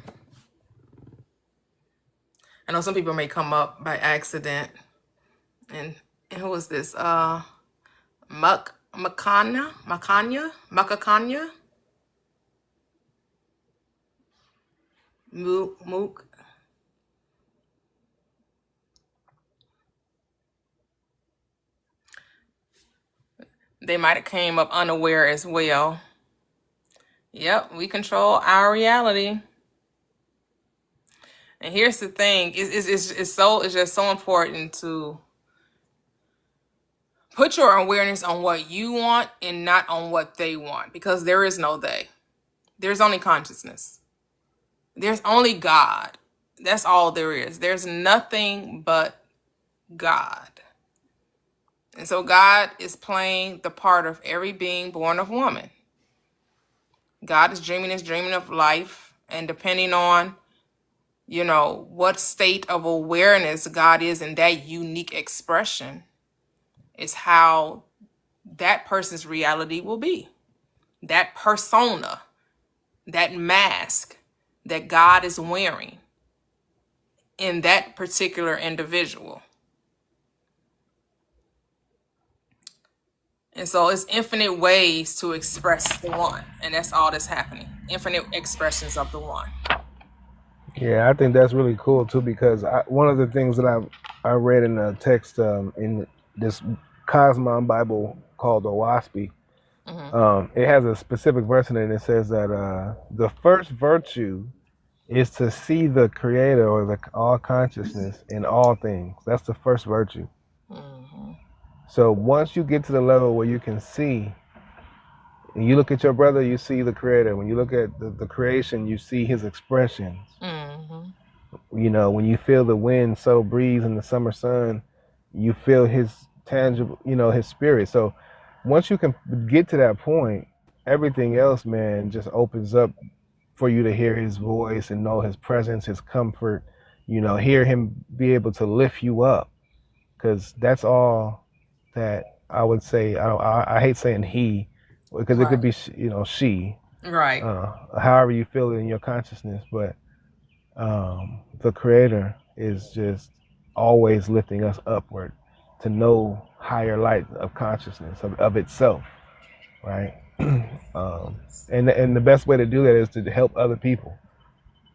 I know some people may come up by accident. And who is this? Makanya? Mook. They might have came up unaware as well. Yep, we control our reality. And here's the thing: it's just so important to put your awareness on what you want and not on what they want, because there is no they. There's only consciousness. There's only God. That's all there is. There's nothing but God. And so God is playing the part of every being born of woman. God is dreaming of life, and depending on what state of awareness God is in that unique expression is how that person's reality will be. That persona, that mask that God is wearing in that particular individual. And so it's infinite ways to express the one, and that's all that's happening. Infinite expressions of the one. Yeah, I think that's really cool too, because one of the things that I read in a text in this Cosmon Bible called Owaspi, it has a specific verse in it, and it says that the first virtue is to see the Creator or the all consciousness in all things. That's the first virtue. So once you get to the level where you can see, and you look at your brother, you see the Creator. When you look at the creation, you see His expressions. When you feel the wind, subtle breeze, and the summer sun, you feel His tangible, His spirit. So once you can get to that point, everything else, man, just opens up for you to hear His voice and know His presence, His comfort, hear Him be able to lift you up. Because that's all that I would say. I hate saying he, because it could be, she. Right. However you feel it in your consciousness. But the Creator is just always lifting us upward to know higher light of consciousness of itself, right? And the best way to do that is to help other people,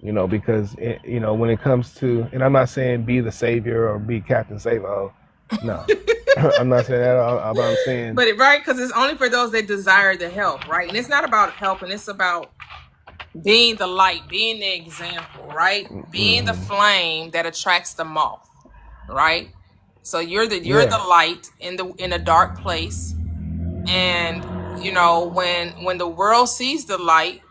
because when it comes to, and I'm not saying be the savior or be Captain Save-O, no. I'm not saying that. But I'm saying, But right, because it's only for those that desire the help, right? And it's not about helping; it's about being the light, being the example, right? Being the flame that attracts the moth, right? So you're the yeah, light in a dark place, and you know when the world sees the light,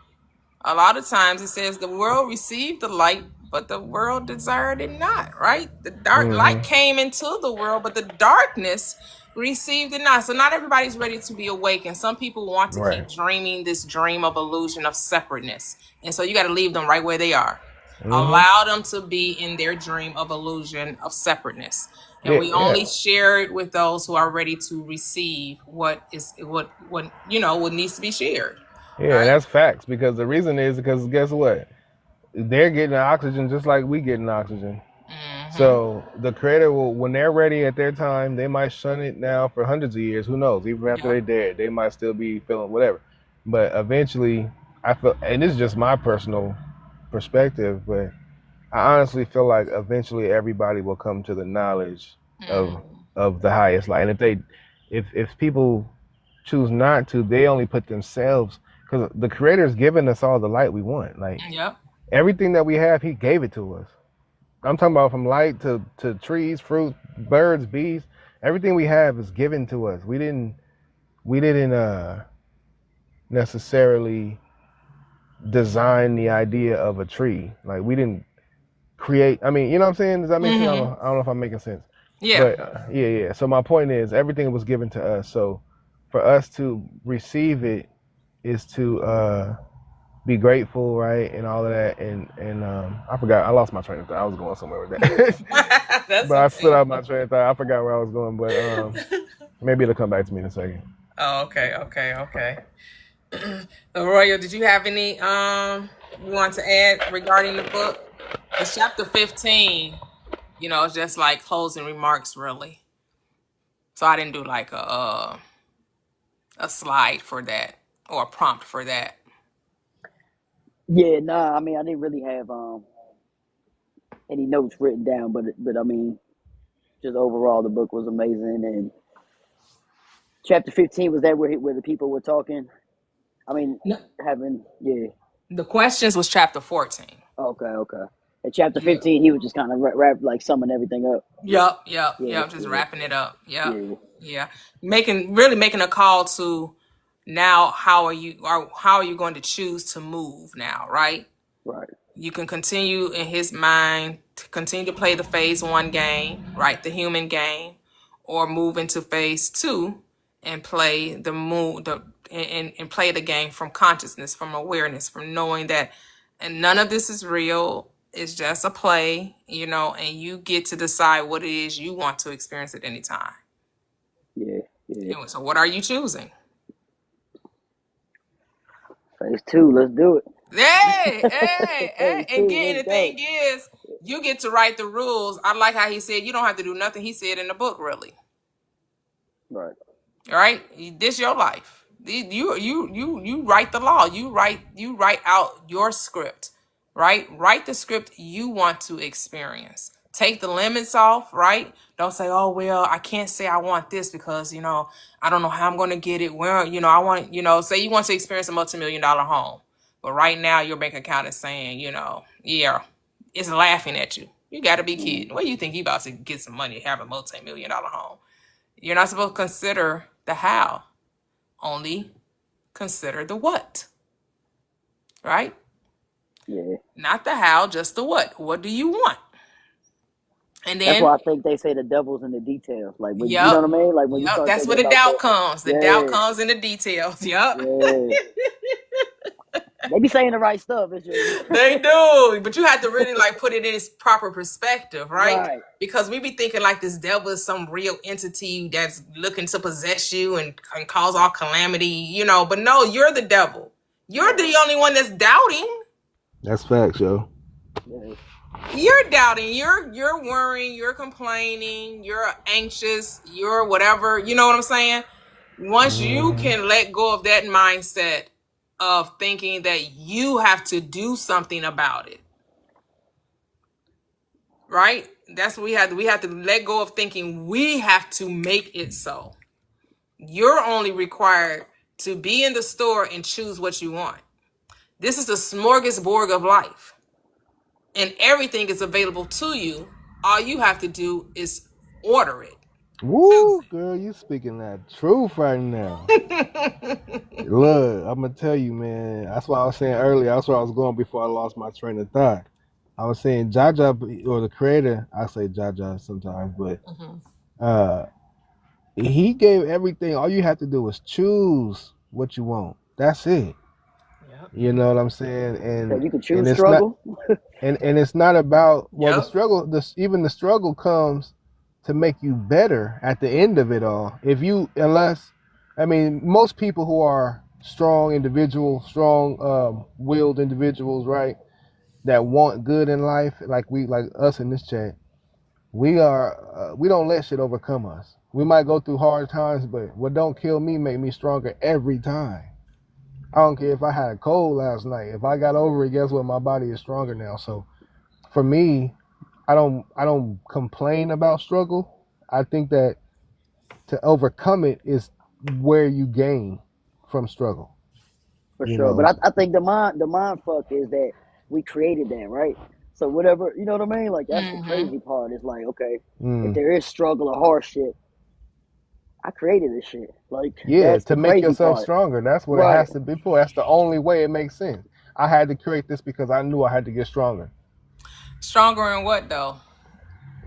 a lot of times it says the world received the light, but the world desired it not, right? The dark light came into the world, but the darkness received it not. So not everybody's ready to be awakened. Some people want to right. keep dreaming this dream of illusion of separateness. And so you got to leave them right where they are. Allow them to be in their dream of illusion of separateness. And Yeah, we yeah, only share it with those who are ready to receive what needs to be shared. yeah. And Right? that's facts, because the reason is because guess what? They're getting oxygen just like we getting oxygen. So the creator will, when they're ready at their time, they might shun it now for hundreds of years. Who knows? Even after Yeah. they're dead, they might still be feeling whatever. But eventually, I feel, and this is just my personal perspective, but I honestly feel like eventually everybody will come to the knowledge of the highest light. And if people choose not to, they only put themselves, because the creator's given us all the light we want. Like Yep. everything that we have, he gave it to us. I'm talking about from light to trees, fruit, birds, bees. Everything we have is given to us. We didn't necessarily design the idea of a tree. Like we didn't create. I mean, you know what I'm saying? Does that make sense? I don't know if I'm making sense. Yeah. But yeah. So my point is, everything was given to us. So for us to receive it is to be grateful, right, and all of that. And I forgot. I lost my train of thought. I was going somewhere with that. That's But I okay. split out my train of thought. I forgot where I was going. But maybe it'll come back to me in a second. Oh, okay. Royal, did you have any you want to add regarding the book? It's chapter 15. You know, it's just like closing remarks, really. So I didn't do like a slide for that or a prompt for that. Yeah, nah. I mean, I didn't really have any notes written down, but I mean, just overall, the book was amazing. And chapter 15, was that where the people were talking? I mean, No, yeah. the questions was chapter 14. Okay. At chapter Yeah. 15, he was just kind of like summing everything up. Yep. Yeah, Just wrapping it up. Yep. yeah, Yeah. Making a call to now how are you going to choose to move now, right? right. You can continue in his mind to continue to play the phase 1 game, right? The human game, or move into phase 2 and play and play the game from consciousness, from awareness, from knowing that and none of this is real. It's just a play, and you get to decide what it is you want to experience at any time. Yeah. So what are you choosing? Phase 2, let's do it. Hey. Phase And 2, the let's go. thing is, you get to write the rules. I like how he said you don't have to do nothing he said in the book, really. Right. All right? This your life. You write the law. You write out your script, right? Write the script you want to experience. Take the limits off, right? Don't say, oh, well, I can't say I want this because, I don't know how I'm going to get it. Where, I want, say you want to experience a multi-million-dollar home. But right now your bank account is saying, yeah, it's laughing at you. You got to be kidding. What do you think you about to get some money to have a multi-million-dollar home? You're not supposed to consider the how. Only consider the what. Right? Yeah. Not the how, just the what. What do you want? And That's then, why I think they say the devil's in the details. Like, when, you know yep, what I mean? Like, when you start that's thinking where the about doubt that. comes. The doubt comes in the details. Yep. Yeah. They be saying the right stuff. It's just... They do, but you have to really put it in its proper perspective, right? Because we be thinking like this devil is some real entity that's looking to possess you and cause all calamity, but no, you're the devil. You're the only one that's doubting. That's facts, yo. Yeah. You're doubting, you're worrying, you're complaining, you're anxious, you're whatever, you know what I'm saying? Once you can let go of that mindset of thinking that you have to do something about it, right? That's what we have to let go of thinking we have to make it so. You're only required to be in the store and choose what you want. This is the smorgasbord of life, and everything is available to you. All you have to do is order it. Woo, girl, you speaking that truth right now. Look, I'm gonna tell you, man. That's what I was saying earlier. That's where I was going before I lost my train of thought. I was saying Jaja, or the creator. I say Jaja sometimes, but uh, he gave everything. All you have to do is choose what you want. That's it. Yep. You know what I'm saying? So And you can and choose it's not struggle. and it's not about the Yep. struggle. Even the struggle comes to make you better at the end of it all. Most people who are strong individuals, strong willed individuals, right, that want good in life, like us in this chat, we don't let shit overcome us. We might go through hard times, but what don't kill me make me stronger every time. I don't care if I had a cold last night. If I got over it, guess what? My body is stronger now. So for me, I don't complain about struggle. I think that to overcome it is where you gain from struggle. For You sure. know. But I think the mind fuck is that we created that, right? So whatever, you know what I mean? Like that's the crazy part. It's like, okay, if there is struggle or hardship, I created this shit. Like Yeah, that's to the make crazy yourself part. stronger. That's what it Right. has to be for. That's the only way it makes sense. I had to create this because I knew I had to get stronger. Stronger in what though?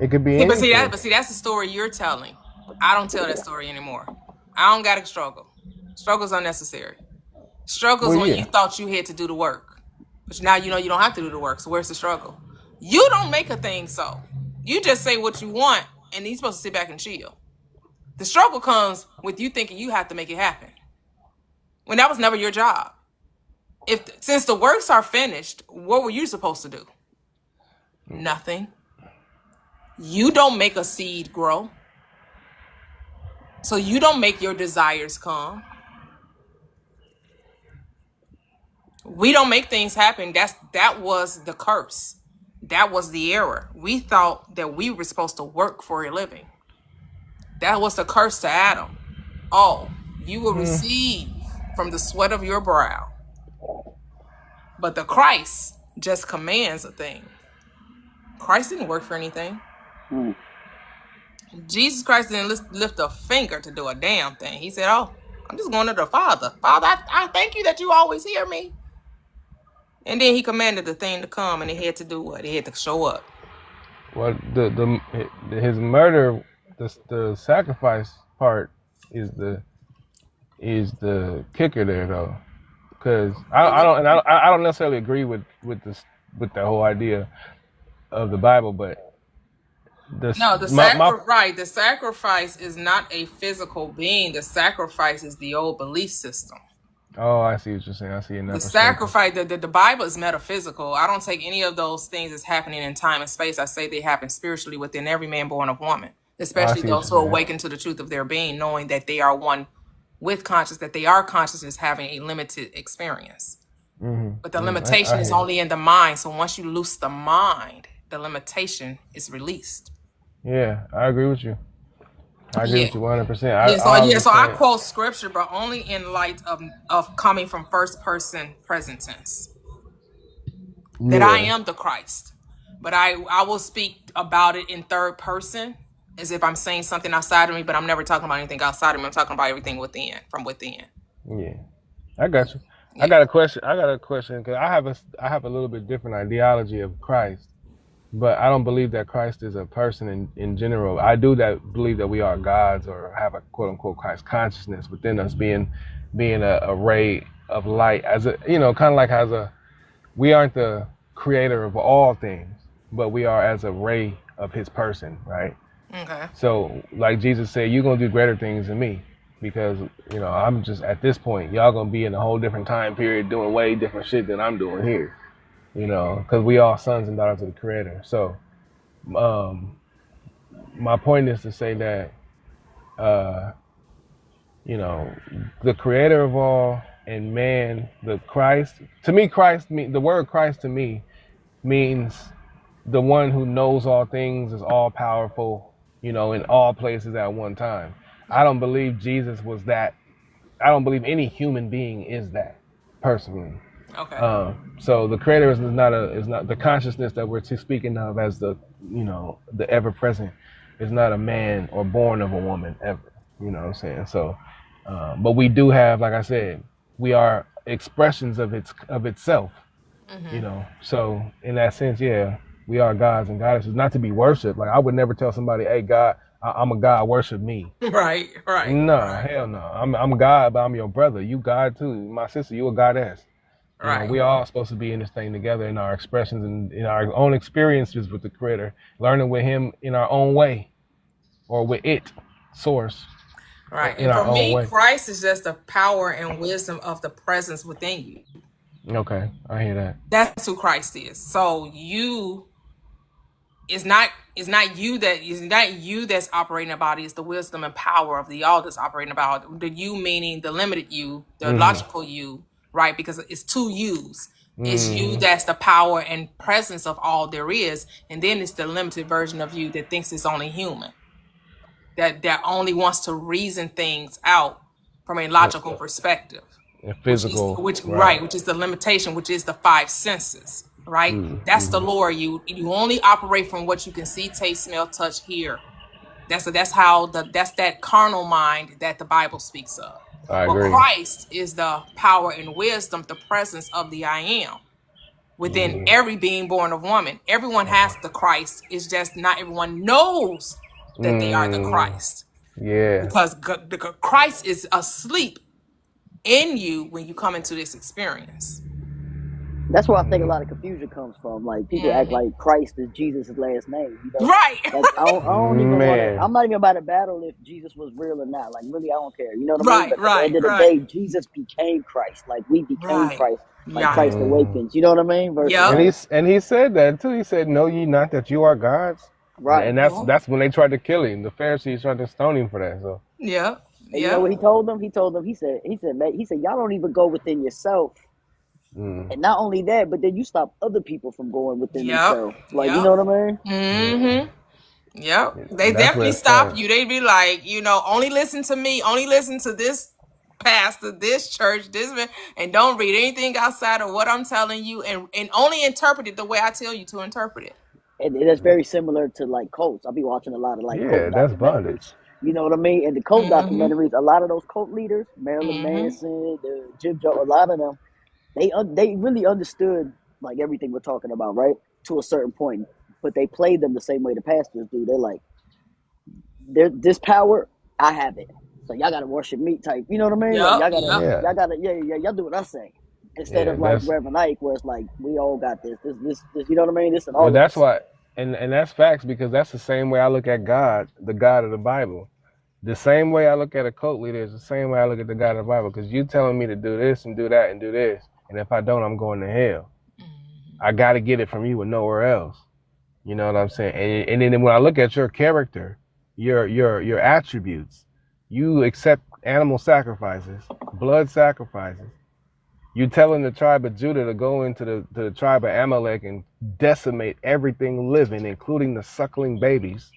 It could be But anything. that's the story you're telling. I don't tell that story anymore. I don't gotta struggle. Struggle's unnecessary. Struggle's Well, when you yeah. thought you had to do the work, but now you know you don't have to do the work. So where's the struggle? You don't make a thing so. You just say what you want, and you're supposed to sit back and chill. The struggle comes with you thinking you have to make it happen, when that was never your job. Since the works are finished, what were you supposed to do? Nothing. You don't make a seed grow. So you don't make your desires come. We don't make things happen. That was the curse. That was the error. We thought that we were supposed to work for a living. That was the curse to Adam. Oh, you will receive from the sweat of your brow. But the Christ just commands a thing. Christ didn't work for anything. Jesus Christ didn't lift a finger to do a damn thing. He said, oh, I'm just going to the Father. Father, I thank you that you always hear me. And then he commanded the thing to come, and it had to do what? It had to show up. Well, his murder, the sacrifice part is the kicker there though, because I don't necessarily agree with the whole idea of the Bible, but the sacrifice is not a physical being. The sacrifice is the old belief system. Oh, I see what you're saying. I see in that The perspective. sacrifice, the Bible is metaphysical. I don't take any of those things as happening in time and space. I say they happen spiritually within every man born of woman, especially those who awaken to the truth of their being, knowing that they are one with conscious, that they are consciousness having a limited experience. But the limitation is only in the mind. So once you loose the mind, the limitation is released. Yeah, I agree with you. I agree with you 100%. So I quote scripture, but only in light of coming from first person present tense. That I am the Christ. But I will speak about it in third person as if I'm saying something outside of me, but I'm never talking about anything outside of me. I'm talking about everything within, from within. Yeah, I got you. Yeah. I got a question because I have a little bit different ideology of Christ. But I don't believe that Christ is a person in general. I do believe that we are gods or have a quote unquote Christ consciousness within us, being a ray of light, as a kind of like we aren't the creator of all things, but we are as a ray of his person, right? Okay. So like Jesus said, you're gonna do greater things than me because I'm just at this point, y'all gonna be in a whole different time period doing way different shit than I'm doing here. Because we all sons and daughters of the Creator. So, my point is to say that, the Creator of all and man, the Christ. To me, the word Christ to me means the one who knows all things, is all powerful, you know, in all places at one time. I don't believe Jesus was that. I don't believe any human being is that, personally. Okay. So the creator is not the consciousness that we're speaking of as the, you know, the ever present, is not a man or born of a woman ever. You know what I'm saying? So, but we do have, like I said, we are expressions of itself. You know, so in that sense, yeah, we are gods and goddesses, not to be worshipped. Like I would never tell somebody, "Hey, God, I'm a god, worship me." Right. Right. No, Right. hell no. I'm God, but I'm your brother. You God too. My sister, you a goddess. You know, Right. we all supposed to be in this thing together in our expressions and in our own experiences with the Creator, learning with Him in our own way, or with it, Source, Right. in And our for own me, way. Christ is just the power and wisdom of the presence within you. Okay, I hear that. That's who Christ is. So you it's not you that's operating the body. It's the wisdom and power of the all that's operating the body. The you meaning the limited you, the logical you, right? Because it's two yous. It's you that's the power and presence of all there is, and then it's the limited version of you that thinks it's only human, that only wants to reason things out from a logical perspective, Physical, which right? right, which is the limitation, which is the five senses, right? That's the lower you only operate from what you can see, taste, smell, touch, hear. That's that carnal mind that the Bible speaks of. I But agree. Christ is the power and wisdom, the presence of the I am within every being born of woman. Everyone has the Christ. It's just not everyone knows that they are the Christ, Yeah. because Christ is asleep in you when you come into this experience. That's where I think a lot of confusion comes from. Like people act like Christ is Jesus' last name. You know, Right. like I don't even want to. Man. I'm not even about to battle if Jesus was real or not. Like really, I don't care. You know what I mean? Right, But at the right, end of the right, day, Jesus became Christ. Like we became right. Christ. Like Yeah. Christ awakens. You know what I mean? Versus Yep. like And he said that too. He said, "Know ye not that you are gods?" right. And Yep. that's when they tried to kill him. The Pharisees tried to stone him for that. So Yep. And you know Yep. what he told them? He said, y'all don't even go within yourself. And not only that, but then you stop other people from going within Yep. themselves. Like, you Yep. know what I mean? Mm-hmm. Yep. They that's where definitely it stop starts. you. They be like, only listen to me, only listen to this pastor, this church, this man, and don't read anything outside of what I'm telling you, and only interpret it the way I tell you to interpret it. And that's very similar to like cults. I'll be watching a lot of like cult Yeah, that's documentaries. bondage. You know what I mean? And the cult Mm-hmm. documentaries, a lot of those cult leaders, Marilyn Mm-hmm. Manson, the Jim Jones, a lot of them, they really understood like everything we're talking about, right? To a certain point. But they played them the same way the pastors do. They're like, this power, I have it. So y'all gotta worship me type. You know what I mean? Like Yep. Yep. Yeah, y'all do what I say. Instead yeah. of like Reverend Ike, where it's like we all got this, you know what I mean? This and Well, all of that's us. why, and that's facts, because that's the same way I look at God, the God of the Bible. The same way I look at a cult leader is the same way I look at the God of the Bible. Because you telling me to do this and do that and do this, and if I don't, I'm going to hell. I got to get it from you and nowhere else. You know what I'm saying? And then when I look at your character, your attributes, you accept animal sacrifices, blood sacrifices. You telling the tribe of Judah to go into the tribe of Amalek and decimate everything living, including the suckling babies.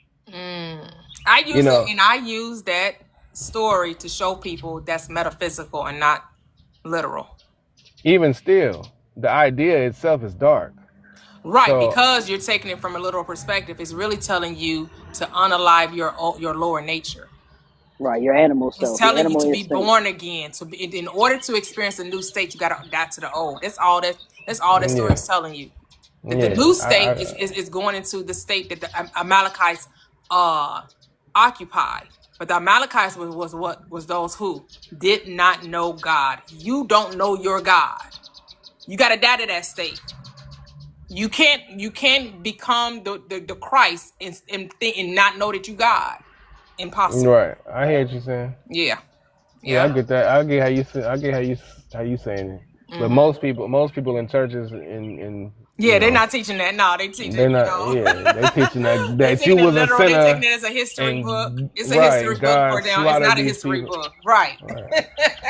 I You know, use that story to show people that's metaphysical and not literal. even still, the idea itself is dark. Right, So because you're taking it from a literal perspective. It's really telling you to unalive your lower nature. Right, your animal It's self, your telling you animal to be instinct. born again. In order to experience a new state, you got to die to the old. That's all that story yeah, is telling you. That the yeah, new state is going into the state that the Amalekites occupied. But the Amalekites was those who did not know God. You don't know your God. You got to die to that state. You can't become the Christ and not know that you God. Impossible. right. I hear what you're saying. Yeah. Yeah, I Yeah. get that. I get how you saying it. But most people in churches Yeah, they're not teaching that. No, they teach They're it, not. Yeah, they teaching that they you taking it was a literal. They taking sinner, it as a history book. and It's a history right, book for God them. It's slaughtered not a these history people. book. Right.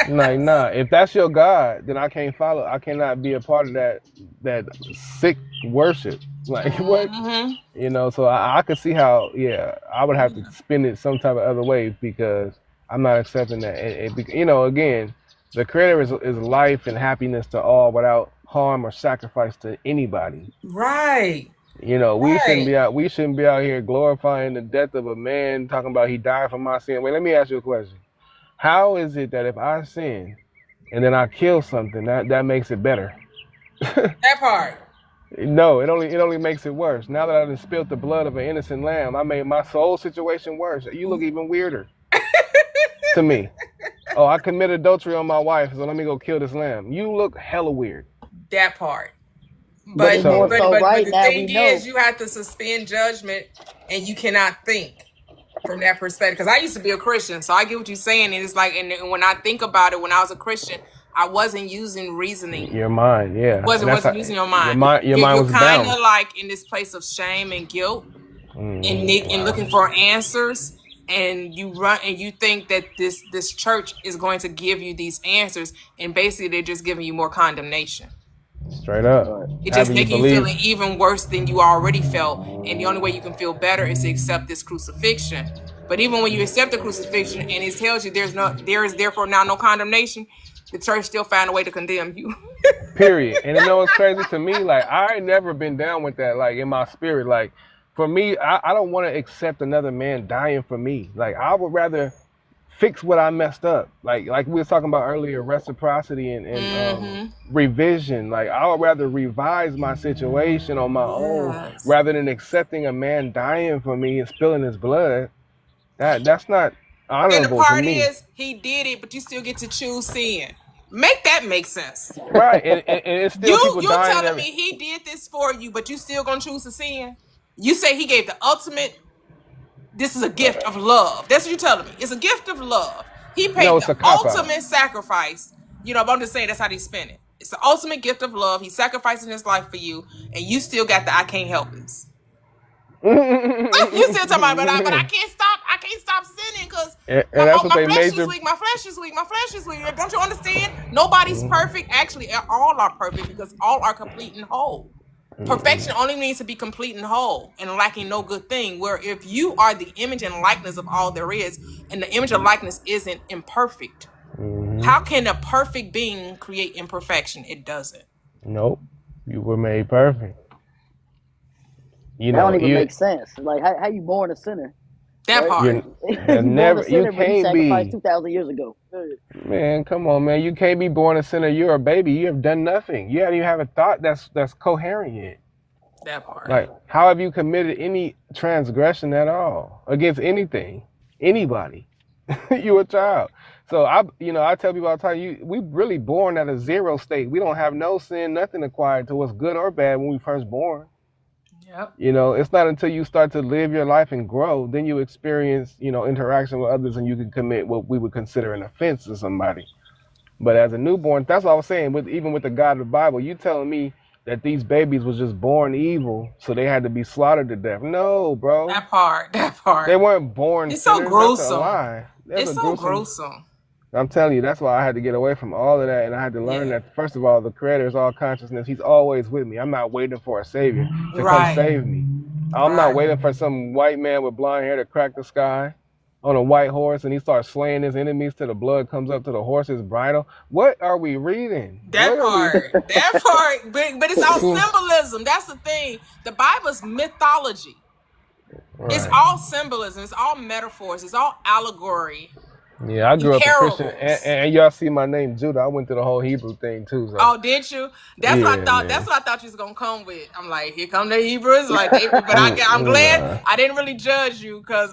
Like, nah, if that's your God, then I can't follow. I cannot be a part of that sick worship. Like what? So I could see how. Yeah, I would have to spin it some type of other way because I'm not accepting that. Again, the Creator is life and happiness to all without harm or sacrifice to anybody. Right. We shouldn't be out. We shouldn't be out here glorifying the death of a man, talking about he died for my sin. Wait, let me ask you a question. How is it that if I sin and then I kill something, that makes it better? That part. No, it only makes it worse. Now that I done spilled the blood of an innocent lamb, I made my soul situation worse. You look even weirder to me. Oh, I committed adultery on my wife, so let me go kill this lamb. You look hella weird. That part. But it's more so right the now thing we know. is, you have to suspend judgment, and you cannot think from that perspective. Because I used to be a Christian, so I get what you're saying. And it's like, and when I think about it, when I was a Christian, I wasn't using reasoning. Your mind, yeah. Wasn't using your mind. Your mind was kind bound. of like in this place of shame and guilt, and looking for answers. And you run and you think that this church is going to give you these answers, and basically they're just giving you more condemnation. Straight up. It just making you feeling even worse than you already felt. And the only way you can feel better is to accept this crucifixion. But even when you accept the crucifixion and it tells you there is therefore now no condemnation, the church still find a way to condemn you. Period. And you know what's crazy to me? Like, I ain't never been down with that, like, in my spirit. Like, for me, I don't want to accept another man dying for me. Like, I would rather fix what I messed up. Like we were talking about earlier, reciprocity and revision. Like, I would rather revise my situation on my own rather than accepting a man dying for me and spilling his blood. That's not honorable to me. And the part is, he did it, but you still get to choose sin. Make that make sense. Right, and it's still people dying. You telling me he did this for you, but you still gonna choose to sin? You say he gave the ultimate. This is a gift of love. That's what you're telling me. It's a gift of love. He paid the ultimate sacrifice. But I'm just saying that's how they spin it. It's the ultimate gift of love. He's sacrificing his life for you, and you still got the I can't help this. You still talking about, but I can't stop. I can't stop sinning because my flesh is weak. My flesh is weak. My flesh is weak. Don't you understand? Nobody's perfect. Actually, all are perfect because all are complete and whole. Perfection only means to be complete and whole and lacking no good thing. Where if you are the image and likeness of all there is, and the image and likeness isn't imperfect, how can a perfect being create imperfection? It doesn't. Nope. You were made perfect. That don't even make sense. Like, how you born a sinner? That part. You can't be 2,000 years ago. Man, come on, man. You can't be born a sinner. You're a baby. You have done nothing. You haven't even have a thought that's coherent yet. That part. Like, how have you committed any transgression at all against anything, anybody? You a child. So I tell people all the time, we really born at a zero state. We don't have no sin, nothing acquired to us, good or bad, when we first born. Yep. It's not until you start to live your life and grow, then you experience, interaction with others, and you can commit what we would consider an offense to somebody. But as a newborn, that's what I was saying, even with the God of the Bible, you telling me that these babies was just born evil, so they had to be slaughtered to death. No, bro. That part. They weren't born It's sinners. so gruesome. That's a lie. It's so gruesome. I'm telling you, that's why I had to get away from all of that, and I had to learn that, first of all, the Creator is all consciousness. He's always with me. I'm not waiting for a Savior to come save me. I'm not waiting for some white man with blonde hair to crack the sky on a white horse, and he starts slaying his enemies till the blood comes up to the horse's bridle. What are we reading? That part. But it's all symbolism. That's the thing. The Bible's mythology. Right. It's all symbolism. It's all metaphors. It's all allegory. Yeah, I grew up a Christian, and y'all see my name, Judah. I went through the whole Hebrew thing too. So. Oh, did you? That's what I thought. Man. That's what I thought you was gonna come with. I'm like, here come the Hebrews. Like, I'm glad I didn't really judge you I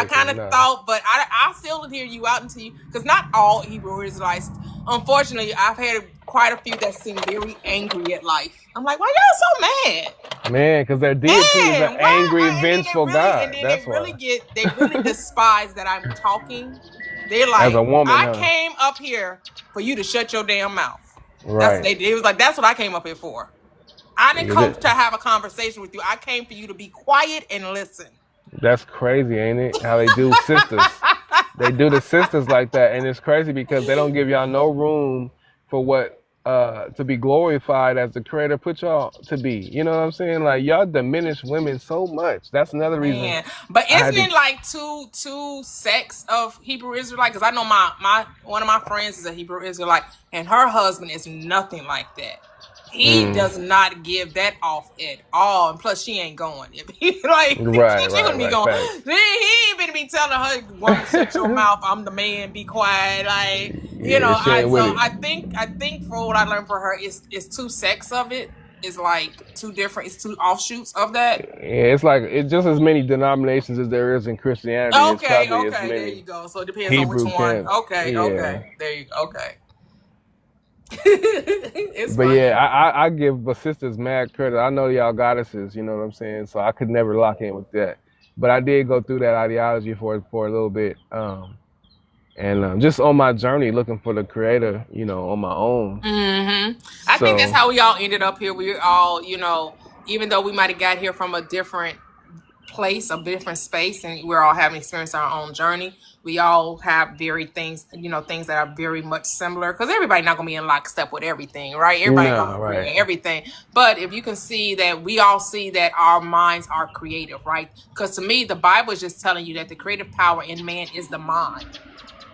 kind of thought, but I still hear you out until you, because not all Hebrew Israelites. Unfortunately, I've had quite a few that seem very angry at life. I'm like, why y'all so mad? Man, because their deity is an angry, vengeful God. And then they really despise that I'm talking. They're like, as a woman, I came up here for you to shut your damn mouth. Right. That's what they did. It was like, that's what I came up here for. I didn't come to have a conversation with you. I came for you to be quiet and listen. That's crazy, ain't it? How they do sisters. They do the sisters like that, and it's crazy because they don't give y'all no room for what to be glorified as the creator put y'all to be. You know what I'm saying? Like y'all diminish women so much. That's another reason Man, but I had isn't to. it like two sects of Hebrew Israelite? Because I know my one of my friends is a Hebrew Israelite, and her husband is nothing like that. He does not give that off at all, and plus she ain't going. Like Right, she right, wouldn't be right. going. Facts. He ain't gonna be telling her, "Woman, shut your mouth. I'm the man. Be quiet." Like Yeah, she ain't with it. I think for what I learned for her is two sects of it. It's like it's two offshoots of that. Yeah, it's just as many denominations as there is in Christianity. It's Okay, probably as there you many go. So it depends on which Hebrew one. camps. Yeah. There you go. Okay. It's But yeah, funny. I give the sisters mad credit. I know y'all goddesses, you know what I'm saying? So I could never lock in with that. But I did go through that ideology for a little bit. And just on my journey looking for the creator, on my own. I think that's So how we all ended up here. We all, even though we might have got here from a different place, a different space, and we're all having experienced our own journey, we all have varied things, things that are very much similar, because everybody not gonna be in lockstep with everything, right? Everybody no, gonna agree right. with everything. But if you can see that we all see that our minds are creative, right? Because to me, the Bible is just telling you that the creative power in man is the mind.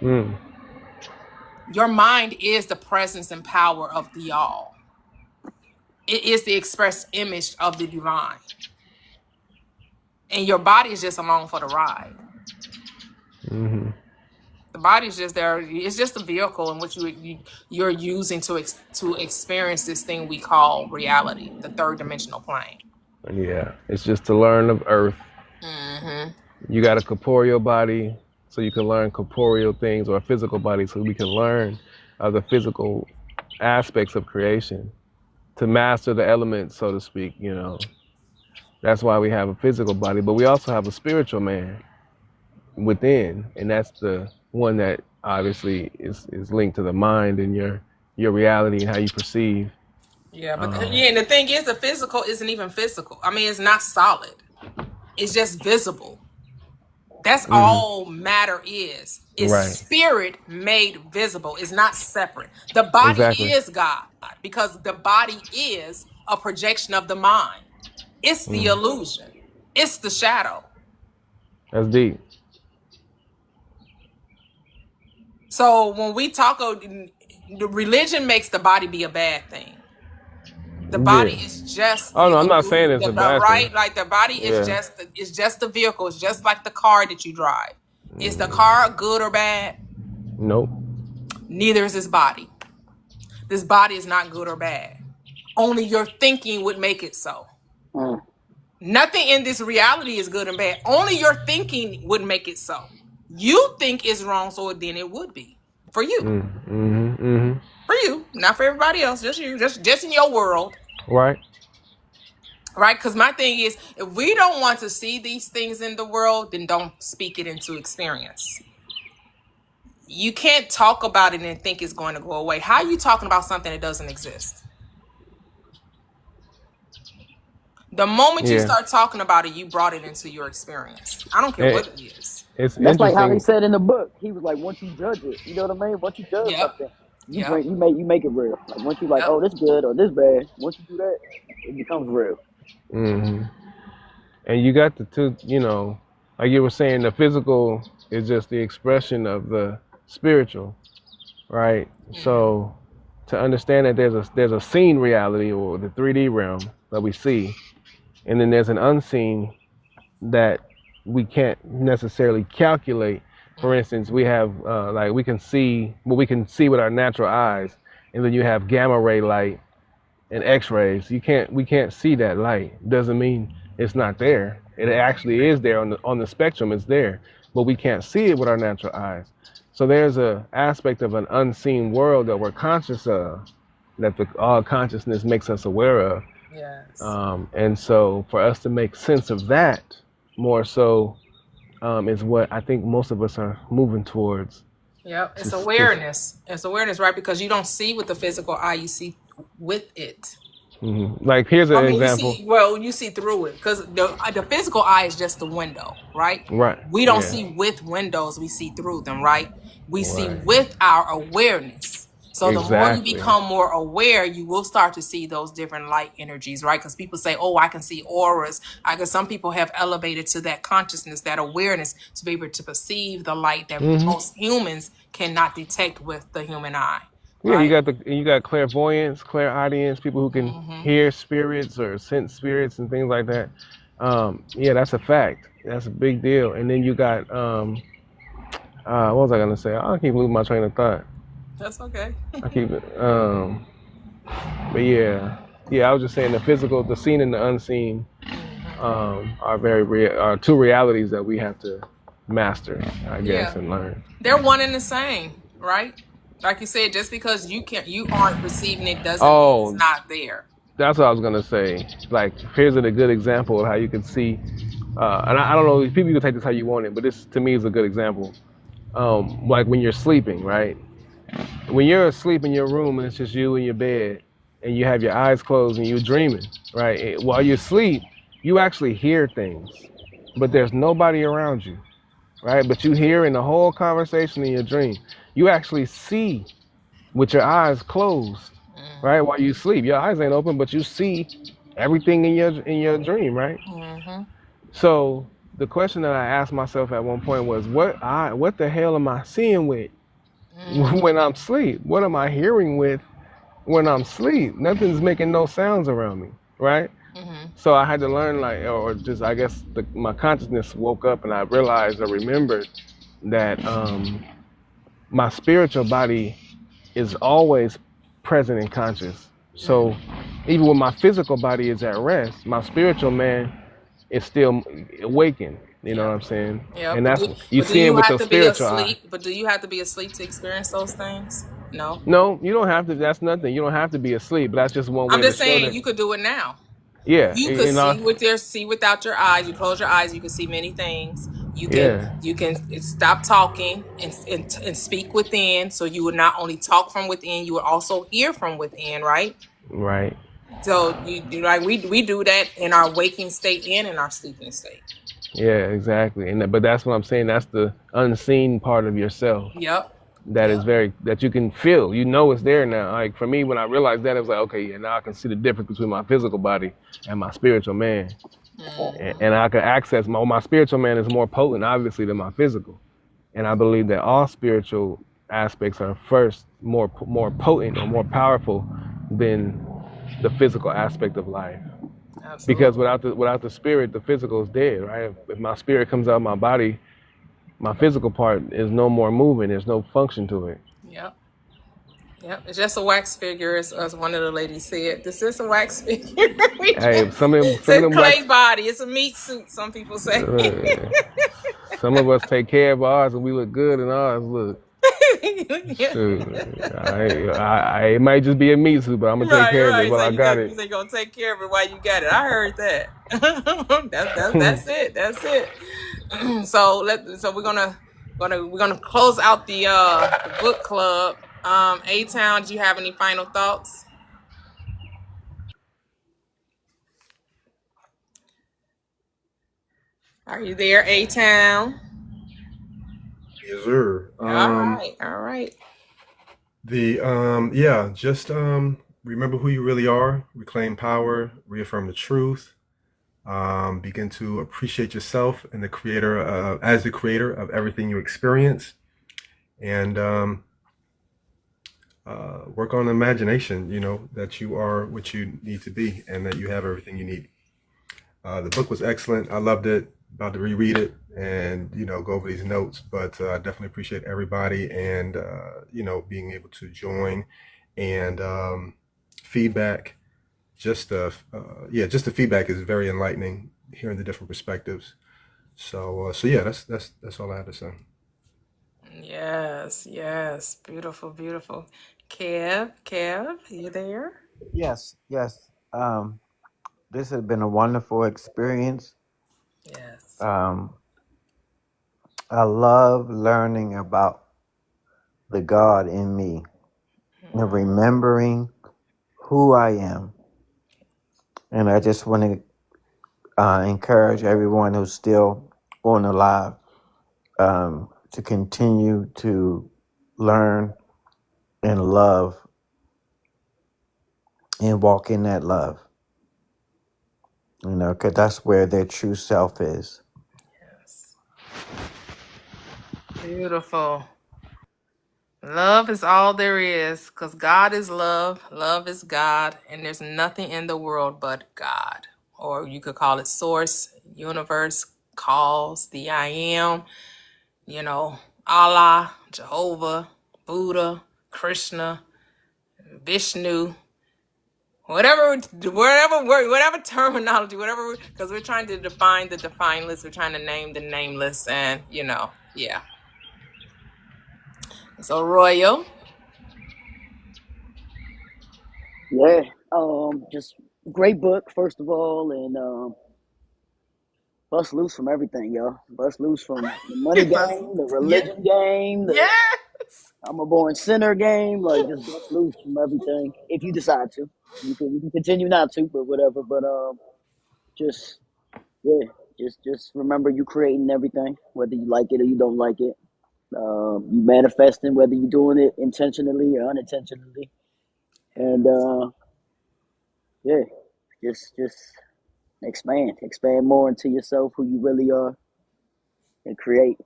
Mm. Your mind is the presence and power of the all. It is the express image of the divine. And your body is just along for the ride. Mm-hmm. The body is just there. It's just a vehicle in which you're using to experience this thing we call reality, the third dimensional plane. Yeah, it's just to learn of earth. You got a corporeal body, so you can learn corporeal things, or a physical body, so we can learn the physical aspects of creation, to master the elements, so to speak. That's why we have a physical body, but we also have a spiritual man within, and that's the one that obviously is linked to the mind and your reality and how you perceive. Yeah, but and the thing is, the physical isn't even physical. I mean, it's not solid. It's just visible. That's all matter is. It's Right. spirit made visible. It's not separate. The body Exactly. is God, because the body is a projection of the mind. It's the illusion. It's the shadow. That's deep. So when we talk of the religion, makes the body be a bad thing. The body Yeah. is just Oh the no, I'm not saying it's a bad right? thing. Like the body is Yeah. just the vehicle. It's just like the car that you drive. Is the car good or bad? Nope. Neither is this body. This body is not good or bad. Only your thinking would make it so. Nothing in this reality is good and bad. Only your thinking would make it so. You think it's wrong, so then it would be for you. For you, not for everybody else. Just you. Just in your world. Right. Right? Because my thing is, if we don't want to see these things in the world, then don't speak it into experience. You can't talk about it and think it's going to go away. How are you talking about something that doesn't exist? The moment you start talking about it, you brought it into your experience. I don't care what it is. It's That's like how he interesting. said in the book. He was like, once you judge it, you know what I mean? Once you judge Yep. something, you Yep. make it real. Like once you like, Yep. oh, this good or this bad. Once you do that, it becomes real. And you got the two, like you were saying, the physical is just the expression of the spiritual, right? So to understand that there's a seen reality, or the 3D realm that we see, and then there's an unseen that we can't necessarily calculate. For instance, we have we can see what we can see with our natural eyes, and then you have gamma ray light and X-rays. We can't see that light. Doesn't mean it's not there. It actually is there on the spectrum. It's there, but we can't see it with our natural eyes. So there's a aspect of an unseen world that we're conscious of, that all consciousness makes us aware of. Yes. And so for us to make sense of that more so is what I think most of us are moving towards. Yep. It's awareness. It's awareness, right? Because you don't see with the physical eye, you see with it. Like here's I an mean, example. you see through it because the physical eye is just the window, right? Right. We don't Yeah. see with windows, we see through them, right? We see Right. with our awareness. So the more you Exactly. become more aware, you will start to see those different light energies, right? Because people say, "Oh, I can see auras." I guess some people have elevated to that consciousness, that awareness, to be able to perceive the light that most humans cannot detect with the human eye, Yeah, right? you got clairvoyance, clairaudience, people who can hear spirits or sense spirits and things like that. Yeah, that's a fact. That's a big deal. And then you got what was I gonna say? I keep losing my train of thought. That's okay. I keep it. But yeah. I was just saying the physical, the seen and the unseen, are are two realities that we have to master, I guess, Yeah. and learn. They're one and the same, right? Like you said, just because you aren't perceiving it doesn't mean it's Oh, not there. that's what I was gonna say. Like, here's a good example of how you can see. And I don't know, people can take this how you want it, but this to me is a good example. Like when you're sleeping, right? When you're asleep in your room and it's just you in your bed, and you have your eyes closed and you're dreaming, right? While you sleep, you actually hear things, but there's nobody around you, right? But you hear in the whole conversation in your dream. You actually see with your eyes closed, right? While you sleep, your eyes ain't open, but you see everything in your dream, right? Mm-hmm. So the question that I asked myself at one point was, what the hell am I seeing with when I'm asleep? What am I hearing with when I'm asleep? Nothing's making no sounds around me, right? Mm-hmm. So I had to learn, like, or just I guess my consciousness woke up and I realized or remembered that my spiritual body is always present and conscious. So even when my physical body is at rest, my spiritual man is still awakened. You know what I'm saying? Yeah. And But that's do, you but do see it you with have your to be spiritual eye. asleep? But do you have to be asleep to experience those things? No. No, you don't have to. That's nothing. You don't have to be asleep. But that's just one I'm way to just show saying that. you could do it now. Yeah, You could see without your eyes. You close your eyes, you can see many things. yeah, You can stop talking and speak within. So you would not only talk from within, you would also hear from within, right? right. So like we do that in our waking state and in our sleeping state. Yeah, exactly. But that's what I'm saying. That's the unseen part of yourself. Yep. That is that you can feel. You know it's there now. Like for me, when I realized that, it was like, okay, yeah, now I can see the difference between my physical body and my spiritual man, and I can access my spiritual man is more potent, obviously, than my physical, and I believe that all spiritual aspects are first more potent or more powerful than the physical aspect of life. Absolutely. Because without the spirit, the physical is dead, right? If my spirit comes out of my body, my physical part is no more moving. There's no function to it. Yep. Yep. It's just a wax figure, as one of the ladies said. This is a wax figure. Hey, some of It's a them clay wax. body. It's a meat suit, some people say. Some of us take care of ours and we look good in ours. Look, Yeah. shoot, it might just be a meat suit, but I'm gonna take care of it while I got You it. say you're gonna take care of it while you got it. I heard that. That's it. That's it. So we're gonna close out the book club. A-Town, do you have any final thoughts? Are you there, A-Town? Yes, sir. All right. Just remember who you really are, reclaim power, reaffirm the truth, begin to appreciate yourself and the creator as the creator of everything you experience, and work on imagination. You know that you are what you need to be, and that you have everything you need. The book was excellent. I loved it. About to reread it and go over these notes, but I definitely appreciate everybody and being able to join and feedback. Just the feedback is very enlightening, hearing the different perspectives. So yeah, that's all I have to say. Yes. Beautiful. Kev, you there? Yes, yes. This has been a wonderful experience. Yes. I love learning about the God in me and remembering who I am And I just want to encourage everyone who's still on the live to continue to learn and love and walk in that love, because that's where their true self is. Yes. Beautiful. Love is all there is, because God is love. Love is God, and there's nothing in the world but God. Or you could call it source, universe, cause, the I am, Allah, Jehovah, Buddha, Krishna, Vishnu, whatever terminology, whatever, because we're trying to define the defineless, we're trying to name the nameless, and yeah. So Royal. Yeah. Just great book, first of all, and bust loose from everything, y'all. Bust loose from the money game, the Yeah. religion game, the Yes. I'm a born sinner game. Like, just bust loose from everything. If you decide to, you can continue not to, but whatever. But just yeah, just remember you creating everything, whether you like it or you don't like it. You manifesting, whether you're doing it intentionally or unintentionally. And yeah, just expand more into yourself, who you really are, and create.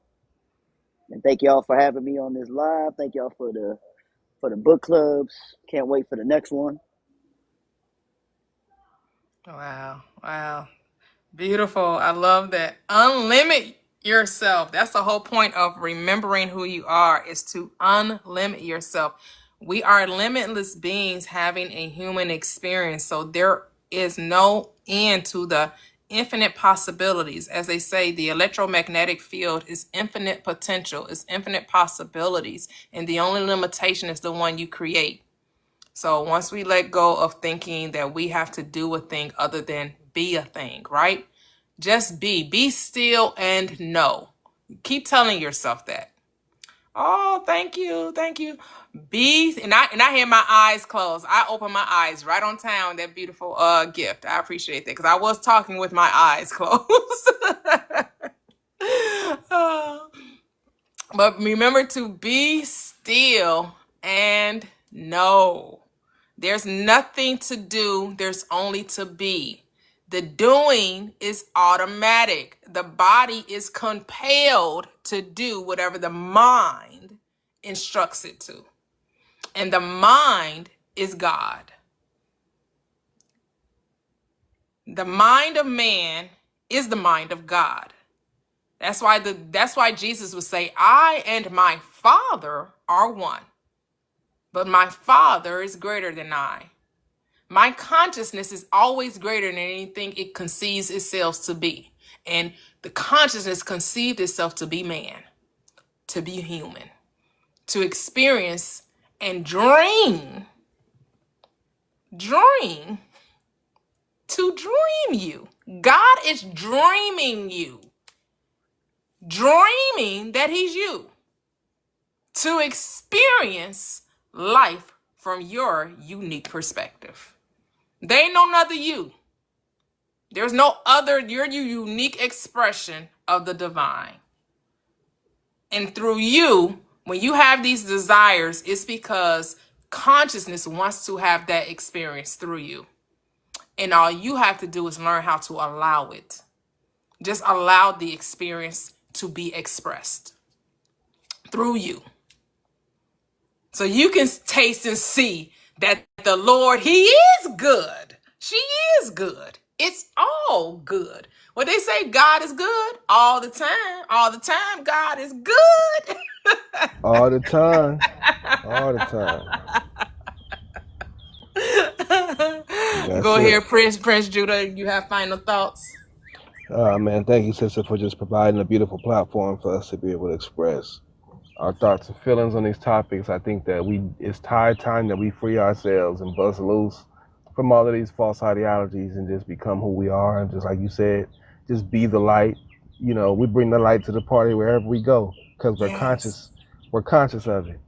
And thank y'all for having me on this live. Thank y'all for the book clubs. Can't wait for the next one. Wow. Beautiful. I love that. Unlimit yourself. That's the whole point of remembering who you are, is to unlimit yourself. We are limitless beings having a human experience. So there is no end to the infinite possibilities. As they say, the electromagnetic field is infinite potential, is infinite possibilities. And the only limitation is the one you create. So once we let go of thinking that we have to do a thing other than be a thing, right? Just be still and know. Keep telling yourself that. Oh, thank you. Be, and I had my eyes closed. I opened my eyes right on time. That beautiful gift. I appreciate that, because I was talking with my eyes closed. Oh. But remember to be still and know. There's nothing to do, there's only to be. The doing is automatic. The body is compelled to do whatever the mind instructs it to. And the mind is God. The mind of man is the mind of God. That's why Jesus would say, I and my Father are one. But my Father is greater than I. My consciousness is always greater than anything it conceives itself to be. And the consciousness conceived itself to be man, to be human, to experience and dream, to dream you. God is dreaming you, dreaming that he's you, to experience life from your unique perspective. There ain't no other you. There's no other, you're your unique expression of the divine. And through you, when you have these desires, it's because consciousness wants to have that experience through you. And all you have to do is learn how to allow it. Just allow the experience to be expressed through you. So you can taste and see that the Lord, he is good. She is good. It's all good. What they say, God is good all the time. All the time, God is good. All the time. All the time. That's Go it. ahead, Prince Judah. You have final thoughts? Man, thank you, sister, for just providing a beautiful platform for us to be able to express our thoughts and feelings on these topics. I think that it's time that we free ourselves and bust loose from all of these false ideologies and just become who we are. And just like you said, just be the light. We bring the light to the party wherever we go, because we're Yes. conscious of it.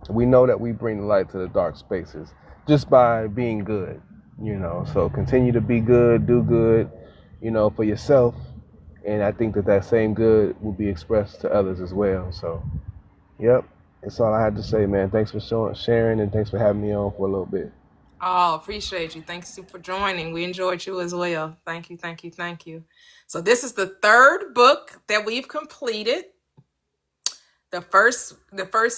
We know that we bring the light to the dark spaces just by being good, So continue to be good, do good, for yourself, and I think that same good will be expressed to others as well. So, yep, that's all I had to say, man. Thanks for sharing, and thanks for having me on for a little bit. Oh, appreciate you. Thanks for joining. We enjoyed you as well. Thank you, thank you, thank you. So this is the third book that we've completed. The first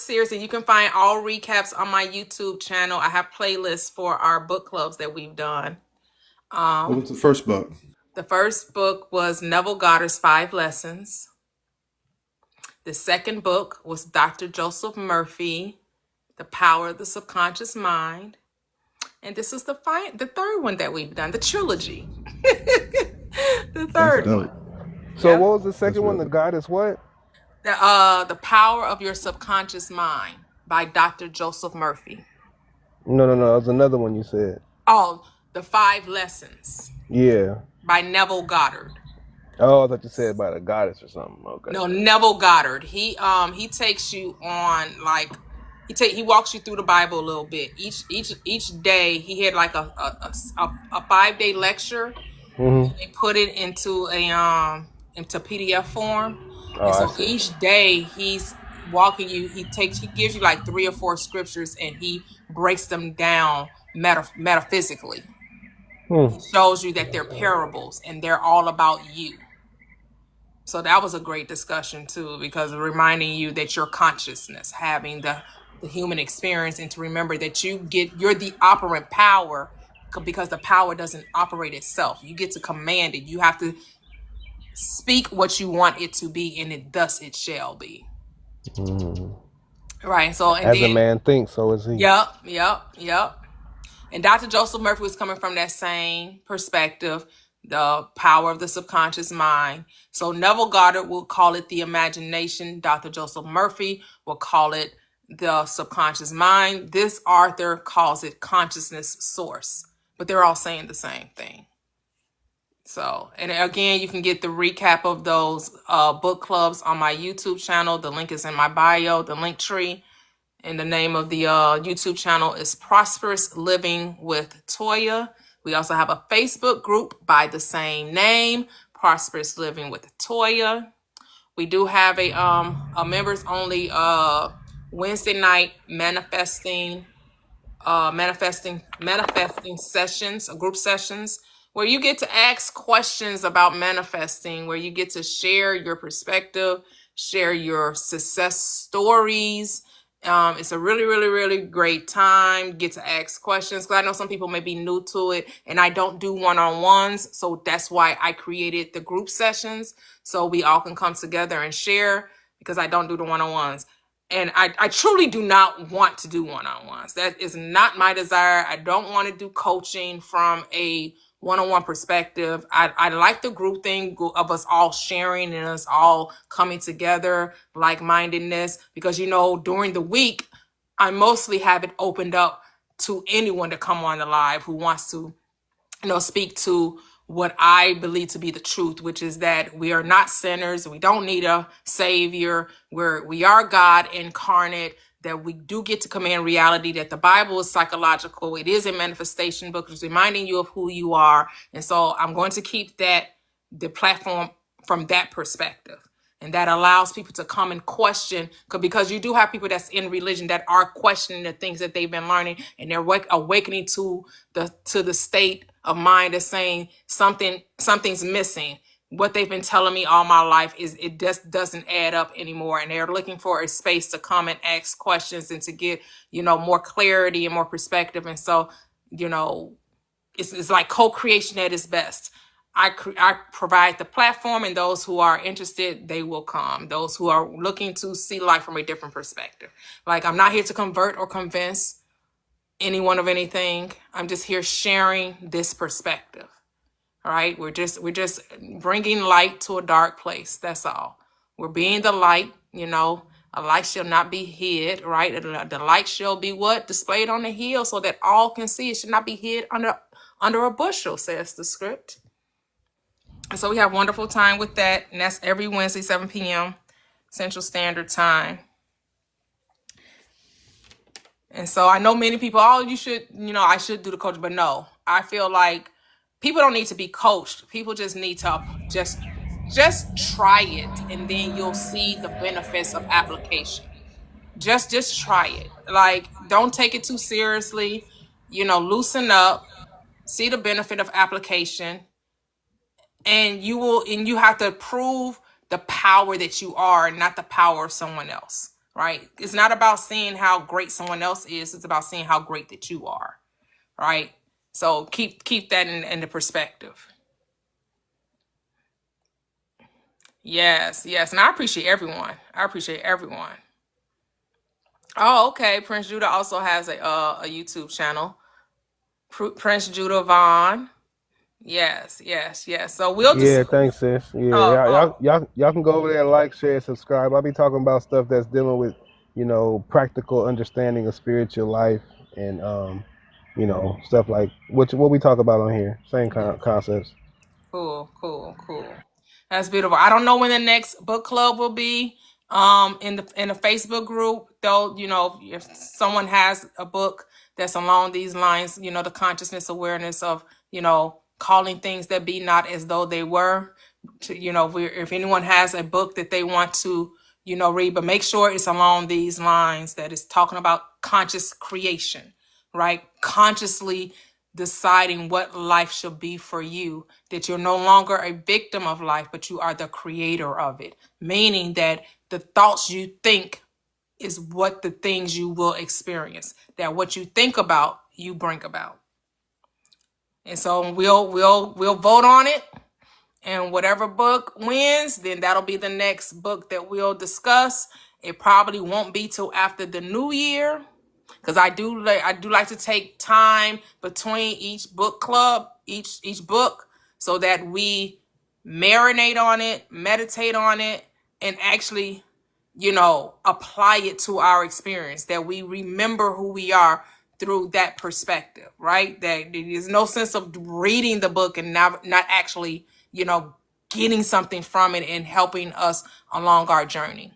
series, and you can find all recaps on my YouTube channel. I have playlists for our book clubs that we've done. What was the first book? The first book was Neville Goddard's 5 Lessons. The second book was Dr. Joseph Murphy, The Power of the Subconscious Mind. And this is the third one that we've done, the trilogy. The third one. So Yep. what was the second one? The God is what? The Power of Your Subconscious Mind by Dr. Joseph Murphy. No. It was another one you said. Oh, The 5 Lessons. Yeah. By Neville Goddard. Oh, I thought you said about a goddess or something. Okay. No, Neville Goddard. He takes you on he walks you through the Bible a little bit. Each day he had like a 5-day lecture. Mm-hmm. They put it into into PDF form. Oh, and so each day he's walking you. He gives you like 3 or 4 scriptures and he breaks them down metaphysically. He shows you that they're parables and they're all about you. So that was a great discussion too, because reminding you that your consciousness, having the human experience, and to remember that you're the operant power, because the power doesn't operate itself. You get to command it. You have to speak what you want it to be, and thus it shall be. Right. So, and as a man thinks, so is he. Yep. And Dr. Joseph Murphy was coming from that same perspective, the power of the subconscious mind. So Neville Goddard will call it the imagination. Dr. Joseph Murphy will call it the subconscious mind. This author calls it consciousness source, but they're all saying the same thing. So, and again, you can get the recap of those book clubs on my YouTube channel. The link is in my bio, the link tree. And the name of the YouTube channel is Prosperous Living with Toyia. We also have a Facebook group by the same name, Prosperous Living with Toyia. We do have a members only Wednesday night manifesting sessions, group sessions, where you get to ask questions about manifesting, where you get to share your perspective, share your success stories. It's a really, really, really great time. Get to ask questions, because I know some people may be new to it, and I don't do one-on-ones, so that's why I created the group sessions, so we all can come together and share, because I don't do the one-on-ones. And I truly do not want to do one-on-ones. That is not my desire. I don't want to do coaching from a one-on-one perspective. I like the group thing of us all sharing and us all coming together, like-mindedness, because, during the week, I mostly have it opened up to anyone to come on the live who wants to, speak to what I believe to be the truth, which is that we are not sinners. We don't need a savior. We are God incarnate, that we do get to command reality, that the Bible is psychological. It is a manifestation book. It's reminding you of who you are. And so I'm going to keep the platform from that perspective. And that allows people to come and question, because you do have people that's in religion that are questioning the things that they've been learning, and they're awakening to the state of mind that's saying something's missing. What they've been telling me all my life is it just doesn't add up anymore, and they're looking for a space to come and ask questions and to get more clarity and more perspective. And so it's like co-creation at its best. I provide the platform, and those who are interested, they will come. Those who are looking to see life from a different perspective. Like, I'm not here to convert or convince anyone of anything. I'm just here sharing this perspective. All right. We're just bringing light to a dark place. That's all. We're being the light, a light shall not be hid, right? The light shall be what? Displayed on the hill so that all can see. It should not be hid under a bushel, says the script. And so we have wonderful time with that. And that's every Wednesday, 7 p.m. Central Standard Time. And so I know many people, you should, I should do the coaching, but no, I feel like people don't need to be coached. People just need to just try it, and then you'll see the benefits of application. Just try it. Like, don't take it too seriously. Loosen up, see the benefit of application, and you have to prove the power that you are, not the power of someone else. Right? It's not about seeing how great someone else is. It's about seeing how great that you are. Right? So keep that in the perspective. Yes, and I appreciate everyone. Oh, okay. Prince Judah also has a YouTube channel. Prince Judah Vaughn. Yes. So we'll just. Yeah, thanks, sis. Yeah, Oh, y'all can go over there and like, share, subscribe. I'll be talking about stuff that's dealing with, practical understanding of spiritual life and stuff like what we talk about on here. Same kind of concepts. cool. That's beautiful. I don't know when the next book club will be. In the Facebook group, though, if someone has a book that's along these lines, the consciousness awareness of, calling things that be not as though they were. If anyone has a book that they want to, read, but make sure it's along these lines, that is talking about conscious creation, right? Consciously deciding what life should be for you, that you're no longer a victim of life, but you are the creator of it, meaning that the thoughts you think is what the things you will experience, that what you think about, you bring about. And so we'll vote on it, and whatever book wins, then that'll be the next book that we'll discuss. It probably won't be till after the new year, because I do like to take time between each book club, each book, so that we marinate on it, meditate on it, and actually, apply it to our experience, that we remember who we are through that perspective, right? That there's no sense of reading the book and not actually, getting something from it and helping us along our journey.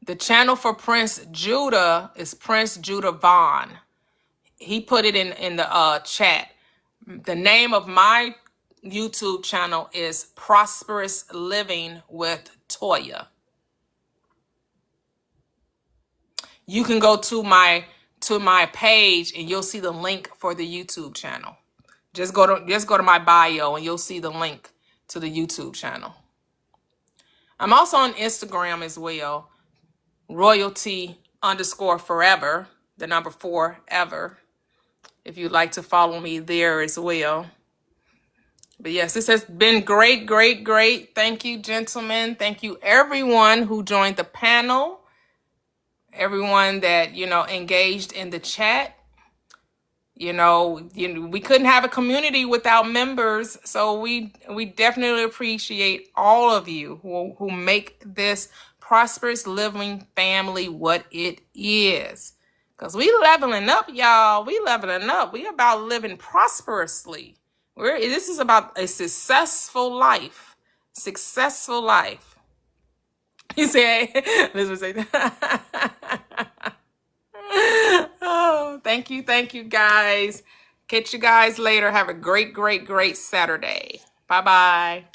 The channel for Prince Judah is Prince Judah Vaughn. He put it in the chat. The name of my YouTube channel is Prosperous Living with Toyia. You can go to my page and you'll see the link for the YouTube channel. Just go to my bio and you'll see the link to the YouTube channel. I'm also on Instagram as well. Royalty_forever, the number 4 ever. If you'd like to follow me there as well. But yes, this has been great. Thank you, gentlemen. Thank you, everyone who joined the panel. Everyone that, engaged in the chat. We couldn't have a community without members. So we definitely appreciate all of you who make this Prosperous Living family what it is. Because we leveling up, y'all. We leveling up. We about living prosperously. This is about a successful life. Successful life. You say, Elizabeth say that. Oh, thank you, guys. Catch you guys later. Have a great Saturday. Bye-bye.